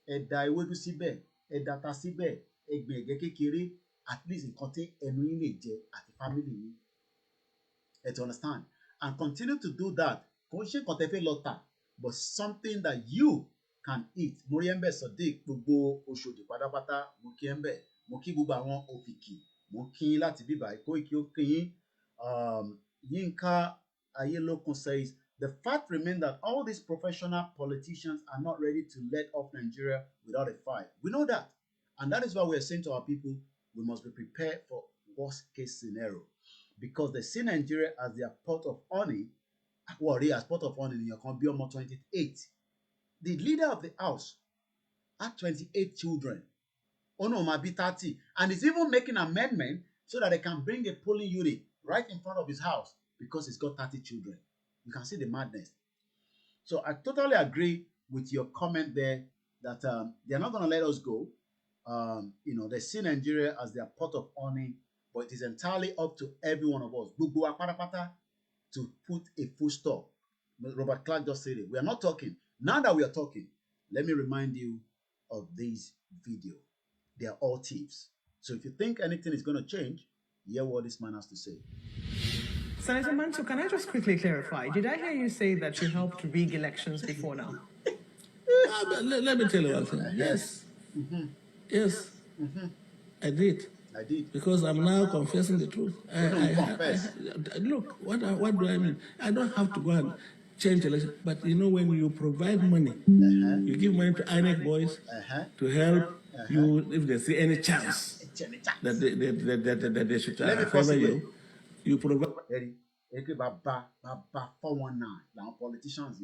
ẹ dá ewédú síbẹ̀, ẹ dá ata síbẹ̀, ẹ gbìn ẹ̀gẹ́ kékeré, at least nǹkan tí ẹnu yín lè jẹ àti family yín. To understand? And continue to do that. Kò ṣe nǹkan tẹ́ fẹ́ lọ tà, but something that you can eat. Mo rí ẹ̀ńbẹ̀ Sodiq gbogbo Oṣòdì pátápátá, mo kí ẹ̀ńbẹ̀, mo kí gbogbo àwọn òfìkì, mo kí yín láti bíbá Ìkóìkí ó kí yín. Yínká Ayélókun says, the fact remains that all these professional politicians are not ready to let off Nigeria without a fight. We know that. And that is why we are saying to our people, we must be prepared for worst case scenario. Because they see Nigeria as their pot of honey, as pot of honey in your Biomo 28. The leader of the house had 28 children. Ono might be 30. And he's even making an amendment so that they can bring a polling unit right in front of his house because he's got 30 children. You can see the madness. So I totally agree with your comment there that they're not going to let us go. They see Nigeria as their pot of honey, but it is entirely up to every one of us to put a full stop. Robert Clark just said it. We are not talking. Now that we are talking, let me remind you of this video. They are all thieves. So if you think anything is going to change, hear what this man has to say. Senator Manso, can I just quickly clarify? Did I hear you say that you helped rig elections before now? Let me tell you one thing. Yes. Yes. I did. Because I'm now confessing the truth. Look, what do I mean? I don't have to go and change election. But when you provide money, you give money to INEC boys to help you if they see any chance that they should favor you. You provide. Politicians,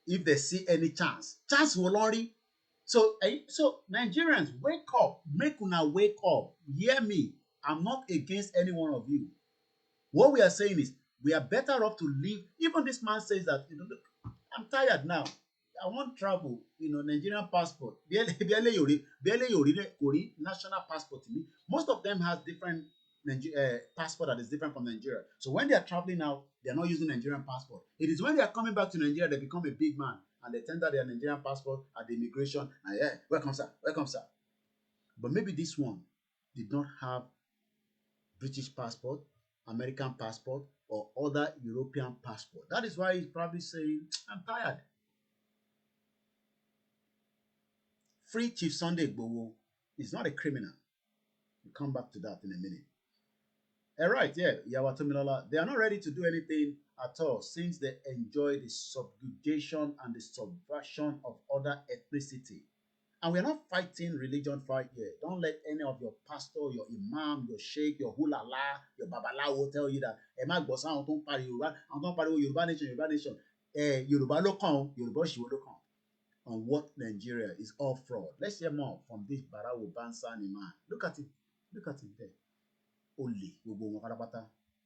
if they see any chance will already. So Nigerians, wake up, make una wake up. Hear me. I'm not against any one of you. What we are saying is we are better off to live. Even this man says that, look, I'm tired now. I want travel, Nigerian passport. National passport to me. Most of them has different passport that is different from Nigeria. So when they are traveling now, they are not using Nigerian passport. It is when they are coming back to Nigeria, they become a big man and they tender their Nigerian passport at the immigration. And welcome sir, welcome sir. But maybe this one did not have British passport, American passport, or other European passport. That is why he's probably saying, I'm tired. Free Chief Sunday IGBOHO is not a criminal. We'll come back to that in a minute. Right, yeah, Yawa Tomilola. They are not ready to do anything at all since they enjoy the subjugation and the subversion of other ethnicity. And we're not fighting religion fight here. Don't let any of your pastor, your imam, your sheikh, your hulala, your babalawo tell you that ẹ má gbọ́ sáwọn tó ń pariwo Yorùbá, àwọn tó ń pariwo Yorùbá nation, Yorùbá nation. Yorùbá ló kàn ó, Yorùbá òṣìwò ló kàn. On what Nigeria is all fraud. Let's hear more from this Barawo Bansani man. Look at it. Look at it there. Only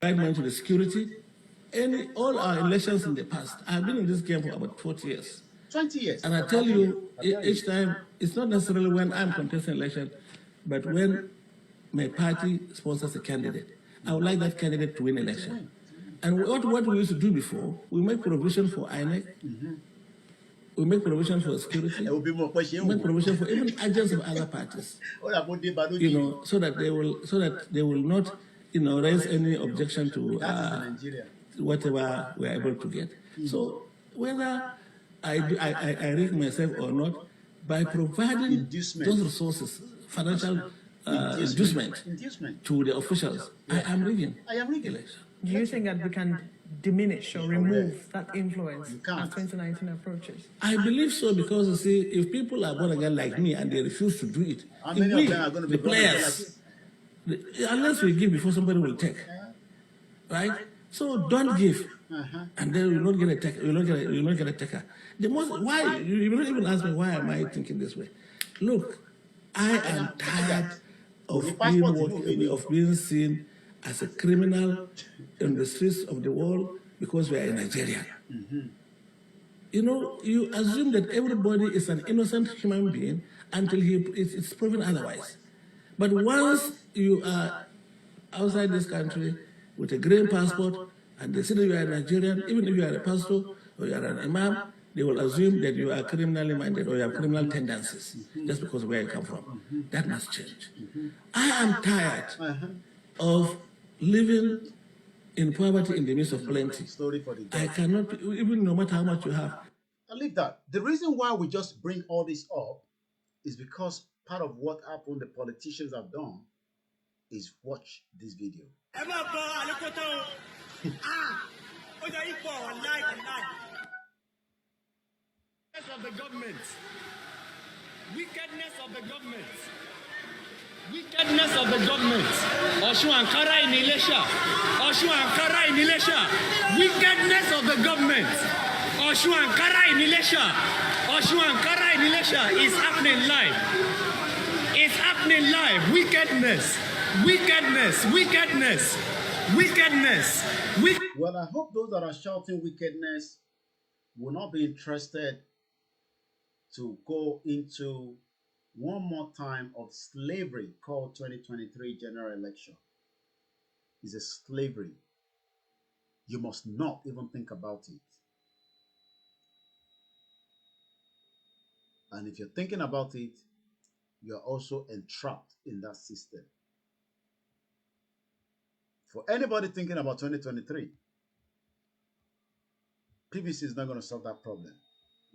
Right now to the security. All our elections in the past, I've been in this game for about 40 years. 20 years. And I tell you, each time, it's not necessarily when I'm contesting election, but when my party sponsors a candidate. I would like that candidate to win election. And what we used to do before, we make provision for INEC, we make provision for security, we make provision for even agents of other parties, so that they will not, raise any objection to whatever we are able to get. So whether I rig myself or not, by providing those resources, financial inducement to the officials, I am rigging election. Do you think that we can diminish or remove that influence as 2019 approaches? I believe so, because you see, if people are born again like me and they refuse to do it, the players, unless we give before somebody will take, right? So don't give, and then you will not get a taker. You will not get a taker. Why you will not even ask me why am I thinking this way? Look, I am tired of being seen as a criminal in the streets of the world because we are in Nigeria. You assume that everybody is an innocent human being until it's proven otherwise. But once you are outside this country with a green passport and they see that you are a Nigerian, even if you are a pastor or you are an imam, they will assume that you are criminally minded or you have criminal tendencies just because of where you come from. That must change. I am tired of living in poverty in the midst of plenty. I cannot, even no matter how much you have. I leave that. The reason why we just bring all this up is because part of what happened, the politicians have done, is watch this video. Of the government. Wickedness of the government. Wickedness of the government. Oshu Ankara in Ilesha. Oshu Ankara in Ilesha. Wickedness of the government. Oshu Ankara in Ilesha. Oshu Ankara in Ilesha is happening live. It's happening live. Wickedness. Wickedness. Wickedness. Wickedness. Well, I hope those that are shouting wickedness will not be interested to go into one more time of slavery called 2023 general election. It's a slavery. You must not even think about it. And if you're thinking about it, you're also entrapped in that system. For anybody thinking about 2023, PVC is not going to solve that problem.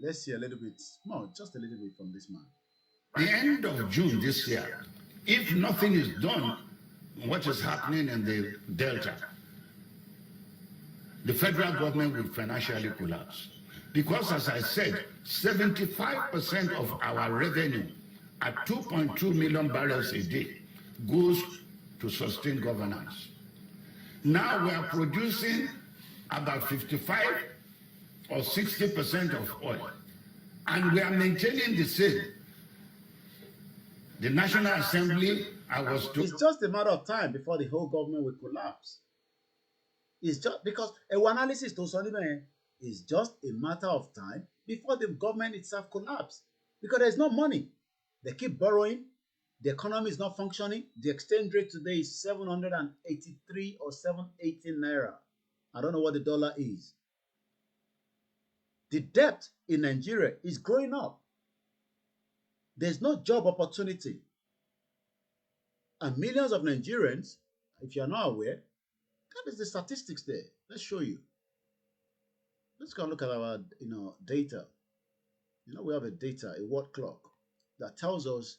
Let's see a little bit more, just a little bit from this man. The end of June this year, if nothing is done, what is happening in the Delta, the federal government will financially collapse. Because, as I said, 75% of our revenue at 2.2 million barrels a day goes to sustain governance. Now we are producing about 55 or 60% of oil, and we are maintaining the same. The National Assembly, It's just a matter of time before the whole government will collapse. It's just because a analysis to Sonny, it's just a matter of time before the government itself collapses. Because there's no money. They keep borrowing. The economy is not functioning. The exchange rate today is 783 or 718 naira. I don't know what the dollar is. The debt in Nigeria is growing up. There's no job opportunity. And millions of Nigerians, if you're not aware, that is the statistics there. Let's show you. Let's go and look at our data. We have a data, a word clock, that tells us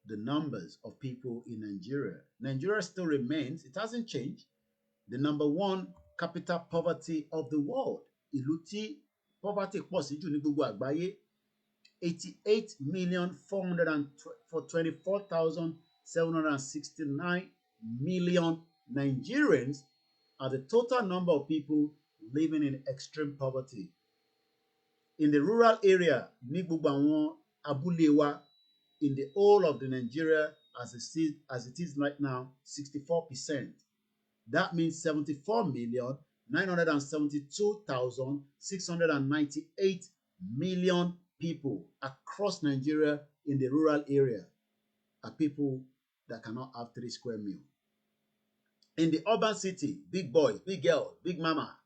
the numbers of people in Nigeria. Nigeria still remains, it hasn't changed. the number one capital poverty of the world. Ìlú tí poverty pọ̀ sí jù ní gbogbo àgbáyé. 88,424,769 million Nigerians are the total number of people living in extreme poverty. In the rural area, ní gbogbo àwọn abúlé wa, in the whole of the Nigeria as it is right now, 64%. That means 74,972,698 million people across Nigeria in the rural area are people that cannot have 3 square meals. In the urban city, big boys, big girls, big mama,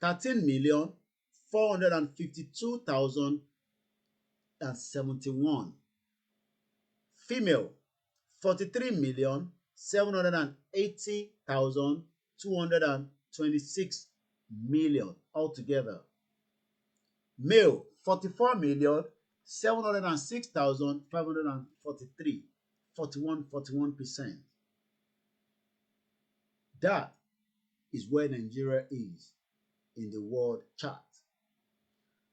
13,452,071. Female, 43,780,226 million altogether. Male, 44,706,543, 41%. That is where Nigeria is in the world chart.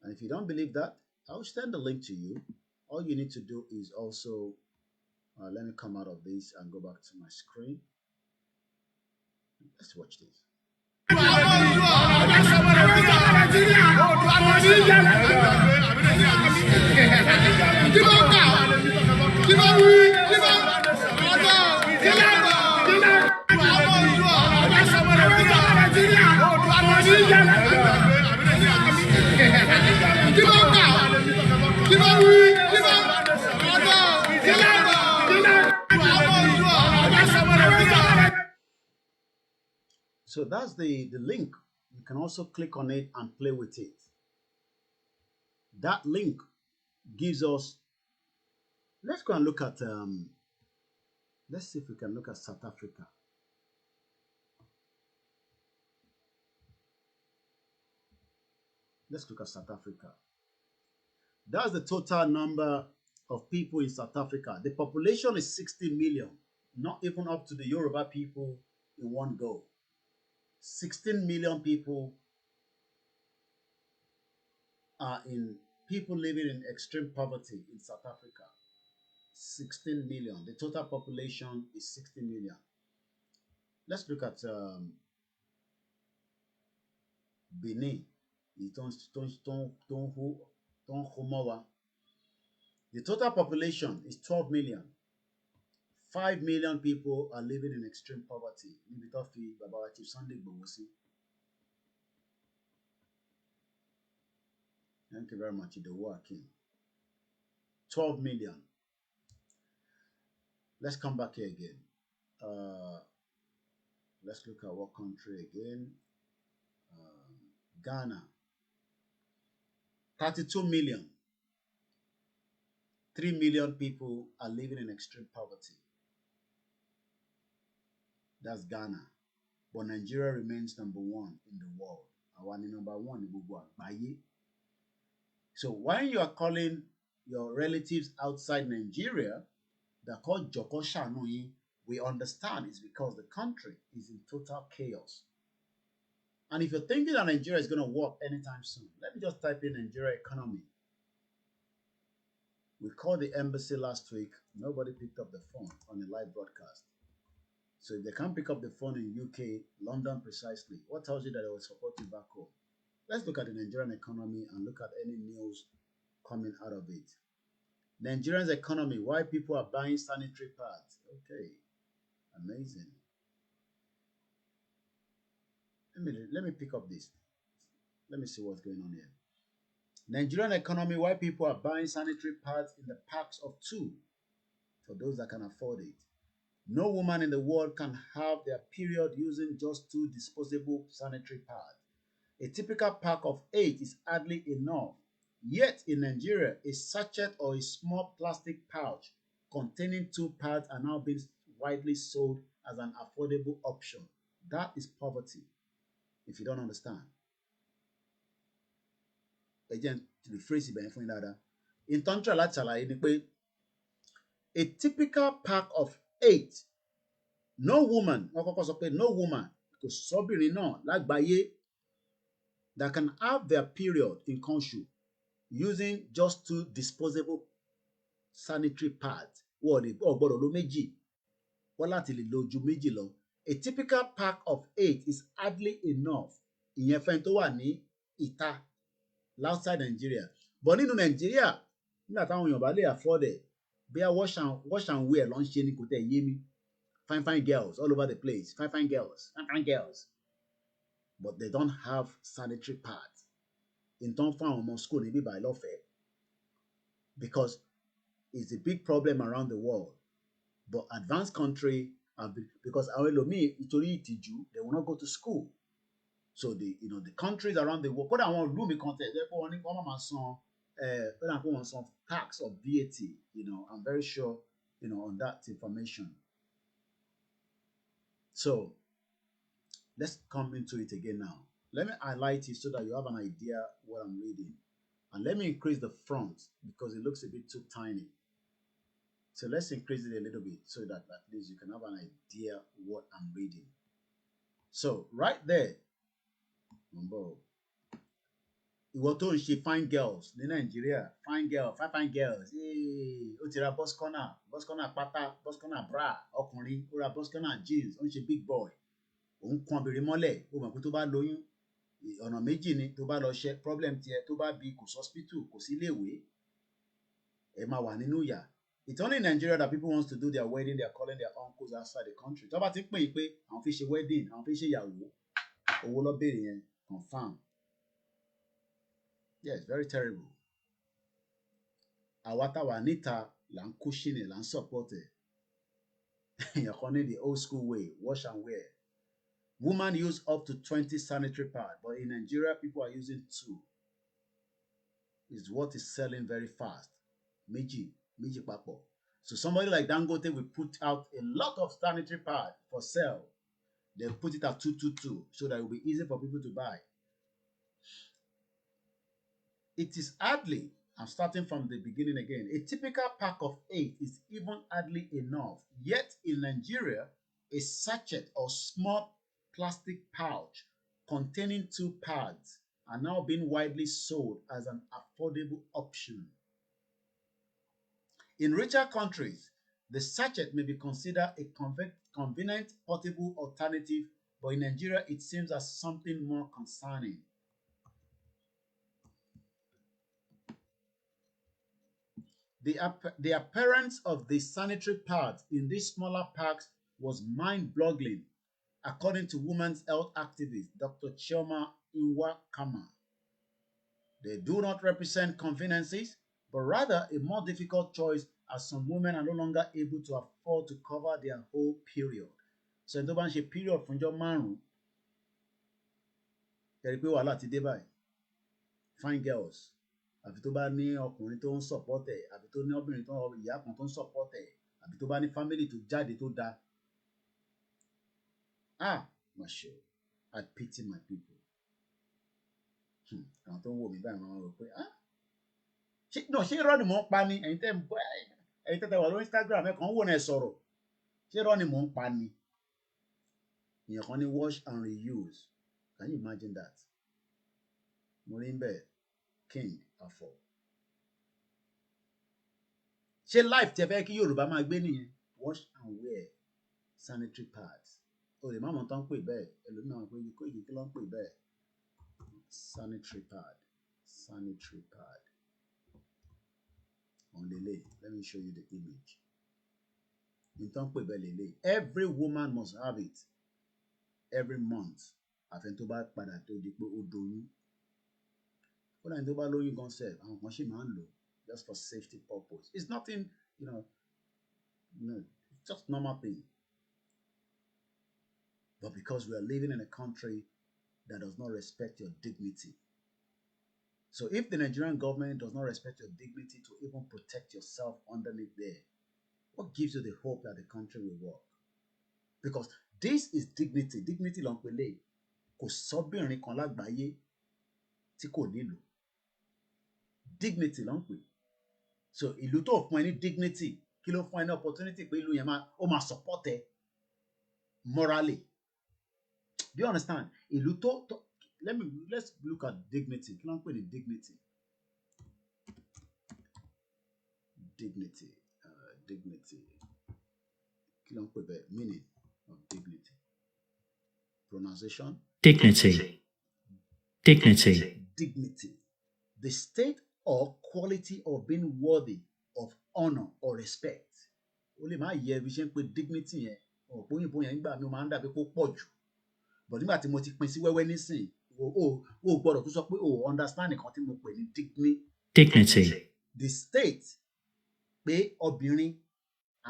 And if you don't believe that, I'll send the link to you. All you need to do is also, let me come out of this and go back to my screen. Let's watch this. So that's the link. You can also click on it and play with it. That link gives us, let's go and look at, let's see if we can look at South Africa. Let's look at South Africa. That's the total number of people in South Africa. The population is 60 million, not even up to the Yoruba people in one go. 16 million people are people living in extreme poverty in South Africa. 16 million. The total population is 60 million. Let's look at Benin. The total population is 12 million. 5 million people are living in extreme poverty. Thank you very much. 12 million. Let's come back here again. Let's look at what country again. Ghana. 32 million. 3 million people are living in extreme poverty. That's Ghana. But Nigeria remains number 1 in the world. Awani number 1 in Google. So when you are calling your relatives outside Nigeria, they're called Joko Shanui, we understand it's because the country is in total chaos. And if you're thinking that Nigeria is going to work anytime soon, let me just type in Nigeria economy. We called the embassy last week. Nobody picked up the phone on a live broadcast. So if they can't pick up the phone in UK, London precisely, what tells you that they will support you back home? Let's look at the Nigerian economy and look at any news coming out of it. Nigerian's economy, why people are buying sanitary pads. Okay, amazing. Let me pick up this. Let me see what's going on here. Nigerian economy, why people are buying sanitary pads in the packs of 2 for those that can afford it. No woman in the world can have their period using just 2 disposable sanitary pads. A typical pack of 8 is hardly enough. Yet in Nigeria, a sachet or a small plastic pouch containing 2 pads are now being widely sold as an affordable option. That is poverty, if you don't understand. Again, to rephrase it, in a typical pack of 8 no woman, no woman, kò sọ́bìnrin náà lágbàáyé that can have their period in country using just 2 disposable sanitary pads. Wọ́n lè gbọ́dọ̀ lo méjì, wọ́n láti lè lo ju méjì lọ. A typical pack of 8 is hardly enough. Ìyẹn fẹ́ni tó wà ní ìta outside Nigeria. But nínú Nigeria, nígbà táwọn èèyàn bá lè afford ẹ̀, bí a wash and wear ló ń ṣe ni kò tẹ̀ yé mi. Fine girls all over the place. Fine girls. But they don't have sanitary pads. In turn, fún àwọn ọmọ school níbí báyìí lọ́fẹ̀ẹ́. Because it's a big problem around the world. But advanced country, because àwọn ẹlòmíì ìtorí ìtìjú, they will not go to school. So the countries around the world, kódà àwọn ìlú mi kan tẹ̀ ẹ́ pé wọ́n máa san tax or VAT. I'm very sure on that information. So let's come into it again now. Let me highlight it so that you have an idea what I'm reading. And let me increase the front because it looks a bit too tiny. So let's increase it a little bit so that at least you can have an idea what I'm reading. So right there, ìwọ tó ń ṣe fine girls ní Nàìjíríà, fine girls, ó ti ra bus corner pátá, bus corner bra, ọkùnrin ó ra bus corner jeans, ó ń ṣe big boy, òun kan obìnrin mọ́lẹ̀, ó mọ̀ pé tó bá lóyún ọ̀nà méjì ni, tó bá lọ ṣe problem tiẹ̀, tó bá bí kò sí hospital, kò sí iléèwé, ẹ máa wà nínú ìyà. It's only in Nigeria that people want to do their wedding, they are calling their uncles outside the country. Tó bá ti pè é pé àwọn fi ṣe wedding, àwọn fi ṣe ìyàwó, owó lọ bèrè yẹn, confirm. Yes, very terrible. Àwa táwa níta là ń cushion ẹ̀, là ń support ẹ̀. Èèyàn kan ní the old school way, wash and wear. Women use up to 20 sanitary pads, but in Nigeria, people are using 2. It's what is selling very fast. Méjì papọ̀. So somebody like Dangote will put out a lot of sanitary pads for sale. They'll put it at 222 so that it will be easy for people to buy. It is hardly, I'm starting from the beginning again, a typical pack of 8 is even hardly enough. Yet in Nigeria, a sachet or small plastic pouch containing 2 pads are now being widely sold as an affordable option. In richer countries, the sachet may be considered a convenient portable alternative, but in Nigeria, it seems as something more concerning. The appearance of the sanitary pads in these smaller packs was mind-boggling, according to women's health activist Dr. Chioma Iwakama. They do not represent conveniences, but rather a more difficult choice as some women are no longer able to afford to cover their whole period. So ẹni tó bá ń ṣe period fúnjọ́ 5, ẹ̀rí pé wàhálà ti dé báyìí. Fine girls. Àfi tó bá ní ọkùnrin tó ń support ẹ̀, àfi tó ní obìnrin tó ìyá kan tó ń support ẹ̀, àfi tó bá ní family tó jáde tó dáa. My show. I pity my people. Àwọn tó ń wò mí báyìí máa ń rò pé ṣé irọ́ ni mò ń pa ni? Ẹ̀yin tẹ́ wà lórí Instagram ẹ̀ kàn ń wò náà ẹ̀ sọ̀rọ̀. Ṣé irọ́ ni mò ń pa ni? Ìyẹn kan ní wash and reuse. Can you imagine that? Mo rí ń bẹ̀ King Afọ. Ṣé life tẹ fẹ́ kí Yorùbá máa gbé nìyẹn? Wash and wear sanitary pads. O lè má mọ̀ tán pè bẹ́ẹ̀, ẹlòmíràn máa pè kó ìdí kí ló ń pè bẹ́ẹ̀. Sanitary pad. On lele, let me show you the image. Nǹkan pè bẹ́ẹ̀ lele. Every woman must have it every month. Àfẹn tó bá padà tó di pé ó doyún. Ó láyìn tó bá lóyún gan sef, àwọn kan ṣì máa ń lò just for safety purpose. It's nothing, it's just normal thing. But because we are living in a country that does not respect your dignity. So if the Nigerian government does not respect your dignity to even protect yourself underneath there, what gives you the hope that the country will work? Because this is dignity. Dignity ló ń pele. Kò sọ́bìnrin kan lágbàáyé tí kò nílò. Dignity ló ń pè. So ìlú tó fún ẹ ní dignity, kí ló fún ẹ ní opportunity pé ìlú yẹn ó máa support ẹ. morally. Do you understand? Ìlú tó let's look at dignity. Kí ló ń pè ní dignity? Dignity. Kí ló ń pè bẹ́ẹ̀? Meaning of dignity. Pronunciation. Dignity. Dignity. Dignity. The state or quality of being worthy of honor or respect. Ó lè má yẹ bí ṣe ń pè dignity yẹn. Ọ̀pọ̀ òyìnbó yẹn nígbà mi ó máa ń dàbí kó pọ̀ jù. But nígbà tí mo ti pín sí wẹ́wẹ́ nísìnyí, o gbọ́dọ̀ tó sọ pé o understand nǹkan tí mo pè ní Dignity. The state pé obìnrin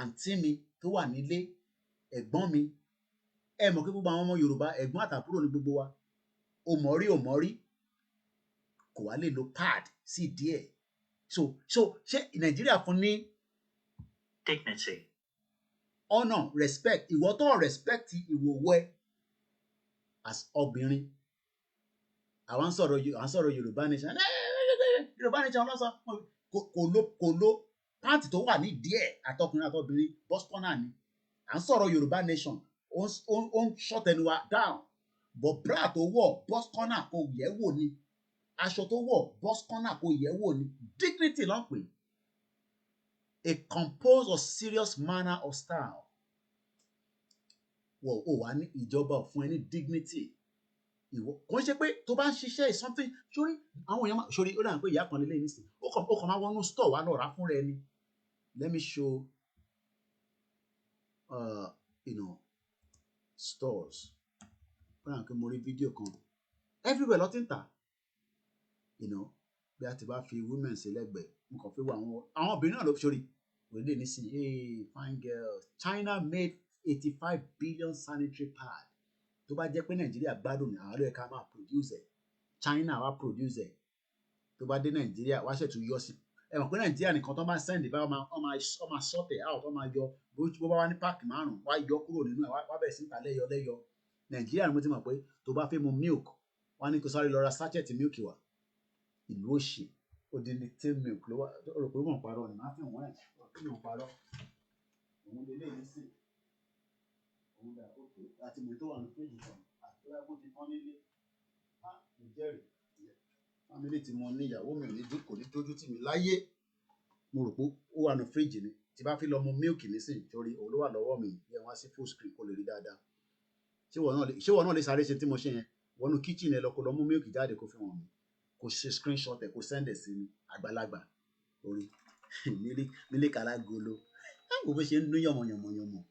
àǹtí mi tó wà nílé, ẹ̀gbọ́n mi, ẹ mọ̀ pé gbogbo àwọn ọmọ Yorùbá ẹ̀gbọ́n àtàbúrò ní gbogbo wa. O mọ̀ rí kò wá lè lo pad sí díẹ̀. So ṣé Nàìjíríà fún ní Dignity. honor, respect, ìwọ tó respect ìwòwò ẹ as obìnrin. Àwọn sọ̀rọ̀ Yorùbá nation. Yorùbá nation ló sọ kò lo pant tó wà ní díẹ̀ àtọkùnrin àtọbìnrin boss corner ni. À ń sọ̀rọ̀ Yorùbá nation. Ó ń shut ẹnu wa down. But bra tó wọ̀ boss corner kò yẹ̀ wò ni. Aṣọ tó wọ̀ boss corner kò yẹ̀ wò ni. Dignity ló ń pè. A composed or serious manner of style. Wọ́n ò wá ní ìjọba fún ẹ ní dignity. Ìwọ kò ń ṣe pé tó bá ń ṣiṣẹ́ is something sórí àwọn èèyàn sórí ó dà pé ìyá kan lélẹ̀ nísìnyí. Ó kàn máa wọnú store wa lọ rà fún rẹ ni. Let me show stores. Báyọ̀ pé mo rí fídíò kan. Everywhere ló ti ń tà. Bí a ti bá fi women sí lẹ́gbẹ̀ẹ́, mo kàn fi wo àwọn obìnrin náà ló sórí. Òde nísìnyí, hey fine girls. China made 85 billion sanitary pad. Tó bá jẹ́ pé Nàìjíríà gbádùn ní àwọn ẹ̀ka máa produce ẹ̀. China wá produce ẹ̀. Tó bá dé Nàìjíríà wá ṣètò yọ sí. Ẹ mọ̀ pé Nàìjíríà nìkan tó máa send bá ọmọ sọ́tẹ̀ out, ọmọ yọ bó bá wá ní páàkì márùn-ún wá yọ kúrò nínú ẹ̀ wá bẹ̀rẹ̀ sí ń ta lẹ́yọ. Nàìjíríà ni mo ti mọ̀ pé tó bá fẹ́ mu milk wá ní kó sáré lọ ra sachet milk wá. Ìlú òṣì odindi tin milk ló wà. Ó rò pé wọ́n parọ́ ni máa fi wọ́n ẹ̀ kí wọ́n parọ́. Òun lè léyìí sí. Òun dà ókè àti mi tó wà ní péjì kan àti lágbó ti tán nílé. Mo jẹ́rìí. Family tí mo ní ìyàwó mi ò ní kò ní tójú tì mí láyé. Mo rò pé ó wà ní fridge ni. Tí bá fi lọ mu milk nísìnyí torí òun ló wà lọ́wọ́ mi yẹn wá sí full screen kó lè rí dáadáa. Ṣé wọ́n náà lè sáré ṣe tí mo ṣe yẹn? Wọnú kitchen ẹ lọ kó lọ mú milk jáde kó fi hàn mí. Kó ṣe screenshot ẹ kó send ẹ sí mi àgbàlagbà orí mílíkì alágolo. Báwo bó ṣe ń dún yànmọ̀yànmọ̀.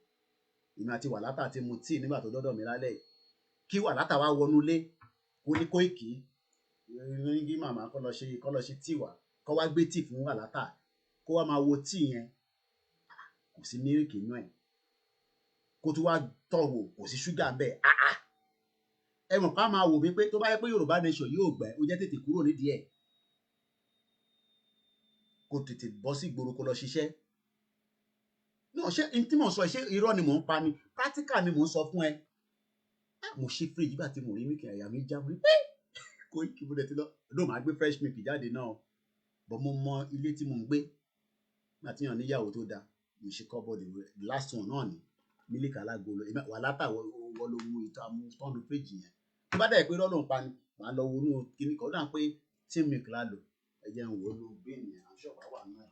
Èmi àti wàlátà ti mu tíì nígbà tó dọ́dọ̀ mi lálẹ́ yìí. Kí wàlátà wá wọnú ilé kó ní Kóìkì ní màmá kó lọ ṣe tíì wá kó wá gbé tíì fún wàlátà kó wá máa wo tíì yẹn kò sí mílíkì inú ẹ̀ kó tún wá tọ̀wò kò sí ṣúgà bẹ́ẹ̀. Ẹ mọ̀ ká máa wò mí pé tó bá yẹ pé Yorùbá nation yóò gbẹ ó jẹ́ tètè kúrò nídìí ẹ̀ kó tètè bọ́ sí ìgboro kó lọ ṣiṣẹ́. Ṣé n tí mò ń sọ ṣé irọ́ ni mò ń pa ni practical ni mò ń sọ fún ẹ. Mo ṣí fridge nígbà tí mo rí mílíkì àyà mi já mi pé Kóìkì mo dẹ̀ ti lọ ló máa gbé fresh milk jáde náà bọ́ mo mọ ilé tí mo ń gbé nígbà tí yàn níyàwó tó dáa mo ṣe cupboard last one náà ni mílíkì alágolo wàlátà wọ ló mú ìta mú tọ́nu fridge yẹn. Tó bá dẹ̀ pé irọ́ ló ń pa ni màá lọ wọnú kíní kan ó dà pé tin milk la lò ẹ jẹ́ ń wò ó ló gbé ènìyàn àṣọ wà náà.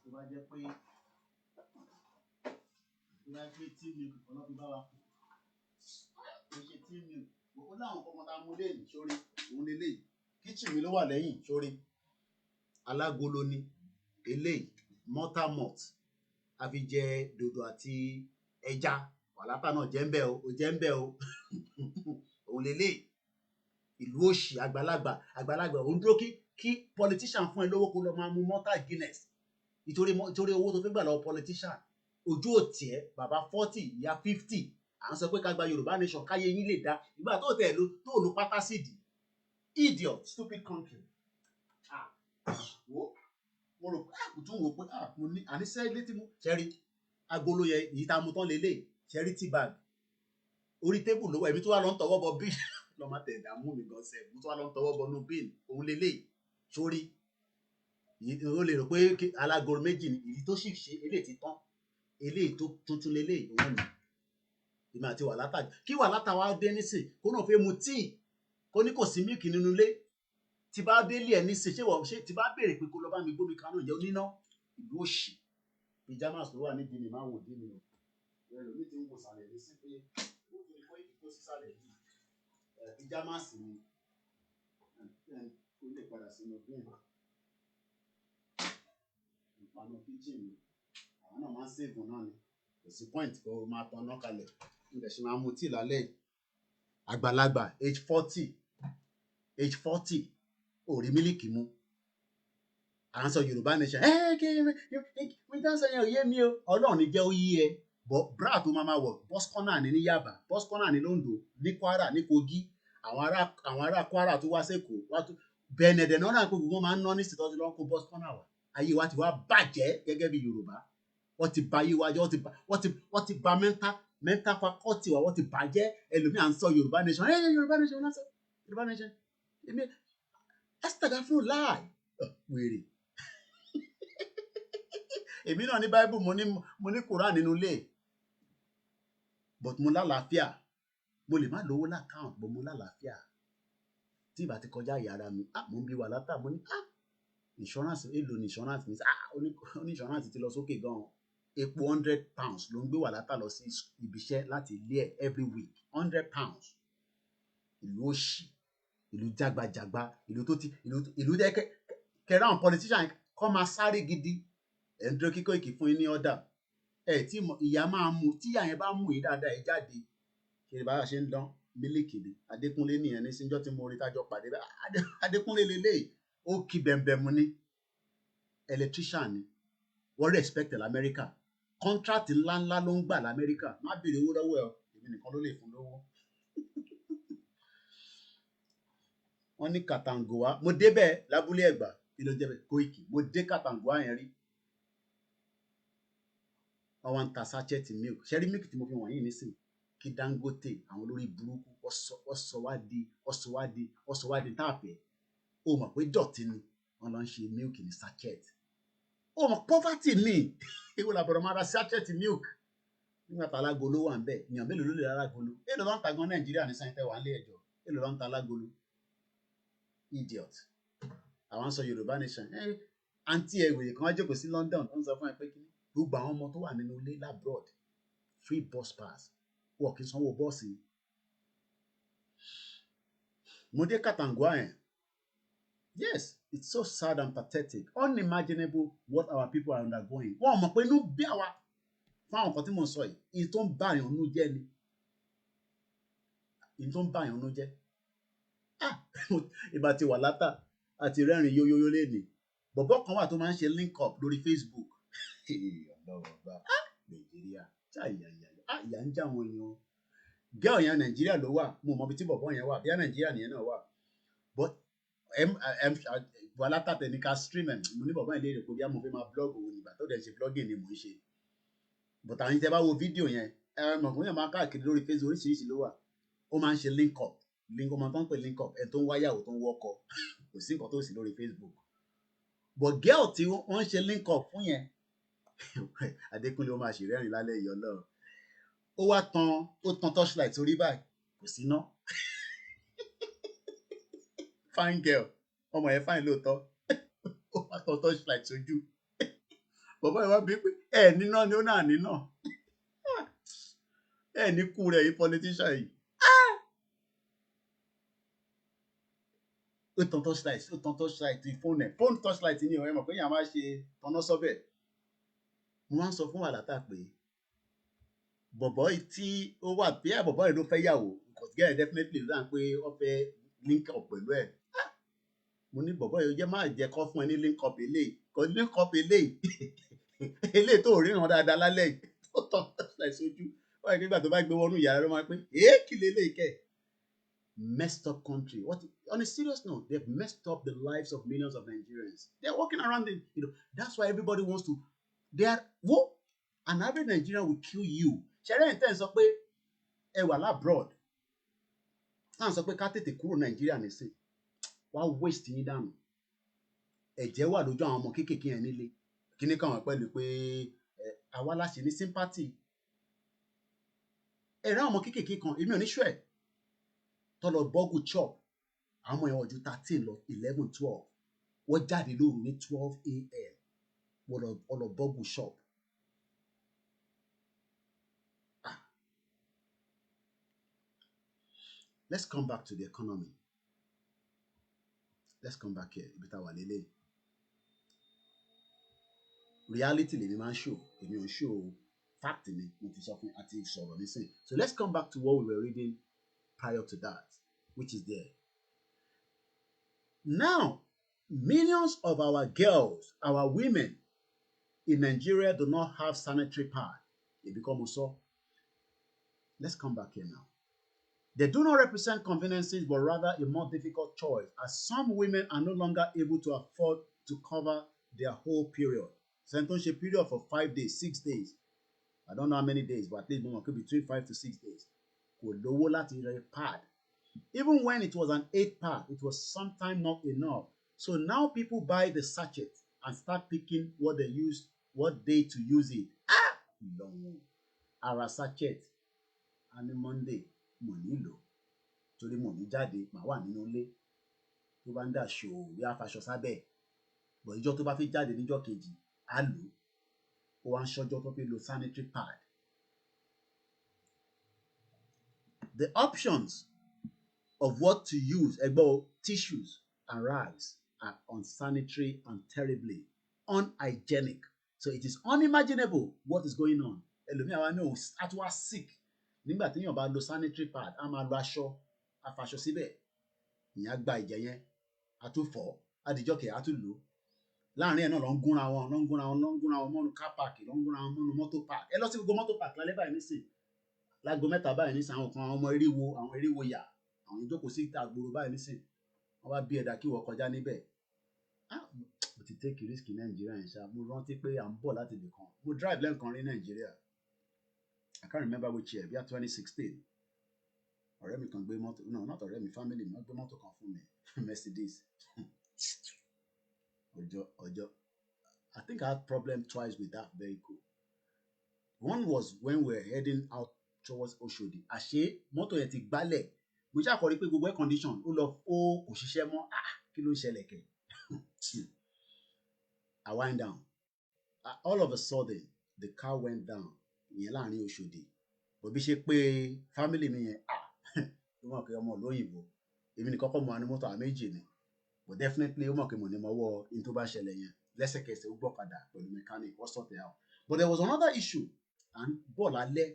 Tó bá jẹ́ pé tí milk kan náà fi bá wa kù ó ṣe tí milk ó láwọn ọmọ tá a mú léyìn sórí òun lélẹ́yìí kitchen mi ló wà lẹ́yìn sórí alágolo ni eléyìí malt a fi jẹ dòdò àti ẹja wàlátà náà jẹ́ ń bẹ́ o òun lélẹ́yìí ìlú òṣì àgbàlagbà òun dúró kí politician fún ẹ lówó kó lọ máa mu mọ́tà Guinness nítorí owó tó fi gbà lọ́wọ́ politician ojú òtí ẹ bàbá 40 ìyá 50 à ń sọ pé ká gba Yorùbá nation káyé yín lè dá ìgbà tó tẹ̀ tó lo pátá sídìí idiot stupid country. Mo rò pé àkùtù wò pé mo ní àníṣe létí mo ṣẹ́rí agolo yẹ èyí tá a mú tán lélẹ̀ ṣẹ́rí tea bag orí tébù lówó ẹ̀mí tó wà lọ ń tọwọ́ bọ bíi lọ́mọ tẹ̀ dààmú mi gan sẹ́ẹ̀ mo tó wà lọ ń tọwọ́ bọ nú bíi òun lélẹ̀ sórí ó lè rò pé alágolo méjì ni èyí tó sì ṣe eléyìí ti tán eléyìí tó tuntun leléyìí òun ni ìmọ̀ àti wà látà kí wà látà wá dé nísìn kó náà fẹ́ mu tíì kó ní kò sí mílìkì nínú ilé tí bá délé ẹ̀ nísìn ṣé tí bá béèrè pé kó lọ bá mi gbómi kaná jẹ́ oníná ìlú òṣì pyjamas ló wà nídìí mi máa wò dé mi o ẹlòmíì ti ń wò sàlẹ̀ nísìn pé ó fi kó ìdíkó sísàlẹ̀ yìí pyjamas ni ó lè padà sínú bí ìpanu kitchen ni àwọn náà máa ń sèvù náà ni kò sí point kó o máa tanná kalẹ̀ nígbà tí máa mu tíì lálẹ́ yìí àgbàlagbà age 40 ò rí mílíkì mu à ń sọ Yorùbá nation kí mi dá sọ yẹn ò yé mi o Ọlọ́run ní jẹ́ ó yí ẹ bọ́ bra tó máa wọ̀ bọ́sikọ́nà ní Yaba bọ́sikọ́nà ní Londo ní Kwara ní Kogi àwọn ará Kwara tó wá sẹ́kọ̀ọ́ wá tó bẹ̀ẹ̀nẹ̀dẹ̀ náà náà gbogbo wọn máa ń ná ní sìtọ́jú lọ́wọ́ kó bọ́sikọ́nà wà ayé wa ti wá bàjẹ́ gẹ́gẹ́ bí Yorùbá wọ́n ti ba ayé wa jẹ́ wọ́n ti ba mental faculty wa wọ́n ti bàjẹ́ ẹlòmíì à ń sọ Yorùbá nation Yorùbá nation náà sọ Yorùbá nation èmi ẹ́sítàgà fún láì wèrè èmi náà ní Bible mo ní Quran nínú ilé but mo lálàáfíà mo lè má lówó lákàùnt but mo lálàáfíà tí ìbá ti kọjá ìyára mi mo ń bí wà látà mo ní insurance èlò ní insurance mi oní insurance ti lọ sókè gan-an epo £100 ló ń gbé wà látà lọ sí ibiṣẹ́ láti ilé ẹ̀ every week £100 ìlú òṣì ìlú jágbajàgba ìlú jẹ́ kẹrẹ àwọn politician kọ́ máa sáré gidi ẹ̀ ń dúró kíkọ́ ìkì fún yín ní ọ̀dà ẹ̀ tí ìyá máa mú tíyà yẹn bá mú yín dáadáa ẹ̀ jáde ṣe bá a ṣe ń dán mílíkì ni Adékúnlé nìyẹn ní síjọ́ tí mo rí tájọ́ pàdé Adékúnlé lélẹ́yìí ó kí bẹ̀m̀bẹ̀ mu ní electrician ni wọ́n respect l'Amẹ́ríkà contract ńláńlá ló ń gbà l'Amẹ́ríkà má béèrè owó lọ́wọ́ ẹ̀ èmi nìkan ló lè fún lówó. wọ́n ní Kàtàǹgòwá mo débẹ̀ lábúlé Ẹ̀gbá kí ló jẹ́ bẹ́ẹ̀ Kóìkì mo dé Kàtàǹgòwá yẹn rí wọ́n wá ń ta sachet milk ṣẹ́rí milk tí mo fi wọ̀nyí nísìnyí kí Dangote àwọn olórí burúkú ọ̀sọ̀wádìí táàpẹ̀ ó mọ̀ pé dọ̀tí ni wọ́n lọ ń ṣe milk ní sachet ó mọ̀ poverty ni ewu làbọ̀rọ̀ máa ra sachet milk nígbà tá alágolo wà ń bẹ̀ èèyàn mélòó ló lè ra alágolo èlò ló ń ta gan Nàìjíríà ní sáyẹntẹ́ wà ń lé ẹjọ́ èlò ló ń ta alágolo idiot àwọn sọ Yorùbá nation àǹtí ẹ̀ wèrè kan wá jókòó sí London tó ń sọ fún ẹ pé kí gbogbo àwọn ọmọ tó wà nínú ilé labroad free bus pass wọ́n kì í sanwó bọ́ọ̀sì mo dé Kàtàǹgòwá yẹn. Yes, it's so sad and pathetic, unimaginable what our people are undergoing. Wọ́n mọ̀ pé inú bí àwa fún àwọn nǹkan tí mo sọ yìí, èyí tó ń bá àyàn nú jẹ́ ni. Èyí tó ń bá àyàn nú jẹ́. Ìbá ti wà látà àti rẹ́rìn yóyóyó léde. Bọ̀bọ́ kan wà tó máa ń ṣe link up lórí Facebook. Nàìjíríà, ìyà ń já wọn yan. Gẹ́ọ̀ yẹn Nàìjíríà ló wà, mo mọ̀ bí tí bọ̀bọ́ yẹn wà, bí Nàìjíríà nìyẹn náà wà. But wàhálà tàtẹ̀ ní ká stream ẹ̀ mo ní bàbá ilé rẹ̀ kó bí a mo fẹ́ máa blog òun ìgbà tó dẹ̀ ṣe blogging ni mò ń ṣe but àwọn ìtẹ́ bá wo fídíò yẹn mọ̀ fún yẹn máa káàkiri lórí Facebook oríṣiríṣi ló wà ó máa ń ṣe link up ọmọ tó ń pè link up ẹ̀ tó ń wáyàwó tó ń wọ́kọ kò sí nǹkan tó sì lórí Facebook but girl tí wọ́n ń ṣe link up fún yẹn Adékúnlé ó máa ṣe rẹ́rìn lálẹ́ ìyọ́ náà ó wá tan torchlight sórí báyìí kò sí ná fine girl ọmọ yẹn fine lóòótọ́ ó wá tan torchlight sójú bàbá yẹn wá bí pé ẹ níná ni ó náà níná ẹ ní kú rẹ yìí politician yìí ó tan torchlight fóònù torchlight ni ọ̀rẹ́ mọ̀ pé yàrá máa ṣe tanná sọ́bẹ̀ mo máa ń sọ fún wàhálà pé bọ̀bọ̀ tí ó wà bí bọ̀bọ̀ yìí ló fẹ́ yàwó because girl definitely ló dáhùn pé wọ́n fẹ́ link up pẹ̀lú ẹ̀ mo ní bọ̀bọ̀ yìí jẹ́ máa jẹ́ kọ́ fún ẹ ní link up eléyìí kò link up eléyìí tó ríran dáadáa lálẹ́ yìí ó tọ́ ṣojú wọ́n yẹ nígbà tó bá gbé wọnú yàrá ló máa pé kí lélẹ́yìí kẹ́ messed up country on a serious note they've messed up the lives of millions of Nigerians they're walking around them that's why everybody wants to an average Nigerian will kill you ṣẹlẹ̀ ní tẹ́ sọ pé ẹ wà labroad náà sọ pé ká tètè kúrò Nàìjíríà nìsín wá waste yín dànù ẹ̀jẹ̀ wà lójú àwọn ọmọ kéékèèké yẹn nílé kíní kan wọ́n pẹ̀lú pé àwa láṣẹ ní sympathy ẹ̀rọ àwọn ọmọ kéékèèké kan èmi ò ní ṣọ́ ẹ̀ tó lọ bọ́gù chop àwọn ọmọ yẹn wọ́n ju 13 lọ 11 12 wọ́n jáde lóru ní 12 a.m. wọ́n lọ bọ́gù shop. Let's come back to the economy. Let's come back here. Ibi tá wà lélẹ̀. Reality lèmi máa ń show. Èmi ò ń show fact ni mo ti sọ fún àti sọ̀rọ̀ nísìn. So let's come back to what we were reading prior to that, which is there. Now, millions of our girls, our women in Nigeria do not have sanitary pad. It becomes so. Let's come back here now. They do not represent conveniences, but rather a more difficult choice, as some women are no longer able to afford to cover their whole period. Sentence period for 5 days, 6 days. I don't know how many days, but at least it could be between 5 to 6 days. Kò lówó láti ra pad. Even when it was an 8 pad, it was sometimes not enough. So now people buy the sachet and start picking what they use, what day to use it. Long. Ara sachet. And Monday. Mo nílò torí mo ní jáde màá wà nínú ilé tó bá ń dà ṣòwò bí afaṣọ sábẹ́ bọ̀ ìjọ tó bá fi jáde níjọ́ kejì á lò ó wá ń ṣọjọ́ tó fi lo sanitary pad. The options of what to use ẹgbọ́ tissues and rags are unsanitary and terribly unhygienic, so it is unimaginable what is going on. Ẹlòmíà wa ní òun á tún wá sick nígbà tí èèyàn bá lo sanitary pad á máa lo aṣọ afaṣọ síbẹ̀ ìyẹn á gba ìjẹ yẹn á tún fọ̀ adìjọ́ kẹ̀ á tún lò ó láàrin ẹ̀ náà ló ń gúnra wọn mọ́nu car park ló ń gúnra wọn mọ́nu mọ́tò park ẹ lọ sí gbogbo mọ́tò park lálẹ́ báyìí nísìn láago 3 báyìí nísìn àwọn kan àwọn eríwo yà àwọn ìjókòó sí ìta àgbòrò báyìí nísìn wọ́n bá bí ẹ̀dá kí wọ́n kọjá níbẹ̀ mo ti take risk Nàìjíríà yẹn ṣá mo rántí pé à ń bọ̀ láti ibì kan mo drive lẹ́ǹkan rí Nàìjíríà. I can't remember which year, bí i 2016. Ọ̀rẹ́ mi kan gbé mọ́tò, no, not ọ̀rẹ́ mi, family mi, wọ́n gbé mọ́tò kan fún mi, Mercedes. Ọjọ́. I think I had problem twice with that vehicle. One was when we were heading out towards Oshodi. Àṣé mọ́tò yẹn ti gbálẹ̀. Mo ṣáà kọ́ rí pé gbogbo air condition ó lọ kò ṣiṣẹ́ mọ́. Kí ló ń ṣẹlẹ̀ kẹ̀? I wind down. All of a sudden, the car went down. Ìyẹn láàrin Oṣòdì òbí ṣe pé family mi yẹn ó mọ̀ pé ọmọ olóyìnbó èmi nìkan kọ́ mọ àní mọ́tò àméjì ni but definitely ó mọ̀ pé mo ní mọ́wọ́ in tó bá ṣẹlẹ̀ yẹn lẹ́sẹ̀kẹsẹ̀ ó gbọ́kadà pẹ̀lú mechanic wọ́n sort it out. But there was another issue and bọ́ọ̀lù alẹ́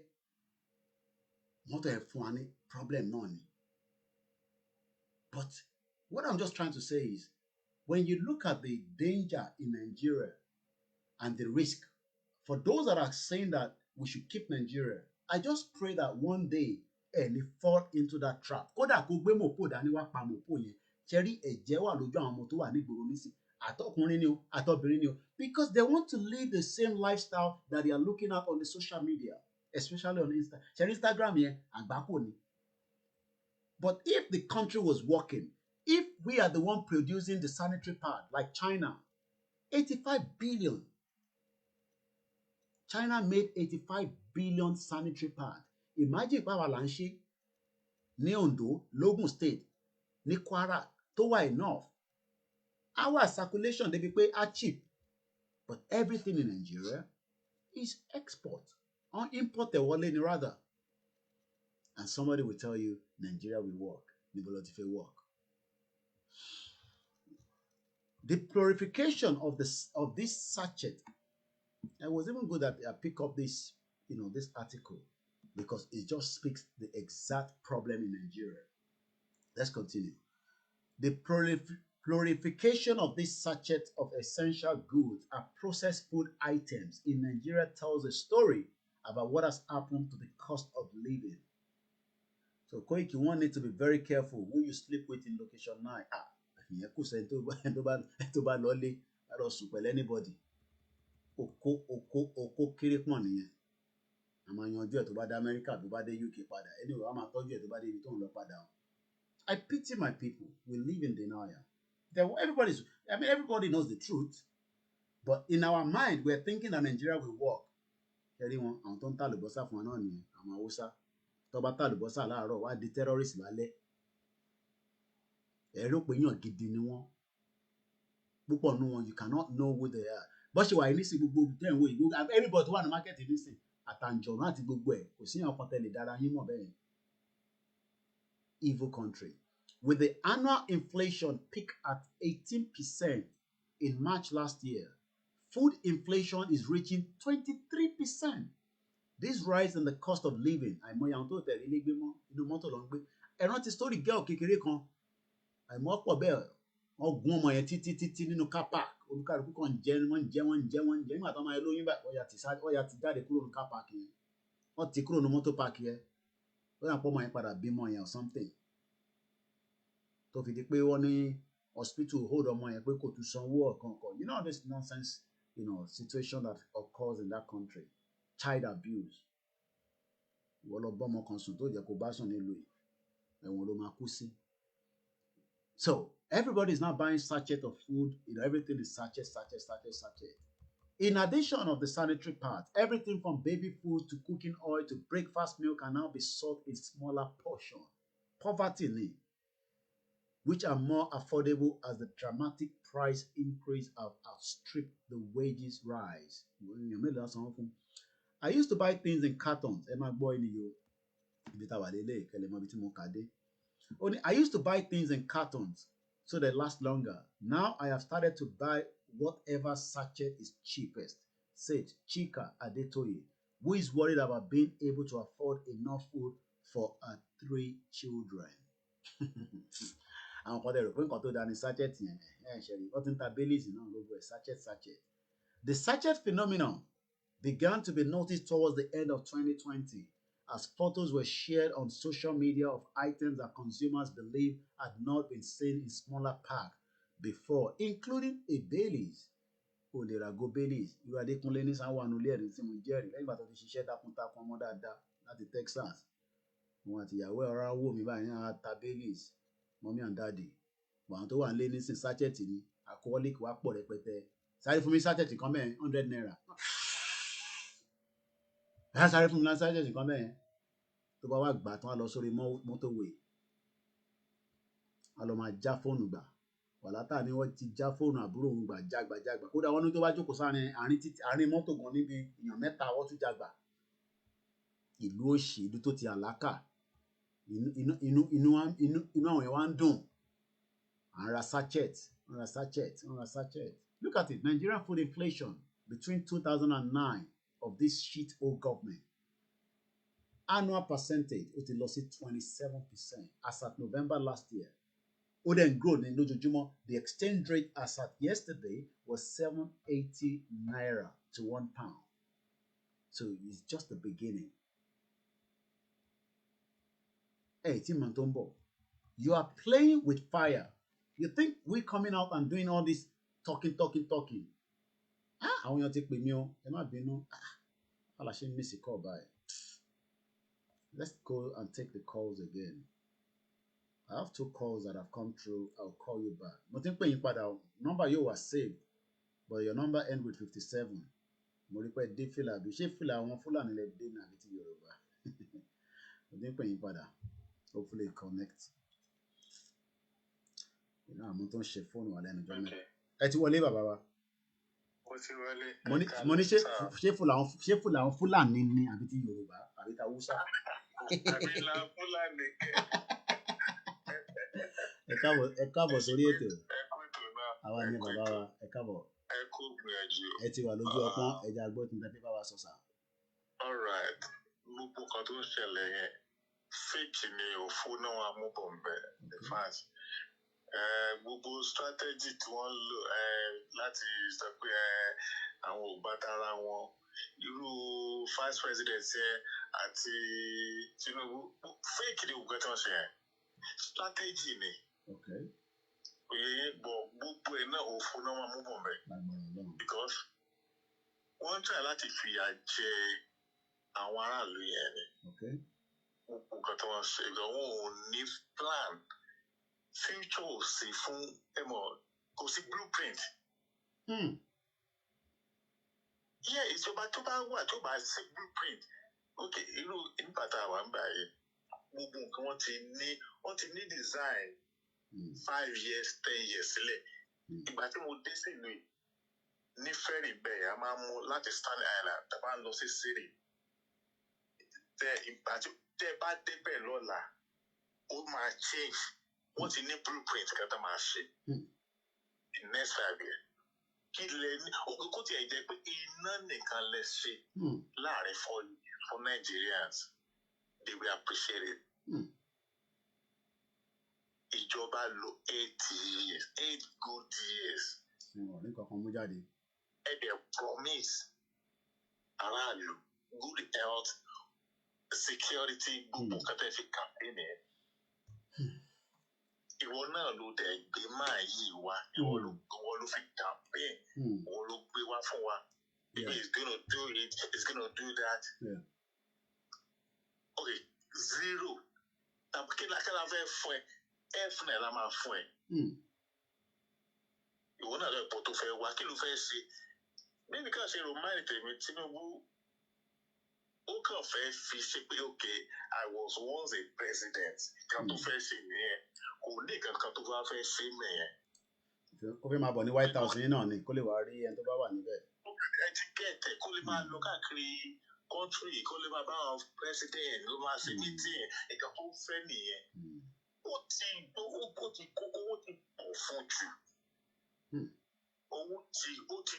mọ́tò ẹ̀ fún wa ní problem náà ni. But what I'm just trying to say is when you look at the danger in Nigeria and the risk for those that are saying that we should keep Nigeria, I just pray that one day any fall into that trap. Kódà kó gbé mọ̀pó dání wá pa mọ̀pó yẹn ṣẹ́rí ẹ̀jẹ̀ wà lójú àwọn ọmọ tó wà nígboro nísìn àtọkùnrin ni o àtọbìnrin ni o because they want to live the same lifestyle that they are looking at on the social media, especially on Instagram yẹn àgbákò ni. But if the country was working, if we are the one producing the sanitary pad like China, 85 billion. China made 85 billion sanitary pad. Imagine báwa là ń ṣe ní Ondo, Logun State, ní Kwara tó wà enough. Our circulation dey be pé are cheap, but everything in Nigeria is export or import wọlé ni rather. And somebody will tell you Nigeria will work. Níbo ló ti fẹ́ work. The purification of this sachet. It was even good that I pick up this, this article because it just speaks the exact problem in Nigeria. Let's continue. The purification of this sachet of essential goods and processed food items in Nigeria tells a story about what has happened to the cost of living. So Koiki, one need to be very careful who you sleep with in location 9. Ìyẹn kò sẹ́ni tó bá lọ́lé lọ sùn pẹ̀lú anybody. Oko kéré pọ̀n nìyẹn. A máa yanjú ẹ̀ tó bá dé Amẹ́ríkà tó bá dé UK padà. Anyway, a máa tọ́jú ẹ̀ tó bá dé ibi tó ń lọ padà. I pity my people. We live in denial. everybody knows the truth, but in our mind, we're thinking that Nigeria will work. Everyone, àwọn tó ń tàlùbọ́sà fún wa náà nìyẹn, àwọn Haúsá tó bá tàlùbọ́sà láàárọ̀ wá di terrorist lálẹ́. Ẹ̀rọ pé yàn gidi ni wọ́n. Púpọ̀ nínú wọn, you cannot know who they are. Bó ṣe wà ní sí gbogbo tẹ̀ ń wo ìgbó, everybody tó wà ní market ní sìn, àtàǹjọ̀rún àti gbogbo ẹ̀, kò sí ọ̀kan tẹ̀lé dára yín mọ̀ bẹ́ẹ̀. Evil country. With the annual inflation peak at 18% in March last year, food inflation is reaching 23%. This rise in the cost of living, àìmọye àwọn tó tẹ̀lé ilé gbé mọ́, inú mọ́tò ló ń gbé. Ẹ rántí story girl kékeré kan, àìmọ́ pọ̀ bẹ́ẹ̀, wọ́n gún ọmọ yẹn títí nínú car park. Olúkàlùkù kan wọ́n ń jẹ nígbà tó máa yẹ lóyún báyìí, wọ́n ya ti jáde kúrò ní car park yẹn. Wọ́n ti kúrò ní mọ́tò park yẹn. Ó yàn pọ̀ ọmọ yẹn padà bímọ yẹn or something. Tó fi di pé wọ́n ní hospital hold ọmọ yẹn pé kò tún sanwó ọ̀kankan. You know this nonsense, situation that occurs in that country. Child abuse. Ìwọ lọ bọ́mọ kan sùn tó jẹ́ kó bá sùn nílùú yìí. Ẹ̀wọ̀n ló máa kú sí. So everybody is now buying sachet of food. Everything is sachet. In addition of the sanitary part, everything from baby food to cooking oil to breakfast meal can now be sold in smaller portion. Poverty, which are more affordable as the dramatic price increase have outstripped the wages rise. I used to buy things in cartons. I used to buy things in cartons so they last longer. Now I have started to buy whatever sachet is cheapest, said Chika Adetoye, who is worried about being able to afford enough food for her 3 children. The sachet phenomenon began to be noticed towards the end of 2020 as photos were shared on social media of items that consumers believe had not been seen in smaller packs before, including a Baileys. Olerago Baileys, you are the Kunlenis and one Ulier in Simon Jerry, like that she shared that Punta Comoda at the Texas. What you are where I will be buying at Baileys, mommy and daddy. Want to one ladies in sachet in a colic work for repete. Sorry for me, sachet to come in 100 naira. Sorry for me, sachet to come in. Tó bá wá gbà tán á lọ sórí motorway á lọ máa já fóònù gbà wàlátà ni wọ́n ti já fóònù àbúrò òun gbà jágbà kódà wọ́n ní tó bá jókòó sáàrin àárín mọ́tò gan níbi èèyàn mẹ́ta wọ́n tún jágbà. Ìlú òṣì, ìlú tó ti àlákà, inú àwọn yẹn wá ń dùn. À ń ra sachet. Look at it, Nigerian food inflation between 2009 of this shit old government. Annual percentage, it lost 27% as at November last year. Oden grown in lójoojúmọ́, the exchange rate as at yesterday was 780 naira to £1. So it's just the beginning. Hey, Timantombo, you are playing with fire. You think we coming out and doing all this talking? I want you to take me, ẹ má bínú. I'll actually miss a call by. Let's go and take the calls again. I have 2 calls that have come through. I'll call you back. Mo ti ń pè yín padà o. Number you was saved, but your number ends with 57. Mo rí pé dé fìlà bí ṣé fìlà àwọn Fúlàní lè dé nàbí ti Yorùbá. Mo ti ń pè yín padà. Hopefully it connects. Àwọn tó ń ṣe fóònù wà lẹ́nu jọ́nà. Ẹ ti wọlé bàbá wa. Mo ní ṣé fìlà àwọn Fúlàní ni àbí ti Yorùbá àbí ti Haúsá. Ẹ káàbọ̀ sórí ètò. Àwa ni bàbá wa, ẹ káàbọ̀. Ẹ ti wà lójú ọpọ́n, ẹja gbọ́ tí n tẹ́ bá wa sọ sà. All right, gbogbo kan tó ń ṣẹlẹ̀ yẹn fake ni òfò náà wà mú bọ̀ nbẹ̀ in fact gbogbo strategy tí wọ́n lò láti sọ pé àwọn ò bá tara wọn irú vice president yẹn àti Tinubu fake ni ògùn tí wọ́n ṣe yẹn strategy ni òye yẹn bọ̀ gbogbo ẹ̀ náà òfò náà wà mú bọ̀ nbẹ̀ because wọ́n ń try láti fìyà jẹ àwọn aráàlú yẹn ni. Gbogbo nǹkan tí wọ́n ṣe gan wọn ò ní plan future ò sí fún kò sí blueprint. Ìjọba tó bá wà tó bá sí blueprint okay irú nígbà tá a wà ń bá yẹ gbogbo nǹkan wọ́n ti ní design 5 years 10 years sílẹ̀. Ìgbà tí mo dé sí ìlú ní ferry bẹ́ẹ̀ a máa mú láti Stanley Island tá a bá ń lọ sí City. Tẹ́ bá débẹ̀ lọ́la ó máa change. Wọ́n ti ní blueprint kan tó máa ṣe in next 5 years. Kí lẹ ní kó tiẹ̀ jẹ́ pé iná nìkan lẹ ṣe láàrin 4 years for Nigerians they will appreciate it. Ìjọba lo 8 years 8 good years. Ní kankan mú jáde. Ẹ dẹ̀ promise aráàlú good health security gbogbo nǹkan tẹ́ fi campaign ẹ̀. Ìwọ náà ló dẹ̀ gbé máa yí wa ìwọ ló fi campaign ìwọ ló gbé wá fún wa. If he's gonna do it he's gonna do that. Okay 0 tàbí kí la fẹ́ fún ẹ f náà la máa fún ẹ. Ìwọ náà lọ pọ̀ tó fẹ́ wá kí ló fẹ́ ṣe. Níbi ká ṣe remind tèmi Tinubu ó kàn fẹ́ fi ṣe pé okay I was once a president kan tó fẹ́ ṣe nìyẹn kò ní kankan tó bá fẹ́ ṣe nìyẹn. Kó fẹ́ máa bọ̀ ní White House yín náà ni kó lè wá rí ẹni tó bá wà níbẹ̀. Ẹ ti gẹ̀ẹ́tẹ̀ kó lè máa lọ káàkiri country kó lè máa bá àwọn president ló máa ṣe meeting nǹkan tó fẹ́ nìyẹn. Ó ti pọ̀ fún jù. Ó ti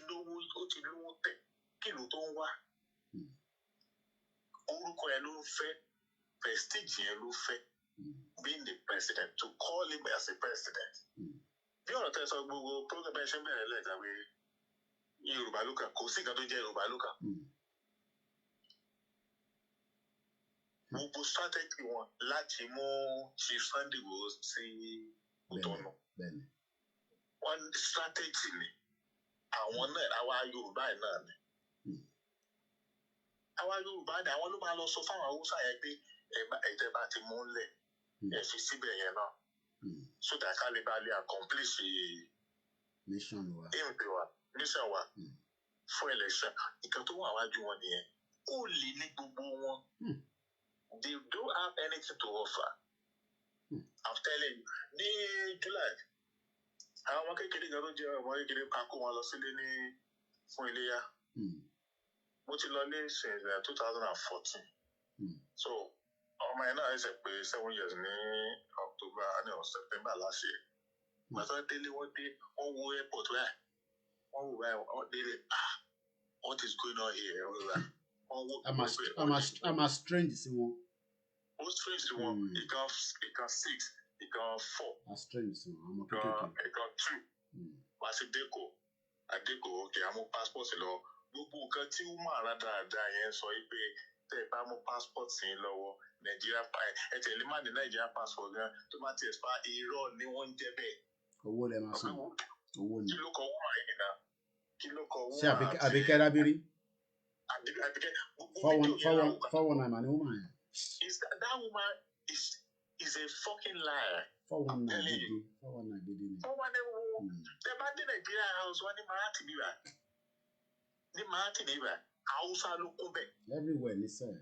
lówó tẹ̀ kí ló tó ń wá. Orúkọ yẹn ló ń fẹ́ prestige yẹn ló fẹ́ being the president to call him as a president. Bí ọ̀rọ̀ tẹ́ sọ gbogbo program ẹ ṣe ń bẹ̀rẹ̀ lẹ́ẹ̀kan pé Yorùbá ló kàn kò sí nǹkan tó jẹ́ Yorùbá ló kàn. Gbogbo strategy wọn láti mú Chief Sunday Igboho sí Kútọ̀nù. Wọ́n strategy ni àwọn náà àwa Yorùbá náà ni. Àwa Yorùbá ni àwọn ló máa lọ sọ fáwọn Haúsá yẹn pé ẹ̀jẹ̀ bá ti mú lẹ̀ ẹ̀ fi síbẹ̀ yẹn náà so that ká lè bá lè accomplish mission wa fún election. Nǹkan tó wà wájú wọn nìyẹn ó lè ní gbogbo wọn. They don't have anything to offer. I'm telling you ní July àwọn ọmọ kékeré kan tó jẹ́ ọmọ kékeré ká kó wọn lọ sílé ní fún Iléyá. Mo ti lọ lé since 2014. So ọmọ yẹn náà ṣe pé 7 years ní September last year. Gbàtọ́ délé wọ́n wo airport rẹ̀ wọ́n wo wọ́n délé what is going on here? I'm a strange sí wọn. Ó strange sí wọn ìkan 6 ìkan 4. A strange sí wọn ọmọ kékeré. Ìkan 2. Wàá sí Adéko okay àmú passport lọ. Gbogbo nǹkan tí ó máa rà dáadáa yẹn sọ pé tẹ́ ẹ bá mú passport yín lọ́wọ́ Nigeria ẹ tẹ̀lé má ní Nigeria passport gan tó bá ti expire irọ́ ni wọ́n ń jẹ́ bẹ́ẹ̀. Owó lẹ máa san owó ni. Kí ló kọ owó àyè náà? Kí ló kọ owó àyè? Ṣé Àbíkẹ́ Rábírí? Àbíkẹ́ 419 mà ni woman yẹn. That woman is a fucking liar. 419 gidi ni. 419 wo tẹ bá dé Nigeria house wọn ní Marathi níbà. Ní Marathi níbà Hausa ló kún bẹ̀. Everywhere ní sẹ́ẹ̀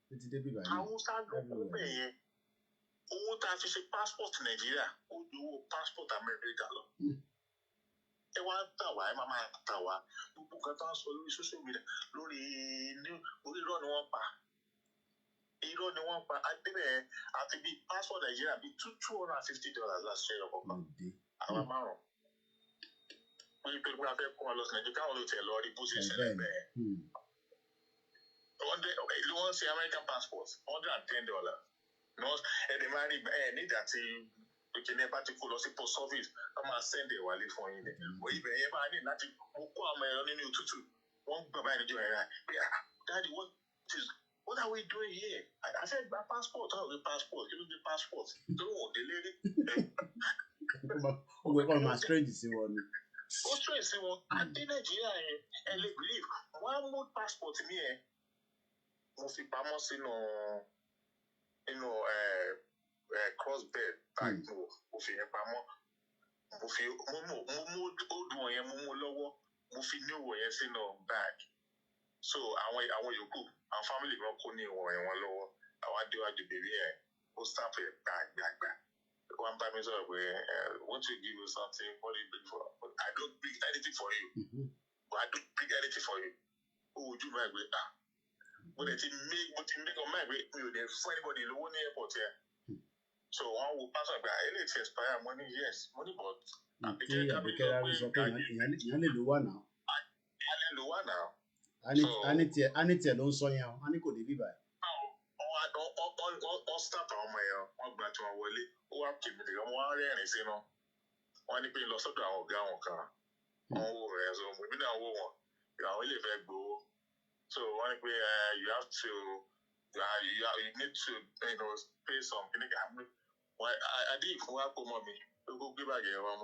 títí débi báyìí. Hausa ló kún bẹ̀ yẹn. Owó tá a fi ṣe passport Nàìjíríà ó ju owó passport America lọ. Ẹ wá tà wá ẹ máa tà wá gbogbo nǹkan tó ń sọ lórí social media lórí irọ́ ni wọ́n pa. Irọ́ ni wọ́n pa adébẹ̀ àti bíi passport Nàìjíríà bíi $250 láti ṣe ọkọ̀ kan. Àwọn márùn-ún. Wọ́n yí pé wọ́n fẹ́ kó wọn lọ sí Nàìjíríà káwọn ló tẹ̀ lọ rí bó ṣe ṣẹlẹ̀ bẹ́ẹ̀. Wọ́n ṣe American passport $110. Ẹ̀dẹ̀ máa rí nígbà tí òkèlè bá ti kó lọ sí post office wọ́n máa send ẹ̀ wálé fún yín. Ibẹ̀ yẹn máa ní láti kó àwọn ẹ̀rọ nínú òtútù. Wọ́n gbọ́ báyìí níjọ́ ẹ̀rá pé Daddy what are we doing here? I said gba passport how we passport kí ló dé passport tó wọ́n délé rí. Ó gbé kọ́ máa strange sí wọn ni. Ó strange sí wọn àti Nàìjíríà yẹn ẹ lè believe wọ́n mú passport mi yẹn mo fi pamọ́ sínú cross bed bag mo fi yẹn pamọ́ mo mú old one yẹn mo mú lọ́wọ́ mo fi new one yẹn sínú bag so àwọn yòókù àwọn family wọn kó ní ìwọ̀n yẹn wọn lọ́wọ́ àwọn adéwájú bèbí yẹn ó stamp yẹn gbàgbà one time me sọ̀rọ̀ pé want to give you something what do you bring for but I don't bring anything for you but I don't bring anything for you ó wojú mi àgbẹ̀ mo ti make on my way mi ò dé fún anybody lówó ní airport yẹn so wọn wo pásọ àgbà eléyìí ti expire mo ní yes mo ní but àbíkẹ́ rárí sọ pé ìyẹn lè lò wà náà. ìyẹn lè lò wà náà. a ní tiẹ̀ ló ń sọ yẹn a ní kò dé bíbá ẹ̀. wọ́n start àwọn ọmọ yẹn wọ́n gba tí wọ́n wọlé ó wá kì mí nìkan wọ́n á rẹ́rìn sínú wọ́n ní pé lọ sọ́dọ̀ àwọn ọ̀gá wọn kan wọ́n wò rẹ̀ so èmi náà wò wọ́n àwọn ilé ìfẹ́ gbowó so wọ́n ní pé you have to you need to pay some kí ni ká mú adé ìfún wa kó mọ́ mi gbogbo gbé bàgẹ́ wọn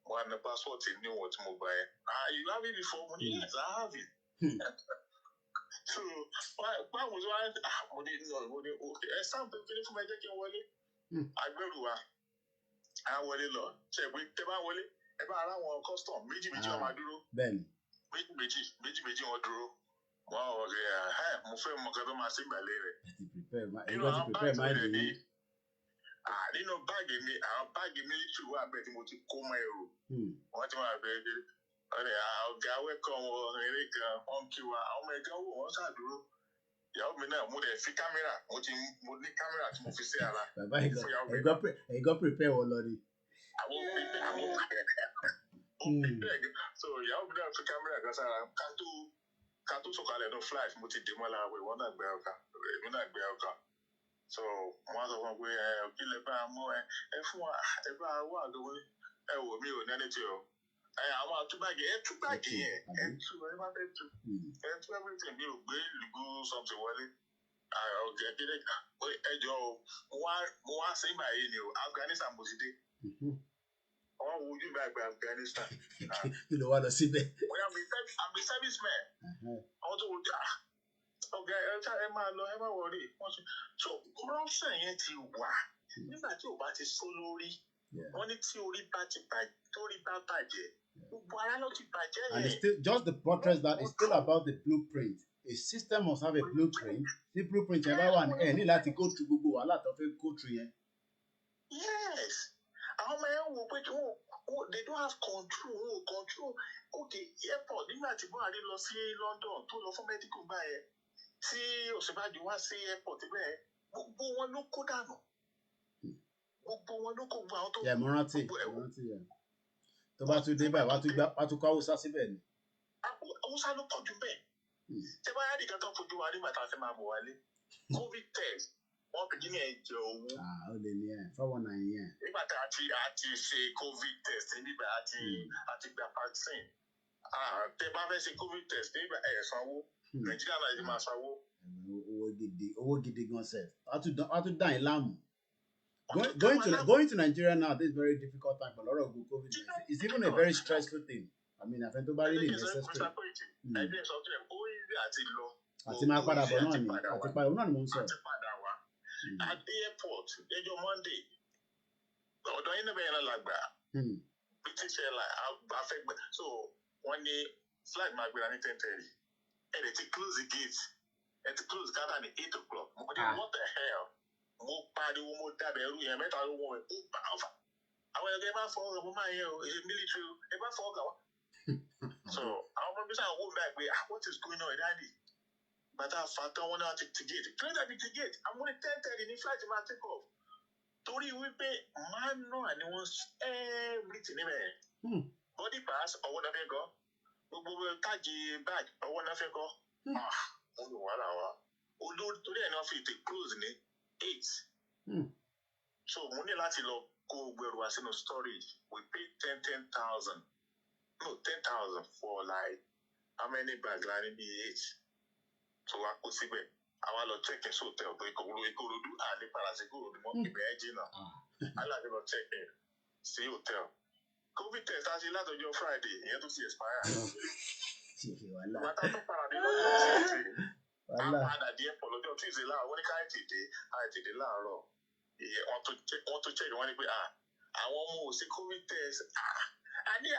mo á na passport ní wọn tí mo gbà yẹn you have it before mo ní yes I have it. So báwo ni wọ́n mo ní okay ẹ sáà tó kíní fún mi ẹ jẹ́ kí n wọlé agbẹ́rù wa á wọlé lọ ṣe pé tẹ bá wọlé ẹ bá ara wọn custom méjì wọn máa dúró méjì wọn dúró wọn ọ̀rẹ́ mo fẹ́ mọ nǹkan tó máa ṣe ìgbàlẹ̀ rẹ̀ nínú àwọn báàgì rẹ̀ nínú báàgì mi àwọn báàgì military wà bẹ́ẹ̀ tí mo ti kó mọ́ ẹrù wọ́n ti máa bẹ́ẹ̀ ọ̀gá wẹ́kọ̀ wọn eré kan wọ́n kí wa àwọn ọmọ ẹ̀ka wò wọ́n ṣàdúró ìyàwó mi náà mo dẹ̀ fi kámẹ́rà mo ní kámẹ́rà tí mo fi sí ara. bàbá ẹ̀gọ́ prepare wọ lọ ni. àwọn so ìyàwó mi náà fi kámẹ́rà kan sára ká tó sọ̀kalẹ̀ ní flight mo ti dè mọ́ lára pé wọ́n náà gbé ọkà èmi náà gbé ọkà so wọ́n sọ fún mi pé kí lè bá a mú ẹ fún wa ẹ bá a wà lówó ẹ wò mí ò nẹ́ni tí o. àwọn àtúbàgì ẹ tú bàgì yẹn ẹ tú ẹ má fẹ́ tú ẹ tú everything mi ò gbé lùgú something wọlé ọ̀gá kéde ẹjọ́ o mo wá sí ìgbà yìí ni o Afghanistan mo ti dé wọ́n wo ojú mi àgbà Afghanistan. kí ló wá lọ síbẹ̀. I'm a serviceman àwọn tó wò jà ọ̀gá ẹ máa lọ ẹ má wọrí so corruption yẹn ti wà nígbà tí ò bá ti sọ lórí wọ́n ní tí orí bá bàjẹ́ gbogbo ara ló ti bàjẹ́ yẹn. And it's still just the buttress that is still about the blueprint. A system must have a blueprint. The blueprint yẹn bá wà ní ní láti go through gbogbo wàhálà tó fẹ́ go through yẹn. Yes àwọn ọmọ yẹn wò pé they don't have control okay airport nígbà tí Buhari lọ sí London tó lọ fún medical báyẹn tí Ọ̀ṣínbàjò wá sí airport bẹ́ẹ̀ gbogbo wọn ló kó dànù gbogbo wọn ló kó gbogbo àwọn tó. mo rántí yẹn tó bá tún dé báyìí wàá tún kọ́ Haúsá síbẹ̀ ni. Haúsá ló pọ̀ jù bẹ́ẹ̀ tẹ bá yára nìkan tó fojú wa nígbà tá a fẹ́ máa bọ̀ wálé COVID test wọ́n fi kíní ẹ̀ jẹ owó. ó lè ní ẹ̀ 419 yẹn. nígbà tá a ti ṣe COVID test nígbà àti gba vaccine tẹ bá fẹ́ ṣe COVID test nígbà ẹ̀ sanwó Nàìjíríà náà yìí máa sanwó. owó gidi gan sef wàá tún dá yín láàmú. Going to Nigeria now, this is very difficult time for a lot of COVID. It's even a very stressful thing. I mean, I think nobody really necessary. Àti máa padà bọ̀ náà ni àti padà náà ni mo ń sọ. At the airport, lọ́jọ́ Monday, ọ̀dọ̀ yín náà bẹ̀rẹ̀ náà lágbà. British Airlines afẹ́gbẹ́ so wọ́n ní flight máa gbéra ní 10:30. Ẹ̀ ti close the gate. Ẹ̀ ti close the gate ní 8 o'clock. Mo ní what the hell? Mo pariwo mo dábẹ̀ ẹrú yẹn mẹ́ta ló wọ̀ ẹ̀ ó bá ọ̀fà àwọn ẹgbẹ́ bá fọ ọ̀gá mo máa yẹ o èyí military ẹ bá fọ ọ̀gá wa. So àwọn ọmọ bísí àwọn wọ́n bá gbé what is going on dáàdì bàtà fàtàn wọn náà ti gate clear that the gate àwọn ní 10:30 ní flight máa take off torí wípé manual ni wọ́n everything níbẹ̀ body pass ọwọ́ náà fẹ́ kọ́ gbogbo táàgì bag ọwọ́ náà fẹ́ kọ́ wọ́n lò wàhálà wa olórí torí ẹ̀ náà fi ti close ní 8. So mo ní láti lọ kó gbẹrù wá sínú storage we pay 10,000 for like how many bags la ní bí 8 so wá kó síbẹ̀ àwa lọ check in sí hotel tó Ìkòròdú àlè padà sí Ìkòròdú mọ́ ibẹ̀ ẹ̀ jìnnà aláàbí lọ check in sí hotel COVID test àti látọjọ́ Friday ìyẹn tó ti expire bàtà tó padà dé lọ́jọ́ Tuesday àpàdà díẹ̀ pọ̀ lọ́jọ́ Tuesday láàárọ̀ wọ́n ní ká àìtèdè láàárọ̀ wọ́n tó check wọ́n ní pé àwọn ọmọ ò sí covid test àní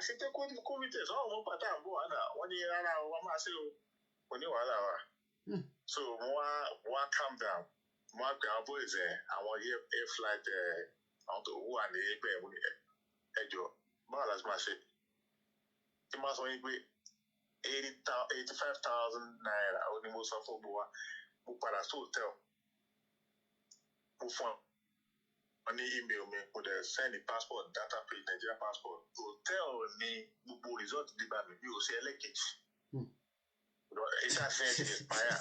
ṣe tẹ́ covid test àwọn ọmọ pátá àbọ̀ wà náà wọ́n ní rárá o wọ́n máa ṣe o kò ní wàhálà wa. So mo wá calm down mo wá pe àwọn boys àwọn air flight àwọn tó wà ní ẹgbẹ́ ẹjọ́ báwo la ṣe máa ṣe tí máa sọ yín pé 85,000 naira ó ní mo sọ fún gbogbo wa mo padà sí hotel mo fún ọ ní email mi mo dẹ̀ send the passport data page Nigeria passport hotel ní gbogbo result nígbà mi bí o ṣe ẹlẹ́kejì iṣẹ́ àṣeyàn ti expire.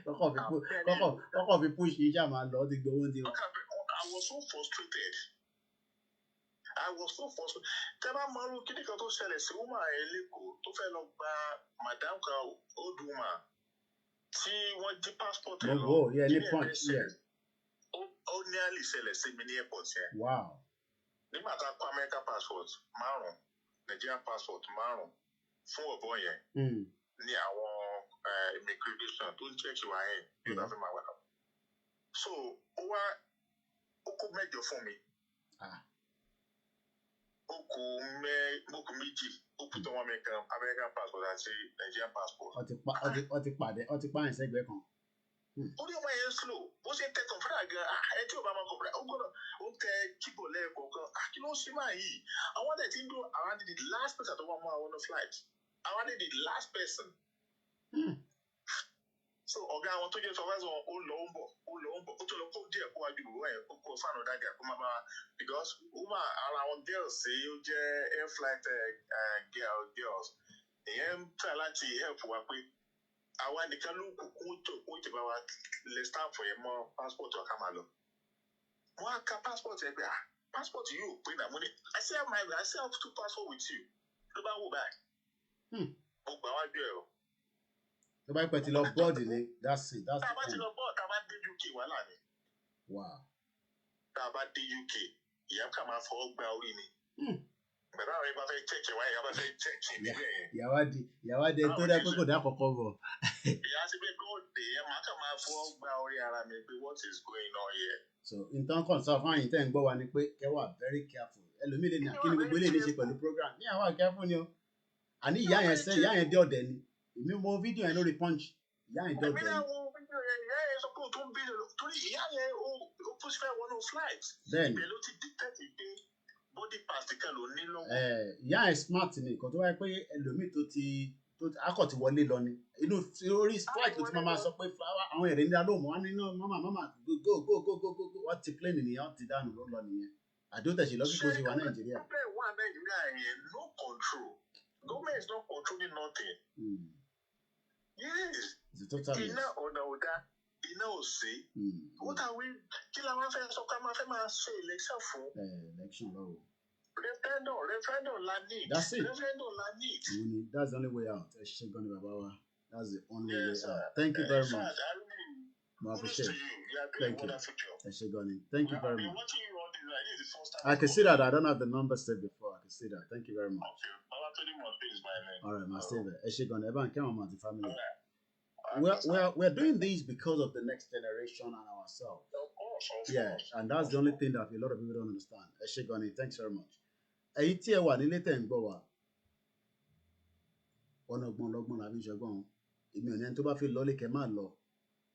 kọ́kọ́ fi push iṣẹ́ àmà lọ ti gbowó ti wá. I was so frustrated. Tẹ́ bá mọ irú kíní kan tó ṣẹlẹ̀ sí woman ẹ̀ lẹ́kọ̀ọ́ tó fẹ́ lọ gba madam kan old woman tí wọ́n jí passport ẹ̀ lọ. Ní punch yẹn. Ó ní àlè ṣẹlẹ̀ sí mi ní airport yẹn. Wow. Nígbà tá a kó American passport 5 Nigerian passport 5 fún ọ̀bọ yẹn ní àwọn immigration tó ń check wa yẹn yóò dáa fún ma wà náà. So ó kó 8 fún mi. Ó kó méjì ó kú tó wọn mẹ́kan American passport àti Nigerian passport. Ó ti pààyàn sẹ́gbẹ̀ẹ́ kan. Ó ní ọmọ yẹn slow bó ṣe tẹ kọ̀ǹpútà gan ẹ tí ò bá máa kọ̀ǹpútà ó gbọ́dọ̀ ó tẹ kíbọ̀ lẹ́ẹ̀kọ̀ọ̀kan kí ló ṣe máa yìí àwọn àdẹ̀ tí ń dún àwọn àdẹ̀ the last person tó wà mọ́ àwọn flight àwọn àdẹ̀ the last person. So ọ̀gá àwọn tó jẹ́ supervisor wọn ó lọ ń bọ̀ ó tó lọ kó díẹ̀ kó wájú ìwé ẹ̀ kó fáànù dága kó máa máa because woman ara àwọn girls ṣe ó jẹ́ air flight girls ìyẹn ń try láti help wa pé àwa nìkan ló kó tó bá wa lè stamp yẹn mọ́ passport wa ká máa lọ. Wọ́n á ka passport ẹ pé passport yóò pé náà mo ní I still have 2 passport with you ló bá wò báyìí. Mo gbà wájú ẹ o. Tó bá pẹ́ ti lọ bọ́ọ̀dì ni that's it. Tá a bá ti lọ bọ́ọ̀dì tá a bá dé UK wàhálà ni. Wow. Tá a bá dé UK ìyá ká máa fọwọ́ gba orí ni. Bẹ̀rẹ̀ àwọn yẹn bá fẹ́ check ẹ̀ wáyé yẹn bá fẹ́ check ẹ̀ níbẹ̀ yẹn. Ìyàwó di tó dẹ́ pé kò dá kọ̀kọ́ bọ̀. Ìyá ti pé kó dé ẹ̀ máa kà máa fọwọ́ gba orí ara mi pé what is going on here. So nǹkan kan sọ fún àyìn tẹ́ ń gbọ́ wa ni pé kẹ́ wà very careful. Ẹlòmíì lè ní àkíní gbogbo eléyìí ní ṣe pẹ̀lú program. Ní àwọn careful ni o. Àní ìyá yẹn dé ọ̀dẹ̀ ni. Èmi mọ fídíò yẹn lórí punch. Ìyá yẹn dé ọ̀dẹ̀ ni. Ìyá yẹn sọ pé o tó ń bí torí ìyá yẹn ó push fẹ́ wọnú flight. Bẹ́ẹ̀ni. Ibẹ̀ ló ti dictate pé body part kan ló ní lọ́wọ́. Ìyá yẹn smart ni nǹkan tó wáyé pé ẹlòmíì tó akọ̀ ti wọlé lọ ni. Inú orí flight ló ti máa sọ pé àwọn èrè nílá lóhùn wọn nínú mama go wọ́n ti plane nìyẹn wọ́n ti dànù ló lọ nìyẹn. Àdótẹ̀sí lọ́sí kò sí wa Nàìjíríà. Wà Nàìjíríà yẹn no control. Government is not controlling nothing. Yes. Iná ọ̀nà ọ̀dà iná ò sí. What are we kí la máa fẹ́ sọ ká máa fẹ́ máa ṣe election fún? Election lọ́wọ́. Referendum la need. That's it. Referendum la need. That's the only way out. Ẹ ṣe gan ni bàbá wa. That's the only way out. Thank you very much. I appreciate it. Thank you. Ẹ ṣe gan ni. Thank you very much. I can see that. I don't have the number saved before. I can see that. Thank you very much. All right, my savior. Ẹ ṣe gan ni. Ẹ bá ń kẹ́ wọn mọ̀ àti family. We're doing this because of the next generation and ourselves. Yeah, and that's the only thing that a lot of people don't understand. Ẹ ṣe gan ni. Thanks very much. Ẹ̀yin tí ẹ wà nílé tẹ̀ ń gbọ́ wa. Ọ̀nà ọgbọ́n lọ́gbọ́n làbí ìṣẹ́gbọ́n. Èmi ò ní ẹni tó bá fi lọ́lé kẹ́ máa lọ.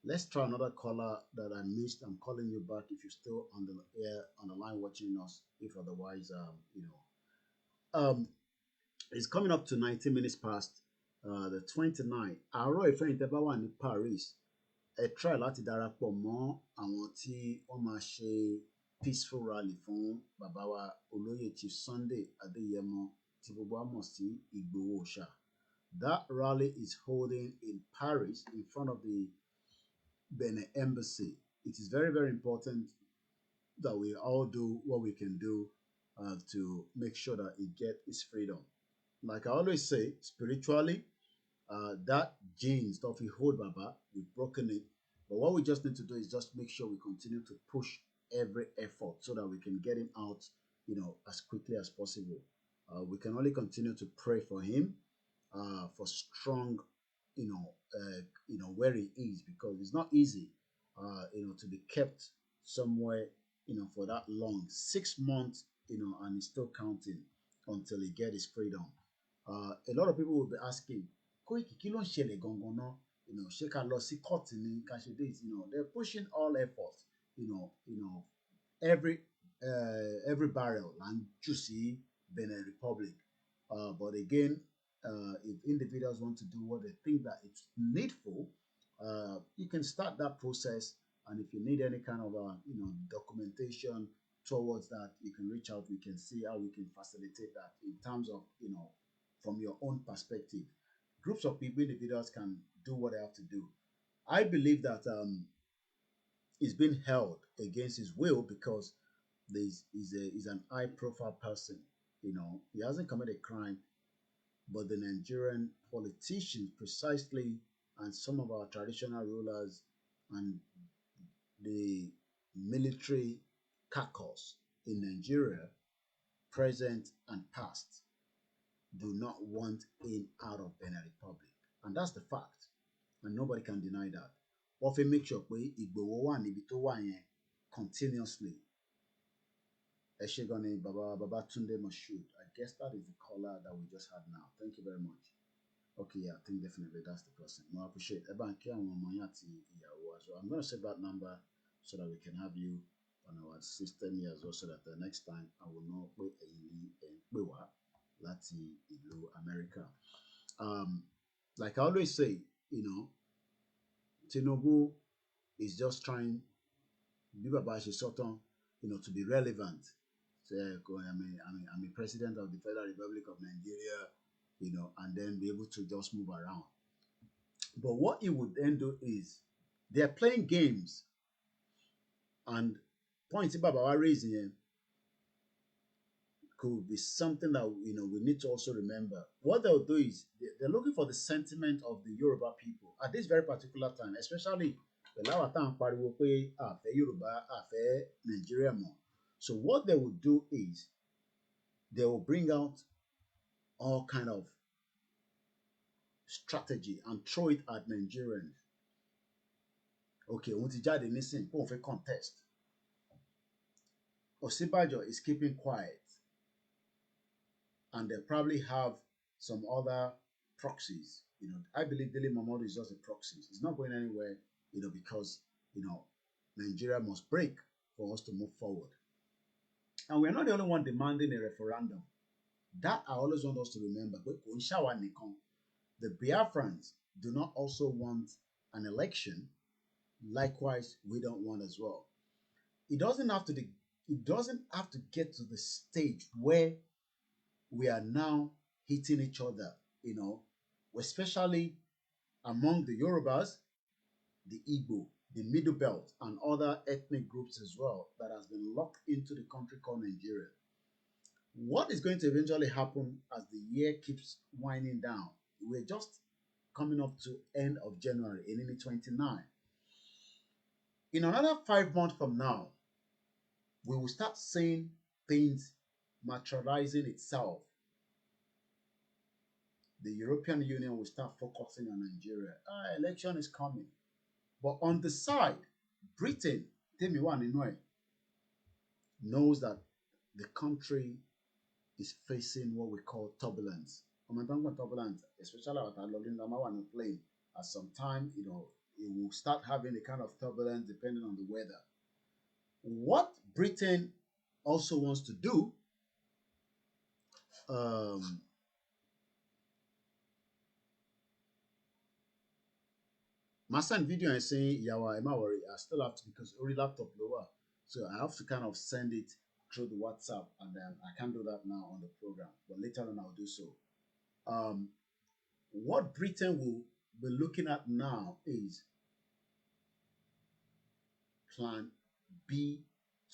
Let's try another caller that I missed. I'm calling you back if you're still on the air, on the line watching us. If otherwise, it's coming up to 19 minutes past the 29th. Àárọ̀ ìfẹ́ ìtẹ́ bá wà ní Paris. Ẹ try láti darapọ̀ mọ́ àwọn tí wọ́n máa ṣe peaceful rally fún bàbá wa olóyè Chief Sunday Adéyẹmọ tí gbogbo wa mọ̀ sí Ìgbòho Òòṣà. That rally is holding in Paris in front of the Benin Embassy. It is very, very important that we all do what we can do to make sure that he get his freedom. Like I always say, spiritually, that gene stuff we hold Baba, we've broken it. But what we just need to do is just make sure we continue to push every effort so that we can get him out, as quickly as possible. We can only continue to pray for him, for strong, where he is, because it's not easy to be kept somewhere, for that long, 6 months, and he's still counting until he get his freedom. A lot of people will be asking, Koiki, kí ló ń ṣẹlẹ̀ gangan náà? Ṣé ká lọ sí court ni ká ṣe this? They're pushing all efforts, every barrel and juicy Benin Republic. But again, if individuals want to do what they think that it's needful, you can start that process. And if you need any kind of documentation towards that, you can reach out. We can see how we can facilitate that in terms of from your own perspective. Groups of people, individuals can do what they have to do. I believe that he's been held against his will because he's an high-profile person. He hasn't committed a crime, but the Nigerian politicians precisely, and some of our traditional rulers and the military caucus in Nigeria, present and past, do not want him out of Benin Republic. And that's the fact. And nobody can deny that. What we make sure pé Ìgbòho wà níbi tó wà yẹn continuously. Eshegoni Babatunde Moshood. I guess that is the caller that we just had now. Thank you very much. Okay, yeah, I think definitely that's the person. I appreciate it. I'm going to save that number so that we can have you on our system here as well, so that the next time I will know where Lati Ilu America. Like I always say, Tinubu is just trying to be relevant. Say, I'm a president of the Federal Republic of Nigeria, and then be able to just move around. But what he would then do is they're playing games, and points Baba raising him could be something that we need to also remember. What they'll do is they're looking for the sentiment of the Yoruba people at this very particular time, especially Nigeria more. So what they will do is they will bring out all kind of strategy and throw it at Nigerians. Okay, Untijade Nisin, for contest. Osibajo is keeping quiet. And they probably have some other proxies. I believe Dele Momodu is just a proxy. It's not going anywhere, because, Nigeria must break for us to move forward. And we're not the only one demanding a referendum. That I always want us to remember. The Biafrans do not also want an election. Likewise, we don't want as well. It doesn't have to get to the stage where we are now hitting each other, especially among the Yorubas, the Igbo, the Middle Belt, and other ethnic groups as well that has been locked into the country called Nigeria. What is going to eventually happen as the year keeps winding down? We're just coming up to end of January, in 29. In another 5 months from now, we will start seeing things materializing itself. The European Union will start focusing on Nigeria. Election is coming. But on the side, Britain, knows that the country is facing what we call turbulence. Turbulence, especially at a plane. At some time, it will start having a kind of turbulence depending on the weather. What Britain also wants to do, my son video is saying, Yawa, am I worried? I still have to, because already laptop lower. So I have to kind of send it through the WhatsApp, and then I can't do that now on the program, but later on I'll do so. What Britain will be looking at now is plan B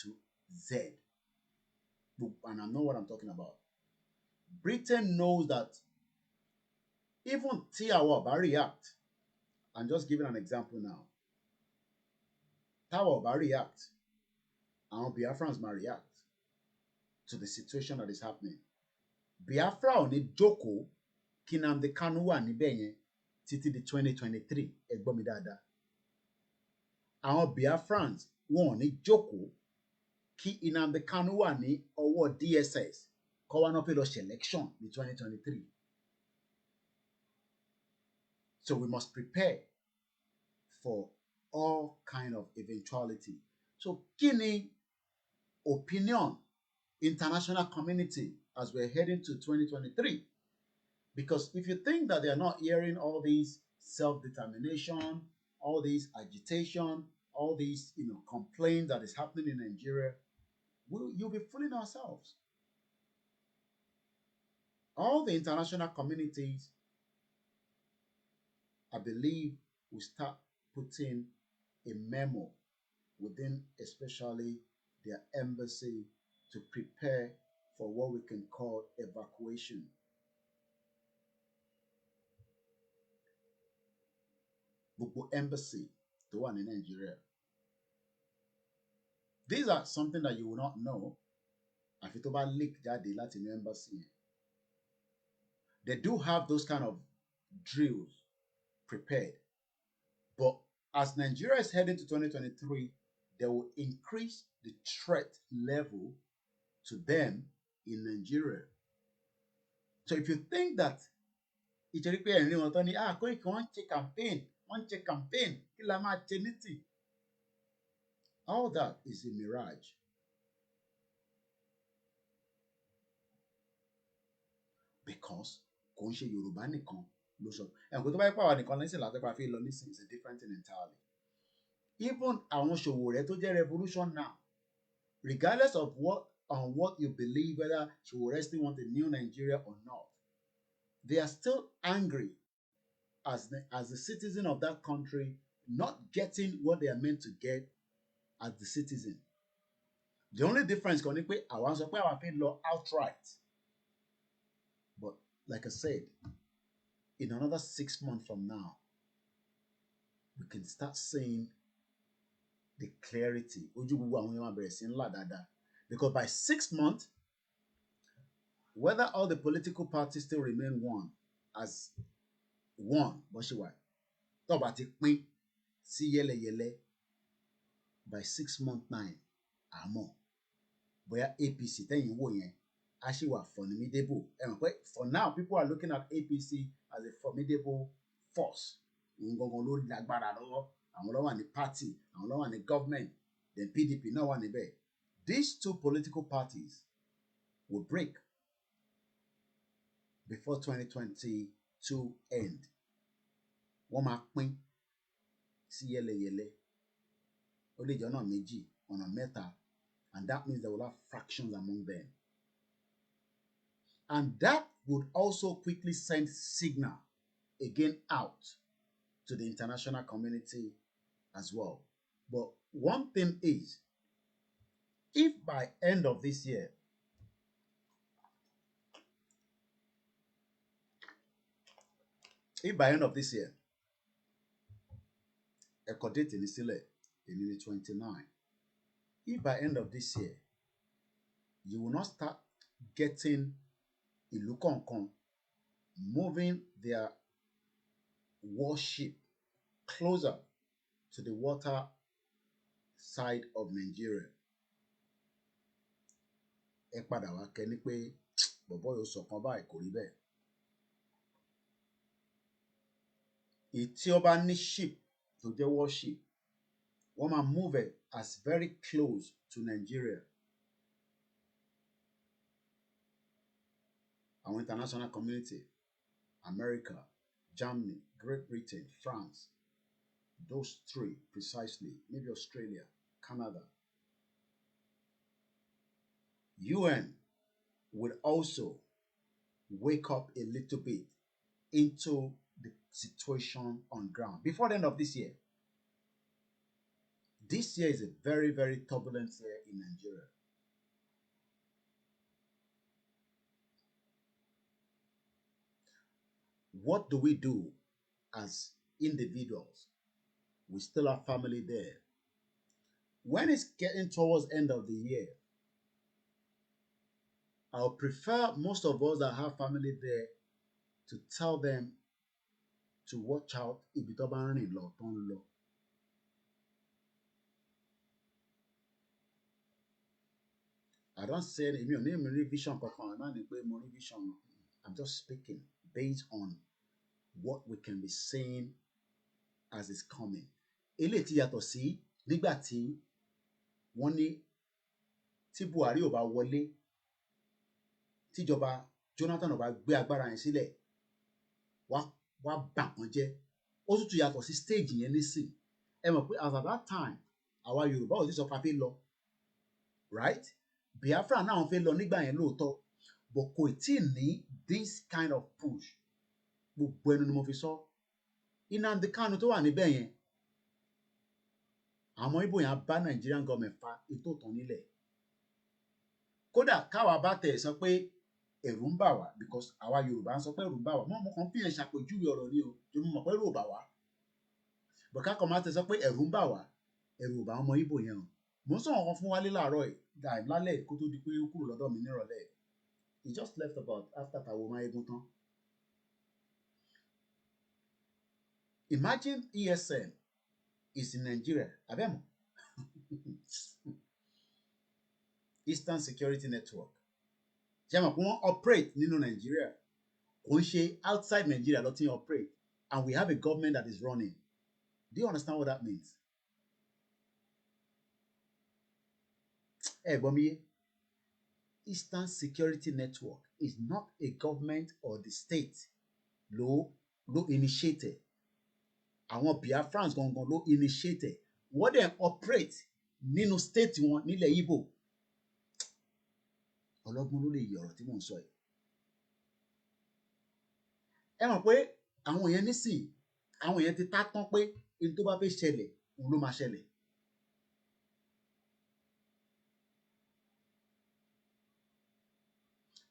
to Z. And I know what I'm talking about. Britain knows that even Tiawa will react. I'm just giving an example now. Tawa will react. And Biafrans might react to the situation that is happening. Biafra on the Joko, Kinamde Kanu wà níbẹ̀ yẹn títí di 2023. Ẹgbọ́n mi dáadáa. àwọn Biafrans wọn ò ní jókòó kí Nnamdi Kanu wà ní ọwọ́ DSS kọ́ wá náà pé lọ ṣe election ní 2023. So we must prepare for all kind of eventuality. So kí ni opinion international community as we're heading to 2023? Because if you think that they are not hearing all these self-determination, all these agitation, all these complaints that is happening in Nigeria, you'll be fooling ourselves. All the international communities, I believe, will start putting a memo within especially their embassy to prepare for what we can call evacuation. Gbogbo embassy tó wà ní Nigeria. These are something that you will not know àfi tó bá leak jáde láti ní embassy. They do have those kind of drills prepared. But as Nigeria is heading to 2023, they will increase the threat level to them in Nigeria. So if you think that ìjẹ́rí pé ẹ̀rín wọn tán ni Koiki wọ́n ń ṣe campaign kí la máa ṣe ní tì. All that is a mirage. Because kò ń ṣe Yorùbá nìkan ló sọ. Ẹ̀kọ́ tó bá yẹ pé àwa nìkan lẹ́sìn láti pa fi lọ nísìnyí is a different thing entirely. Even àwọn Sowore tó jẹ́ revolution now, regardless of what you believe, whether Sowore still want a new Nigeria or not, they are still angry as the citizen of that country not getting what they are meant to get as the citizen. The only difference kan ni pé àwa sọ pé àwa fẹ́ lọ outright. But like I said, in another 6 months from now, we can start seeing the clarity. Ojú gbogbo àwọn èèyàn máa bẹ̀rẹ̀ sí ńlá dáadáa. Because by 6 months, whether all the political parties still remain one as one, bó ṣe wà, tó bá ti pín sí yẹ́lẹyẹ̀lẹ, by 6 months 9, àmọ́ bóyá APC tẹ́yìn wò yẹn á ṣì wà formidable. For now, people are looking at APC as a formidable force. Òun gangan ló lágbára lọ́wọ́. Àwọn ló wà ní party, àwọn ló wà ní government, then PDP náà wà níbẹ̀. These two political parties will break before 2022 end. Wọ́n máa pín sí yẹ́lẹyẹ̀lẹ. Ó lè jẹ́ ọ̀nà méjì, ọ̀nà mẹ́ta, and that means they will have fractions among them. And that would also quickly send signal again out to the international community as well. But one thing is, if by end of this year, ẹ̀kọ́ date ní sílẹ̀, èmi ní 29. If by end of this year, you will not start getting ìlú kọ̀ọ̀kan moving their warship closer to the water side of Nigeria, ẹ padà wá kẹ́ni pé bọ̀bọ́ yóò sọ̀kan báyìí kò rí bẹ́ẹ̀. Tí ó bá ní ship tó jẹ́ warship, wọ́n máa move it as very close to Nigeria. Our international community, America, Germany, Great Britain, France, those three precisely, maybe Australia, Canada. UN would also wake up a little bit into the situation on ground before the end of this year. This year is a very, very turbulent year in Nigeria. What do we do as individuals? We still have family there. When it's getting towards end of the year, I'll prefer most of us that have family there to tell them to watch out ibi tó bá ń rìn lọ tó ń lọ. I don't say any, mi ò ní mi rí vision kankan, ẹ má ní pé mo rí vision. I'm just speaking based on what we can be seeing as it's coming. Eléyìí tí yàtọ̀ sí nígbà tí wọ́n ní tí Buhari ò bá wọlé, tíjọba Jonathan ò bá gbé agbára yẹn sílẹ̀, wá bà wọ́n jẹ́. Ó tún yàtọ̀ sí stage yẹn nísìn. Ẹ mọ̀ pé as at that time, àwa Yorùbá ò ti sọ pé a fẹ́ lọ, right? Biafra náà fẹ́ lọ nígbà yẹn lóòótọ́, but kò tí ì ní this kind of push. Gbogbo ẹnu ni mo fi sọ. Nnamdi Kanu tó wà níbẹ̀ yẹn, àwọn Ìgbò yẹn bá Nigerian government fa ètò tán nílẹ̀. Kódà káwa bá tẹ̀ sọ pé ẹ̀rù ń bà wá because àwa Yorùbá ń sọ pé ẹ̀rù ń bà wá. Mo kàn fi yẹn ṣàpèjúwe ọ̀rọ̀ ni o, tó mọ̀ pé ẹ̀rù ò bà wá. But ká kàn máa tẹ̀ sọ pé ẹ̀rù ń bà wá, ẹ̀rù ò bà ọmọ Ìgbò yẹn o. Mo ń sọ̀rọ̀ kan fún Wálé láàárọ̀ ẹ̀, lálẹ́ kó tó di pé ó kúrò lọ́dọ̀ mi nírọ̀lẹ́. He just left about after Tawo Mayegun tán. Imagine ESN is in Nigeria, abemo. Eastern Security Network. Ṣé mọ̀ pé wọ́n operate nínú Nigeria? Kò ń ṣe outside Nigeria ló ti ń operate, and we have a government that is running. Do you understand what that means? Ẹ gbọ́ mi yé. Eastern Security Network is not a government or the state ló initiated. Àwọn Biafrans gangan ló initiated. Wọ́n dẹ̀ operate nínú state wọn nílẹ̀ Igbo. Ọlọ́gbọ́n ló lè yí ọ̀rọ̀ tí mò ń sọ yìí. Ẹ mọ̀ pé àwọn èèyàn nísìn, àwọn èèyàn ti tá tán pé ohun tó bá fẹ́ ṣẹlẹ̀ òun ló máa ṣẹlẹ̀.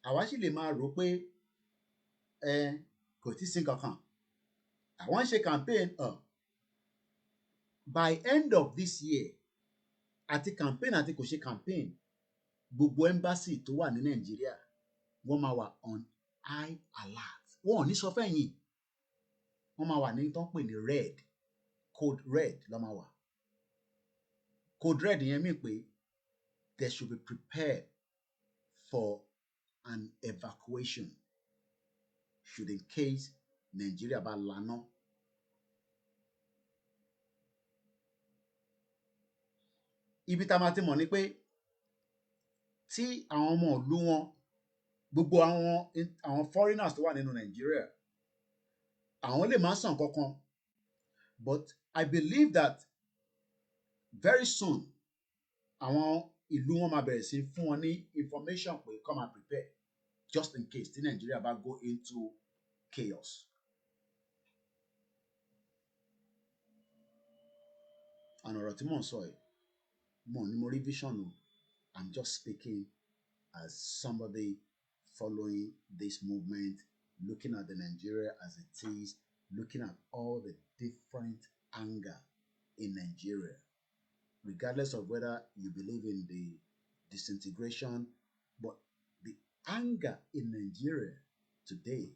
Àwa sì lè máa rò pé kò tí sí kankan. Àwọn ń ṣe campaign by end of this year, àti campaign àti kò ṣe campaign, gbogbo embassy tó wà ní Nàìjíríà wọ́n máa wà on high alert. Wọ́n ò ní sọ fẹ́yìn. Wọ́n máa wà ní tó ń pè ní red, code red ló máa wà. Code red yẹn mean pé they should be prepared for an evacuation should in case Nigeria bá laná. Ibi tá a máa ti mọ̀ ni pé tí àwọn ọmọ ìlú wọn, gbogbo àwọn foreigners tó wà nínú Nigeria, àwọn lè má sàn kankan, but I believe that very soon àwọn ìlú wọn máa bẹ̀rẹ̀ sí fún wọn ní information pé come and prepare just in case tí Nigeria bá go into chaos. And ọ̀rọ̀ tí mò ń sọ yìí, mo ní mo rí vision o. I'm just speaking as somebody following this movement, looking at the Nigeria as it is, looking at all the different anger in Nigeria, regardless of whether you believe in the disintegration, but the anger in Nigeria today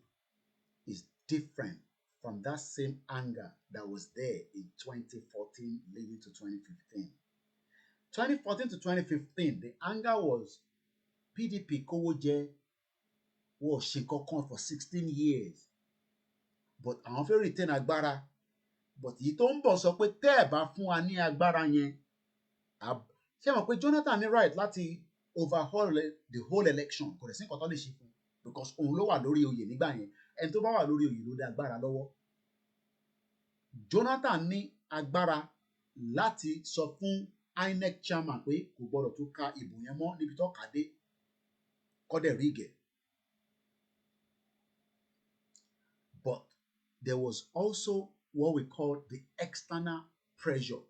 is different from that same anger that was there in 2014 leading to 2015. 2014 to 2015, the anger was PDP kówó jẹ, wọ́n ṣe kankan for 16 years, but àwọn fẹ́ retain agbára, but èyí tó ń bọ̀ sọ pé tẹ́ ẹ̀ bá fún wa ní agbára yẹn, ṣé mọ̀ pé Jonathan ní right láti overhaul the whole election, kò lè sí nǹkan tó lè ṣe fún, because òun ló wà lórí oyè nígbà yẹn. Ẹni tó bá wà lórí oyè ló dé agbára lọ́wọ́. Jonathan ní agbára láti sọ fún INEC chairman pé kò gbọdọ̀ tún ka ìbò yẹn mọ́ níbi tó kà dé, kọ́dẹ̀ rígẹ̀. But there was also what we call the external pressure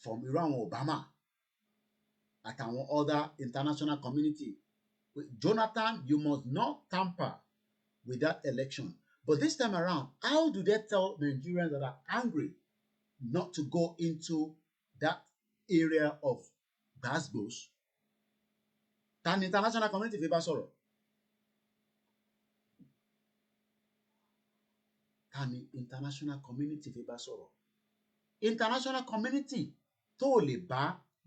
from irú àwọn Obama àtàwọn other international community. Jonathan, you must not tamper with that election. But this time around, how do they tell Nigerians that are angry not to go into that area of gbasgbos? Ta ni international community fi bá sọ̀rọ̀? Ta ni international community fi bá sọ̀rọ̀? International community tó lè bá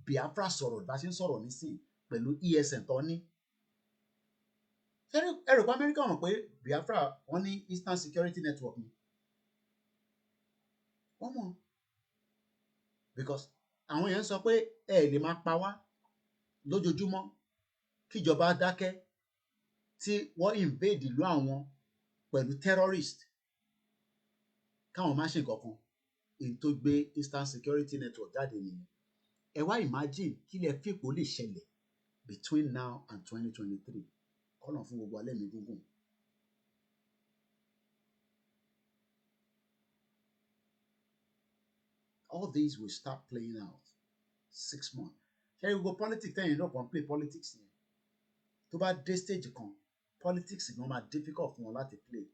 Biafra sọ̀rọ̀ bá ṣe ń sọ̀rọ̀ nísìn, pẹ̀lú ESN tó ní. Ẹ̀rọ pa Amẹ́ríkà mọ̀ pé Biafra wọ́n ní Eastern Security Network ni. Wọ́n mọ̀ because àwọn èèyàn sọ pé ẹ lè máa pa wá lójoojúmọ́ kíjọba dákẹ́ tí wọ́n invade ìlú àwọn pẹ̀lú terrorist káwọn má ṣe nǹkan kan èyí tó gbé Eastern Security Network jáde nìyẹn. Ẹ wá imagine kí lẹ fipò lè ṣẹlẹ̀ between now and 2023 kọ́nà fún gbogbo alẹ́ mi gúngùn. All these will start playing out 6 months. Ṣé gbogbo politics tẹ́yìn náà kàn play politics yẹn? Tó bá dé stage kan, politics gan máa difficult fún wọn láti play.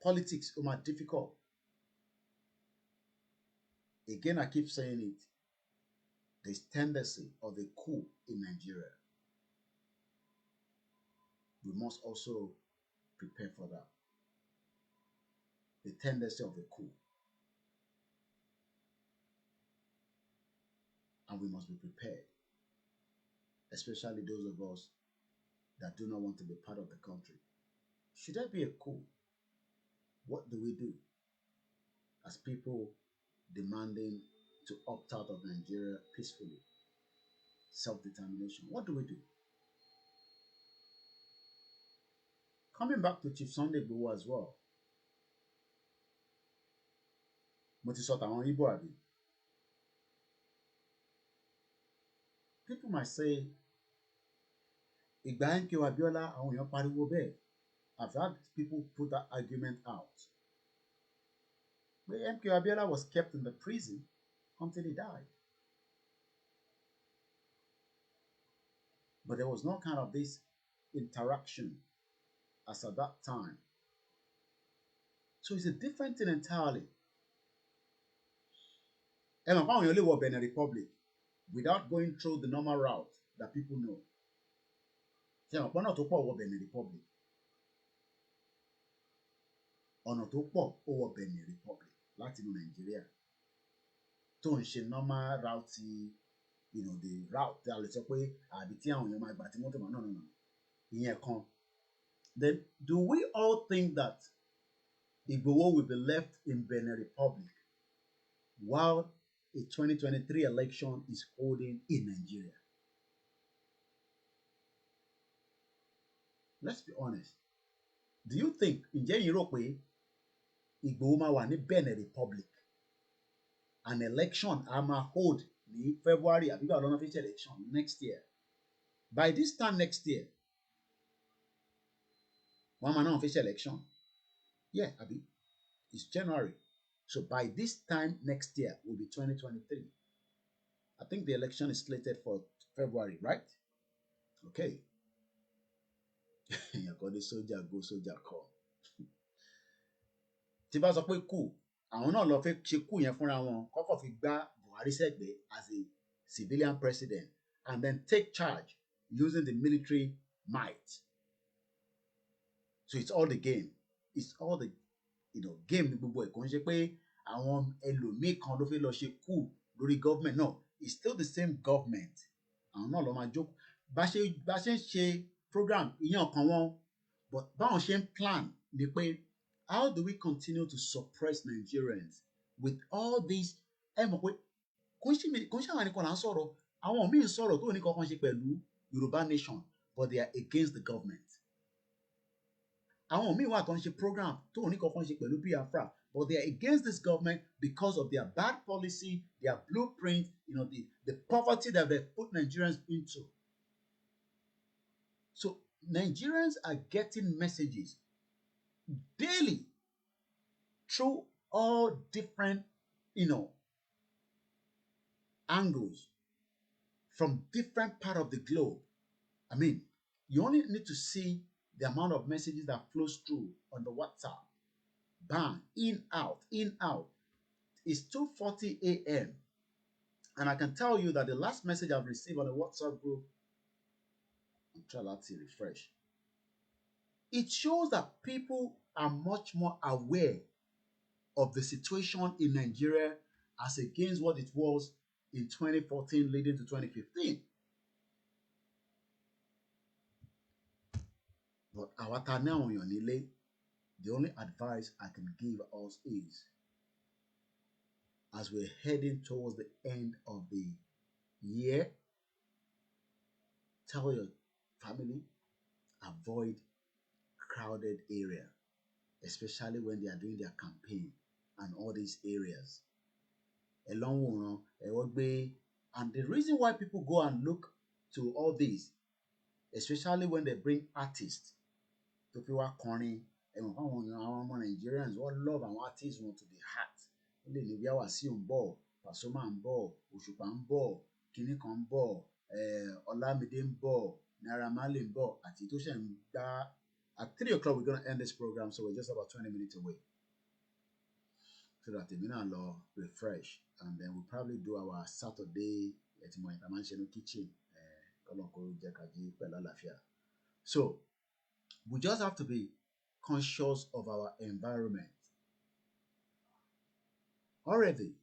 Politics ó máa difficult. Again, I keep saying it. There's tendency of a coup in Nigeria. We must also prepare for that. The tendency of a coup. And we must be prepared. Especially those of us that do not want to be part of the country. Should there be a coup? What do we do as people demanding to opt out of Nigeria peacefully? Self-determination. What do we do? Coming back to Chief Sunday IGBOHO as well. Mo ti sọ tàwọn Igbo àbí? People might say, ìgbà MKO Abiola àwọn èèyàn pariwo bẹ́ẹ̀. I've had people put that argument out. But MKO Abiola was kept in the prison until he died. But there was no kind of this interaction as at that time. So it's a different thing entirely. Ẹ mọ̀ fáwọn èèyàn lè wọ Benin Republic without going through the normal route that people know. Ṣé ẹ mọ̀ pọ́nà tó pọ̀ wọ Benin Republic? Ọ̀nà tó pọ̀ ó wọ Benin Republic láti inú Nàìjíríà tó ń ṣe normal route, you know, the route tí a lè sọ pé àbí tí àwọn èèyàn máa gbà tí mọ́tò máa náà ìyẹn kan. Then do we all think that IGBOHO will be left in Benin Republic while a 2023 election is holding in Nigeria? Let's be honest. Do you think ǹjẹ́ yìí rò pé IGBOHO máa wà ní Benin Republic an election a máa hold ní February àbí báwo lọ́nà fi ṣe election next year? By this time next year wọ́n máa náà fi ṣe election. Yeah, àbí it's January. So by this time next year will be 2023. I think the election is slated for February, right? Okay. You're the soldier go, soldier come. Tí bá sọ pé kú, àwọn náà lọ fẹ́ ṣe kú yẹn fúnra wọn, kọ́kọ́ fi gbá Buhari sẹ́gbẹ̀ẹ́ as a civilian president and then take charge using the military might. So it's all the game. It's all the, you know, game ní gbogbo ẹ̀ kò ń ṣe pé àwọn ẹlòmíì kan ló fẹ́ lọ ṣe kú lórí government. No, it's still the same government. Àwọn náà lọ máa jókòó. Bá ṣe ń ṣe program ìyẹn kan wọn, but báwọn ṣe ń plan ni pé how do we continue to suppress Nigerians with all these? Ẹ mọ̀ pé kò ń ṣàwọn ẹnìkan là ń sọ̀rọ̀, àwọn míì ń sọ̀rọ̀ tó ní kankan ṣe pẹ̀lú Yorùbá nation, but they are against the government. Àwọn míì wà tó ń ṣe program tó ní kankan ṣe pẹ̀lú Biafra, but they are against this government because of their bad policy, their blueprint, you know, the poverty that they've put Nigerians into. So Nigerians are getting messages daily through all different, you know, angles from different part of the globe. I mean, you only need to see the amount of messages that flows through on the WhatsApp. Bang, in, out, in, out. It's 2:40 a.m. And I can tell you that the last message I've received on the WhatsApp group, I'm trying to refresh. It shows that people are much more aware of the situation in Nigeria as against what it was in 2014 leading to 2015. But our now on your nílé, the only advice I can give us is, as we're heading towards the end of the year, tell your family, avoid crowded area, especially when they are doing their campaign and all these areas. And the reason why people go and look to all these, especially when they bring artists to people corny, and Nigerians all love and artists want to be hot. Ilé ní bíi Wasiu ń bọ̀, Pasuma ń bọ̀, Òṣùpá ń bọ̀, Kinní kan ń bọ̀, Ọlámídé ń bọ̀, Naira Marley ń bọ̀, àti tó ṣe ń gbá. At 3 o'clock, we're going to end this program, so we're just about 20 minutes away. So that we can refresh, and then we'll probably do our Saturday at my international kitchen. So we just have to be conscious of our environment. Already,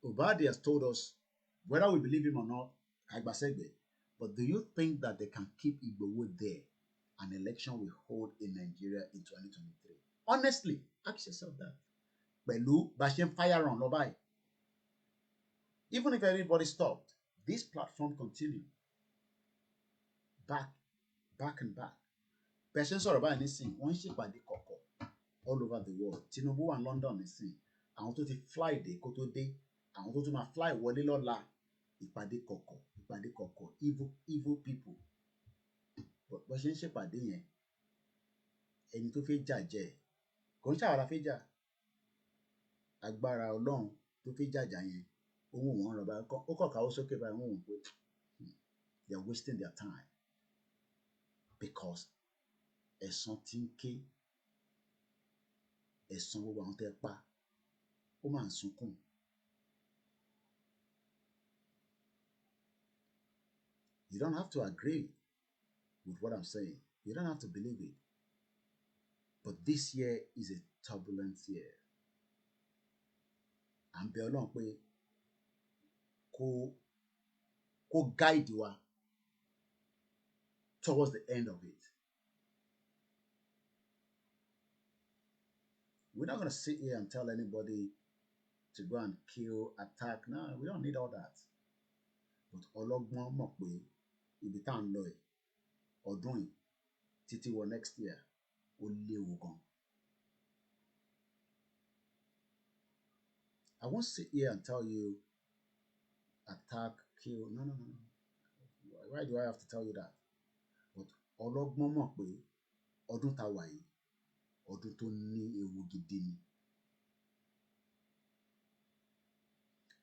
Obadi has told us, whether we believe him or not, but do you think that they can keep IGBOHO there? An election will hold in Nigeria in 2023. Honestly, ask yourself that. Pẹ̀lú bá ṣe ń fire on lọ báyìí. Even if everybody stopped, this platform continued. Back and back. Bẹ́ẹ̀ sọ̀rọ̀ báyìí nísìn, wọ́n ń ṣèpàdé kọ̀kọ̀ all over the world. Tinubu wà ní London nísìn. Àwọn tó ti fly dé kó tó dé. Àwọn tó tún máa fly wọlé lọ́la. Ìpàdé kọ̀kọ̀. Evil people. Bó ṣe ń ṣèpàdé yẹn, ẹni tó fẹ́ jà jẹ́ kò ń ṣàwárà fẹ́ jà. Agbára Ọlọ́run tó fẹ́ jàjà yẹn, ohun wọn rọ̀ báyìí, ó kọ̀ káwọ́ sókè báyìí, wọ́n wò pé they are wasting their time because ẹ̀san tí ń ké, ẹ̀san gbogbo àwọn tẹ́ pa, ó máa ń sunkún. You don't have to agree with what I'm saying. You don't have to believe it. But this year is a turbulent year. À ń bẹ Ọlọ́run pé kó guide wa towards the end of it. We're not going to sit here and tell anybody to go and kill, attack. No, we don't need all that. But ọlọ́gbọ́n mọ̀ pé ibi tá à ń lọ yìí, ọdún yìí, títí wọ next year, ó léwu gan. I won't sit here and tell you attack, kill. No. Why do I have to tell you that? But ọlọ́gbọ́n mọ̀ pé ọdún tá wà yìí, ọdún tó ní ewu gidi ni.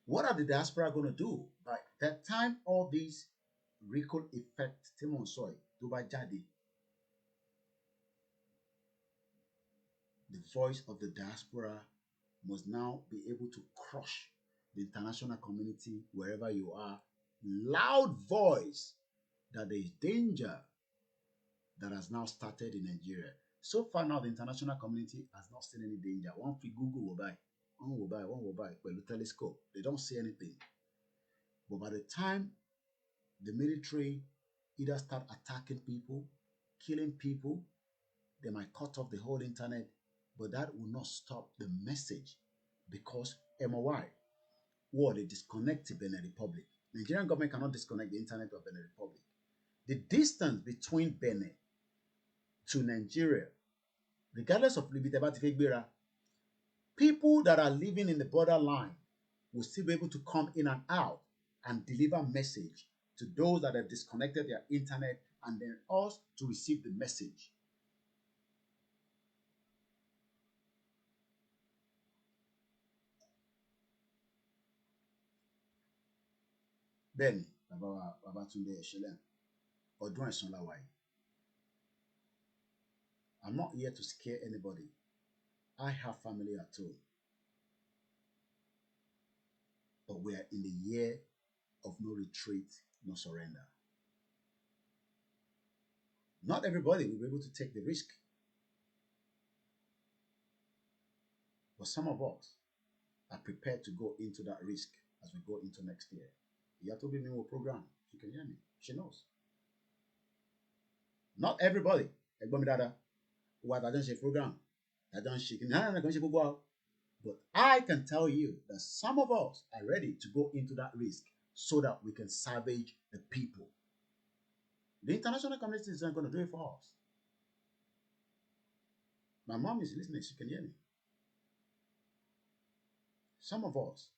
What are the diaspora going to do? By that time, all these ripple effect tí mò ń sọ yìí tó bá jáde, the voice of the diaspora must now be able to crush the international community wherever you are. Loud voice that there is danger that has now started in Nigeria. So far now, the international community has not seen any danger. One free Google will buy, one will buy, with the telescope. They don't see anything. But by the time the military either start attacking people, killing people, they might cut off the whole internet. But that will not stop the message, because MOI, they disconnect the Benin Republic. Nigerian government cannot disconnect the internet of Benin Republic. The distance between Benin to Nigeria, regardless of people that are living in the borderline will still be able to come in and out and deliver message to those that have disconnected their internet, and then us to receive the message. Bẹ́ẹ̀ni, Babatunde Eshelem, ọdún ẹ̀san la wà yìí. I'm not here to scare anybody. I have family at home. But we are in the year of no retreat, no surrender. Not everybody will be able to take the risk. But some of us are prepared to go into that risk as we go into next year. You have to be me with program. She can hear me. She knows. Not everybody. Ẹ̀gbọ́n mi dáadáa. Wà á ṣe program. Tàjọ́ ń ṣe kí ni kàn ṣe gbogbo wa. But I can tell you that some of us are ready to go into that risk so that we can salvage the people. The international community is not going to do it for us. My mom is listening. She can hear me. Some of us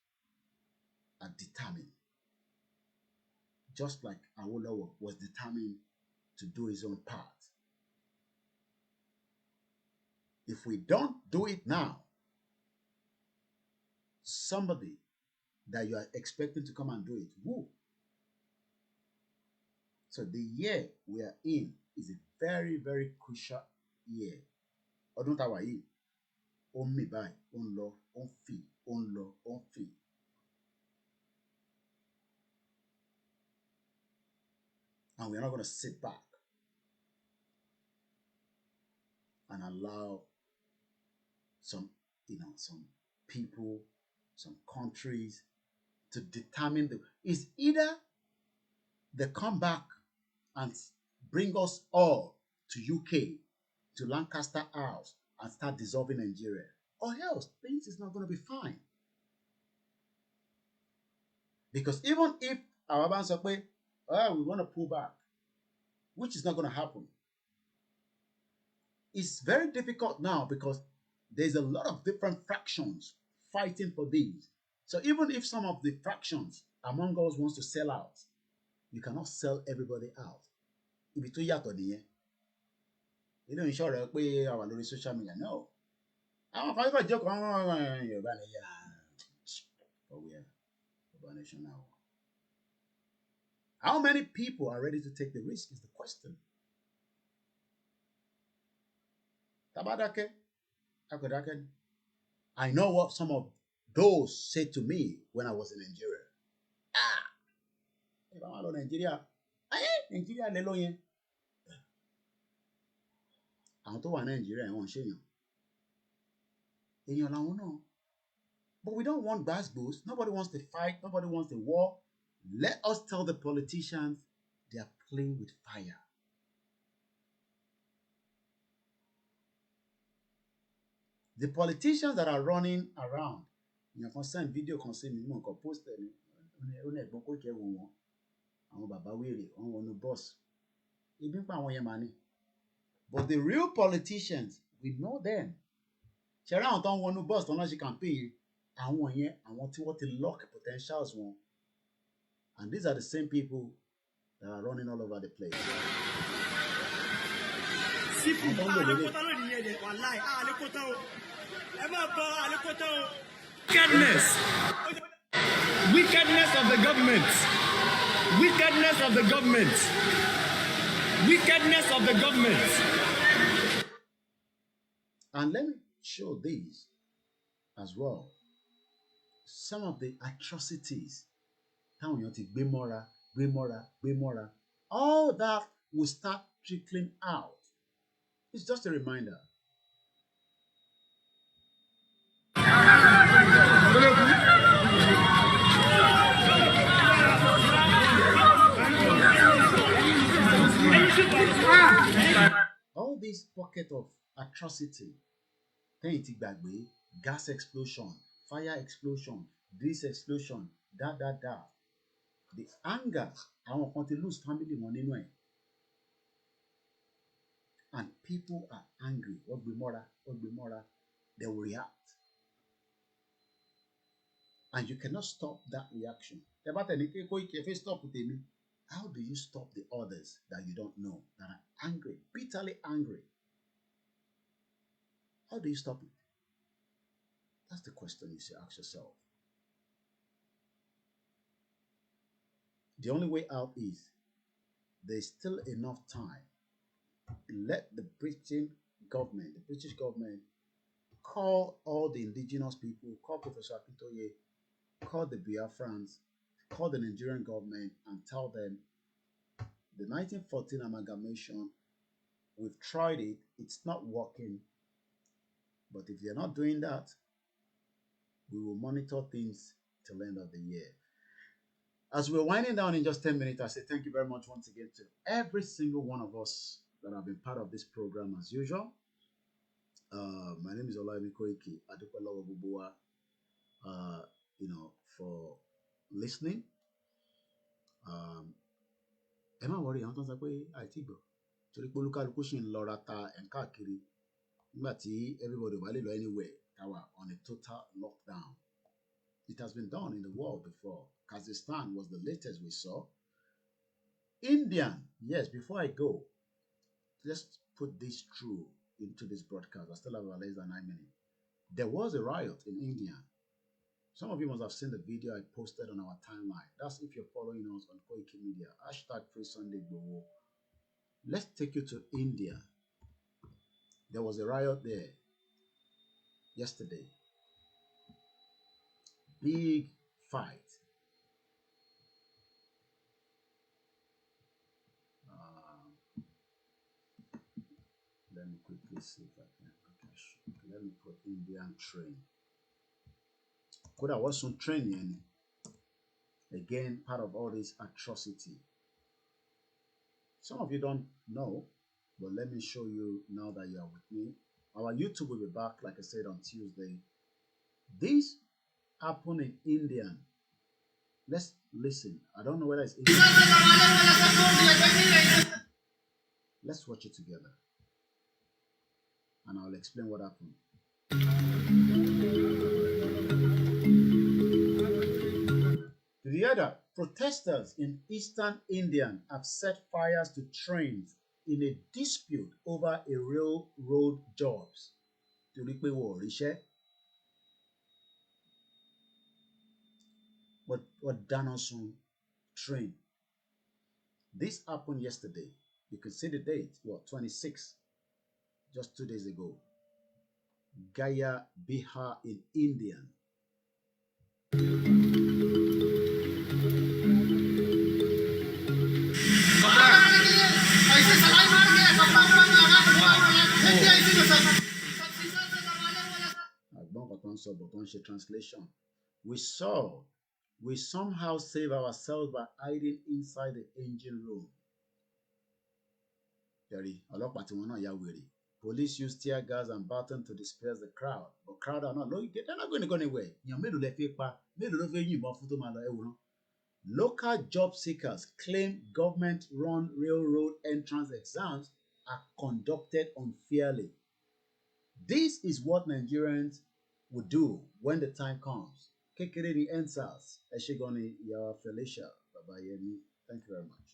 are determined, just like Awolowo was determined to do his own part. If we don't do it now, somebody that you are expecting to come and do it will. So the year we are in is a very, very crucial year. Ọdún tá wà yìí, ó ń mì báyìí, ó ń lọ, ó ń fì, ó ń lọ, ó ń fì. And we're not going to sit back and allow some people, some countries to determine it's either they come back and bring us all to UK, to Lancaster House, and start dissolving Nigeria, or else things is not going to be fine. Because even if our bands are we want to pull back, which is not going to happen, it's very difficult now because there's a lot of different fractions fighting for these. So even if some of the fractions among us wants to sell out, you cannot sell everybody out. Ibi tó yàtọ̀ nìyẹn. You know, ìṣòro pé àwa lórí social media, no. Àwọn kan fẹ́ jókòó àwọn Yorùbá nìyẹn. But we are Yorùbá nation now. How many people are ready to take the risk is the question. Tabadake, Akodake. I know what some of those said to me when I was in Nigeria. If I'm out of Nigeria, Nigeria lè lọ yẹn. Àwọn tó wà ní Nigeria wọ́n ṣe èèyàn. Èèyàn làwọn náà. But we don't want gbasgbos. Nobody wants to fight. Nobody wants the war. Let us tell the politicians they are playing with fire. The politicians that are running around, you can send video, can send me, you can post them. Àwọn bàbá wèrè, wọ́n wọnú bus. Ebi ń pa àwọn yẹn mà ní. But the real politicians, we know them. Ṣé ra àwọn tó ń wọnú bus tó ń lọ ṣe campaign, àwọn yẹn, àwọn tí wọ́n ti lock potentials wọn. And these are the same people that are running all over the place. Wickedness of the government. Wickedness of the government. Wickedness of the government. And let me show these as well. Some of the atrocities. Táwọn èèyàn ti gbé mọ́ra. All that will start trickling out. It's just a reminder. All this pocket of atrocity, tẹ́yìn ti gbàgbé, gas explosion, fire explosion, this explosion, that. The anger, àwọn kan ti lose family wọn nínú ẹ̀. And people are angry. Wọ́n gbé mọ́ra. They will react. And you cannot stop that reaction. Ẹ bá tẹ̀lé pé kó ike fẹ́ stop tèmi. How do you stop the others that you don't know, that are angry, bitterly angry? How do you stop it? That's the question you should ask yourself. The only way out is there's still enough time. Let the British government, call all the indigenous people, call Professor Akintoye, call the Biafrans, call the Nigerian government and tell them the 1914 amalgamation, we've tried it, it's not working. But if they're not doing that, we will monitor things till the end of the year. As we're winding down in just 10 minutes, I say thank you very much once again to every single one of us that have been part of this program as usual. My name is Olaimi Koiki Adupalawa Bubuwa, for listening. Ẹ má worry, àwọn tó ń sọ pé àìtí gbọ́ torí pé olúkálukú ṣì ń lọ rata ẹ̀ ń káàkiri nígbà tí everybody wà lè lọ anywhere tàwa on a total lockdown. It has been done in the world before. Kazakhstan was the latest we saw. Indian, yes, before I go, let's put this through into this broadcast. I still have less than 9 minutes. There was a riot in India. Some of you must have seen the video I posted on our timeline. That's if you're following us on Koiki Media. #FreeSundayIGBOHO. Let's take you to India. There was a riot there yesterday. Big fight. Let me quickly see if I can. Okay, let me put Indian train. Could I was some training? Again, part of all this atrocity. Some of you don't know, but let me show you now that you are with me. Our YouTube will be back, like I said, on Tuesday. This happened in India. Let's listen. I don't know whether it's Indian. Let's watch it together. And I'll explain what happened. To the other, protesters in eastern India have set fires to trains in a dispute over a railroad jobs. What Danosun train. This happened yesterday. You can see the date, 26, just 2 days ago. Gaya, Bihar in India. Translation. We somehow save ourselves by hiding inside the engine room. Police use tear gas and baton to disperse the crowd, but crowd are not. They're not going to go anywhere. Local job seekers claim government-run railroad entrance exams are conducted unfairly. This is what Nigerians would do when the time comes. Kekere ni answers. Eshigoni Yawa Felicia. Babayemi. Thank you very much.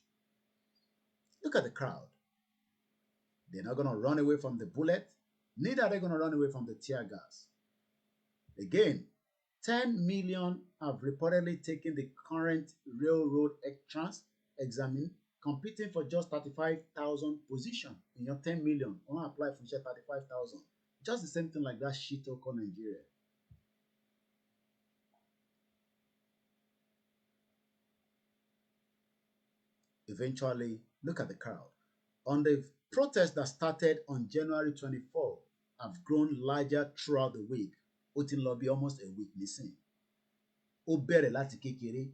Look at the crowd. They're not going to run away from the bullet. Neither are they going to run away from the tear gas. Again, 10 million have reportedly taken the current railroad entrance exam, competing for just 35,000 positions. In your 10 million, want to apply for 35,000. Just the same thing like that shit called Nigeria. Eventually, look at the crowd. On the protest that started on January 24 have grown larger throughout the week. Otin lobby almost a week missing. Ó bẹ̀rẹ̀ láti kékeré.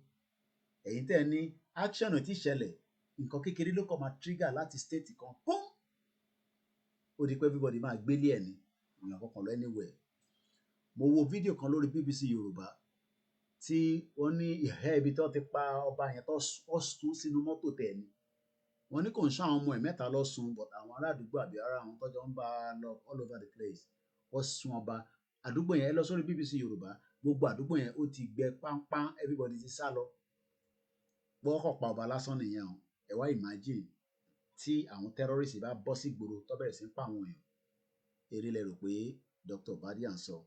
Ẹ̀yin tẹ́ ní action ò tí ṣẹlẹ̀. Nǹkan kékeré ló kàn máa trigger láti state kan. Pum! Ó di pé everybody máa gbélé ẹ̀ ní. Ìyàn kankan lọ anywhere. Mo wo fídíò kan lórí BBC Yorùbá tí wọ́n ní ìhẹ́ ibi tó ti pa ọba yẹn tó sún sínú mọ́tò tẹ̀ ni. Wọ́n ní kò ń ṣàwọn ọmọ ẹ̀ mẹ́ta lọ sùn, but àwọn ará àdúgbò àbí ará àwọn tọ́jọ́ ń bá lọ all over the place. Wọ́n sún ọba. Àdúgbò yẹn lọ sórí BBC Yorùbá. Gbogbo àdúgbò yẹn ó ti gbẹ páńpáń, everybody ti sá lọ. Gbọ́kọ̀ pa ọba lásán nìyẹn o. Ẹ wá imagine tí àwọn terrorists bá bọ́ sí gbòòrò tó bẹ̀rẹ̀ sí ń pa àwọn èèyàn. Eré lẹ rò pé Dr. Badian sọ.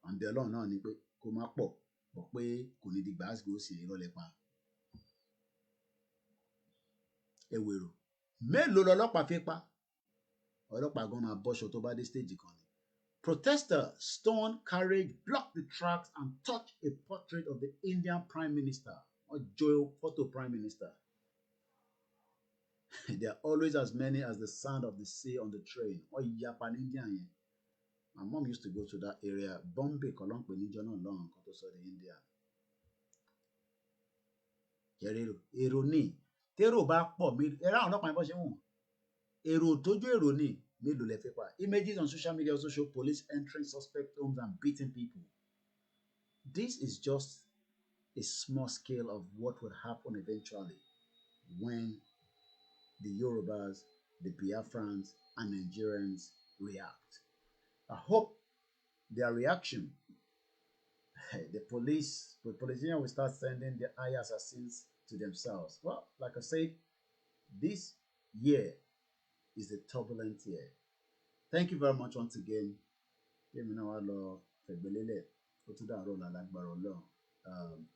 Àǹbí Ọlọ́run náà ni pé kó má pọ̀, bọ̀ pé kò ní di gbàásìgbò sí ìrọ̀lẹ́ pa. Ewèrò mélòó lọlọ́pàá fi pa? Ọlọ́pàá gan máa bọ́ṣọ tó bá dé stage kan ni. Protesters stone carriage blocked the tracks and touched a portrait of the Indian Prime Minister or Joe photo Prime Minister. There are always as many as the sand of the sea on the train. Or Japan Indian. My mom used to go to that area. Bombay, Kolompe, Nijono, Long, Kotoso, India. jẹ́rìírò èrò ní tèrò bá pọ̀ ẹ̀rọ àwọn ọlọ́pàá bọ́ ṣe wọ̀n èrò tójú èrò ní mélòó lẹ fẹ́ pa. Images on social media also show police entering suspect homes and beating people. This is just a small scale of what will happen eventually when the Yorubas, the Biafrans, and Nigerians react. I hope their reaction, the politicians will start sending the high assassins to themselves. Well, like I said, this year is a turbulent year. Thank you very much once again.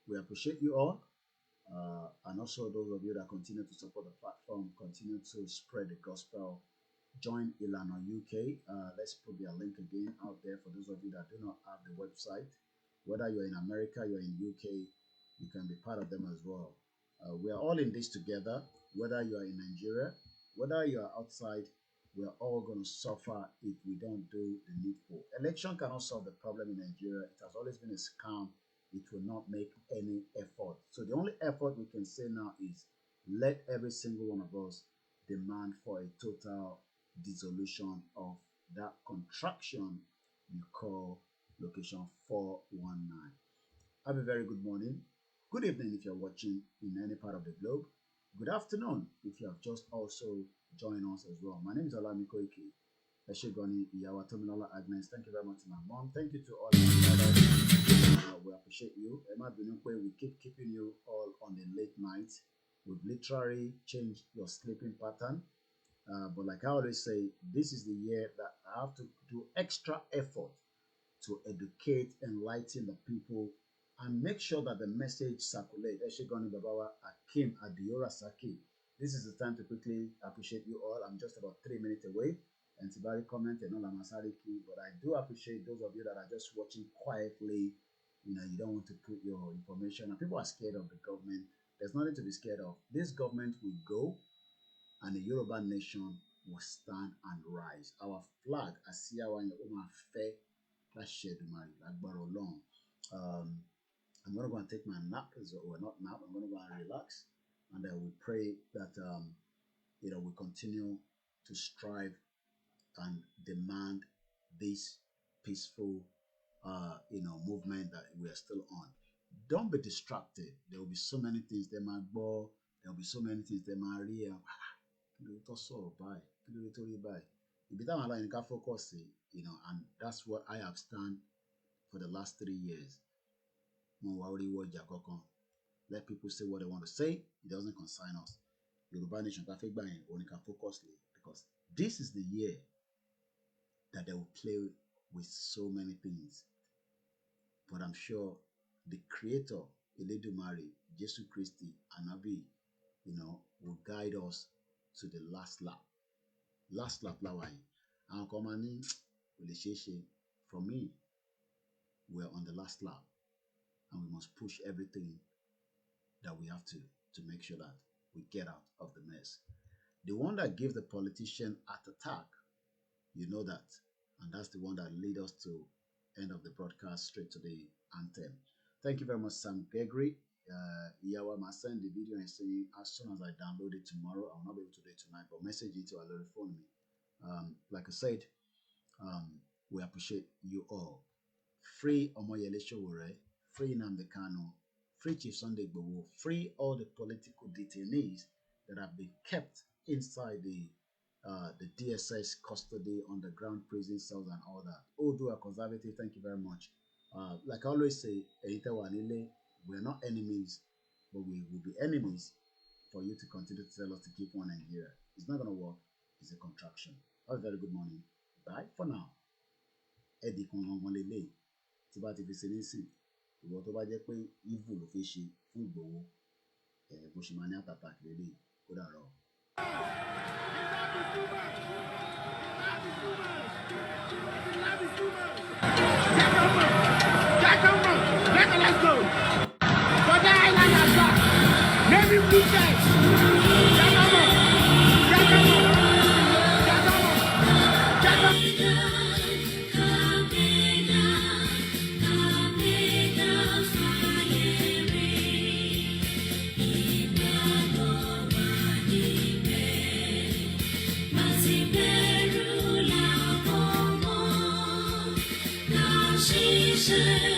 We appreciate you all. And also those of you that continue to support the platform, continue to spread the gospel. Join Ilana UK. Let's put their link again out there for those of you that do not have the website. Whether you're in America, you're in UK, you can be part of them as well. We are all in this together. Whether you are in Nigeria, whether you are outside, we are all going to suffer if we don't do the needful. Election cannot solve the problem in Nigeria. It has always been a scam. It will not make any effort. So the only effort we can say now is let every single one of us demand for a total dissolution of that contraction you call location 419. Have a very good morning. Good evening if you're watching in any part of the globe. Good afternoon if you have just also joined us as well. My name is Olamiko Ike. Eshegoni Iyawa Tomilola Agnes. Thank you very much to my mom. Thank you to all my brothers. We appreciate you. Emma Binukwe, we keep keeping you all on the late night. We've literally changed your sleeping pattern. But like I always say, this is the year that I have to do extra effort to educate, enlighten the people, and make sure that the message circulates. Eshegoni Babawa Akim Adiora Saki. This is the time to quickly appreciate you all. I'm just about 3 minutes away. And Tibari comment and all Amasariki. But I do appreciate those of you that are just watching quietly. You know, you don't want to put your information. And people are scared of the government. There's nothing to be scared of. This government will go, and the Yoruba nation will stand and rise. Our flag, Asiawa and Oma Fe, I'm going to go and take my nap, or not nap, I'm going to go and relax. And we pray that, we continue to strive and demand this peaceful, movement that we are still on. Don't be distracted. There will be so many things they might bore. There will be so many things they might read. Focus, and that's what I have stand for the last 3 years. Let people say what they want to say. It doesn't concern us. Yoruba Nation only can focus, because this is the year that they will play with so many things. But I'm sure the Creator, Eledumare, Jesus Christi, Anabi, will guide us to the last lap. Last lap, Lawai. And for me, we're on the last lap, and we must push everything that we have to make sure that we get out of the mess. The one that gave the politician heart attack, you know that, and that's the one that lead us to end of the broadcast straight to the anthem. Thank you very much, Sam Gregory. Iyawa must send the video and saying as soon as I download it tomorrow, I'll not be able to do it tonight, but message it to our little phone me. Like I said, we appreciate you all. Free Omoyele Sowore, free Nnamdi Kanu, free Chief Sunday IGBOHO, free all the political detainees that have been kept inside the DSS custody, underground prison cells and all that. Odua Conservative, thank you very much. Like I always say, we're not enemies, but we will be enemies for you to continue to tell us to keep one Nigeria. It's not going to work. It's a contraction. Have a very good morning. Bye for now. Eddie Kongongonlele, Tiba TV Senisi, ìwọ tó bá jẹ́ pé evil ló fi ṣe fún Ìgbòho, bó ṣe máa ní àtàtà lélẹ̀ kó dàrọ̀. Let's go. For the island as well. Maybe blue guys. say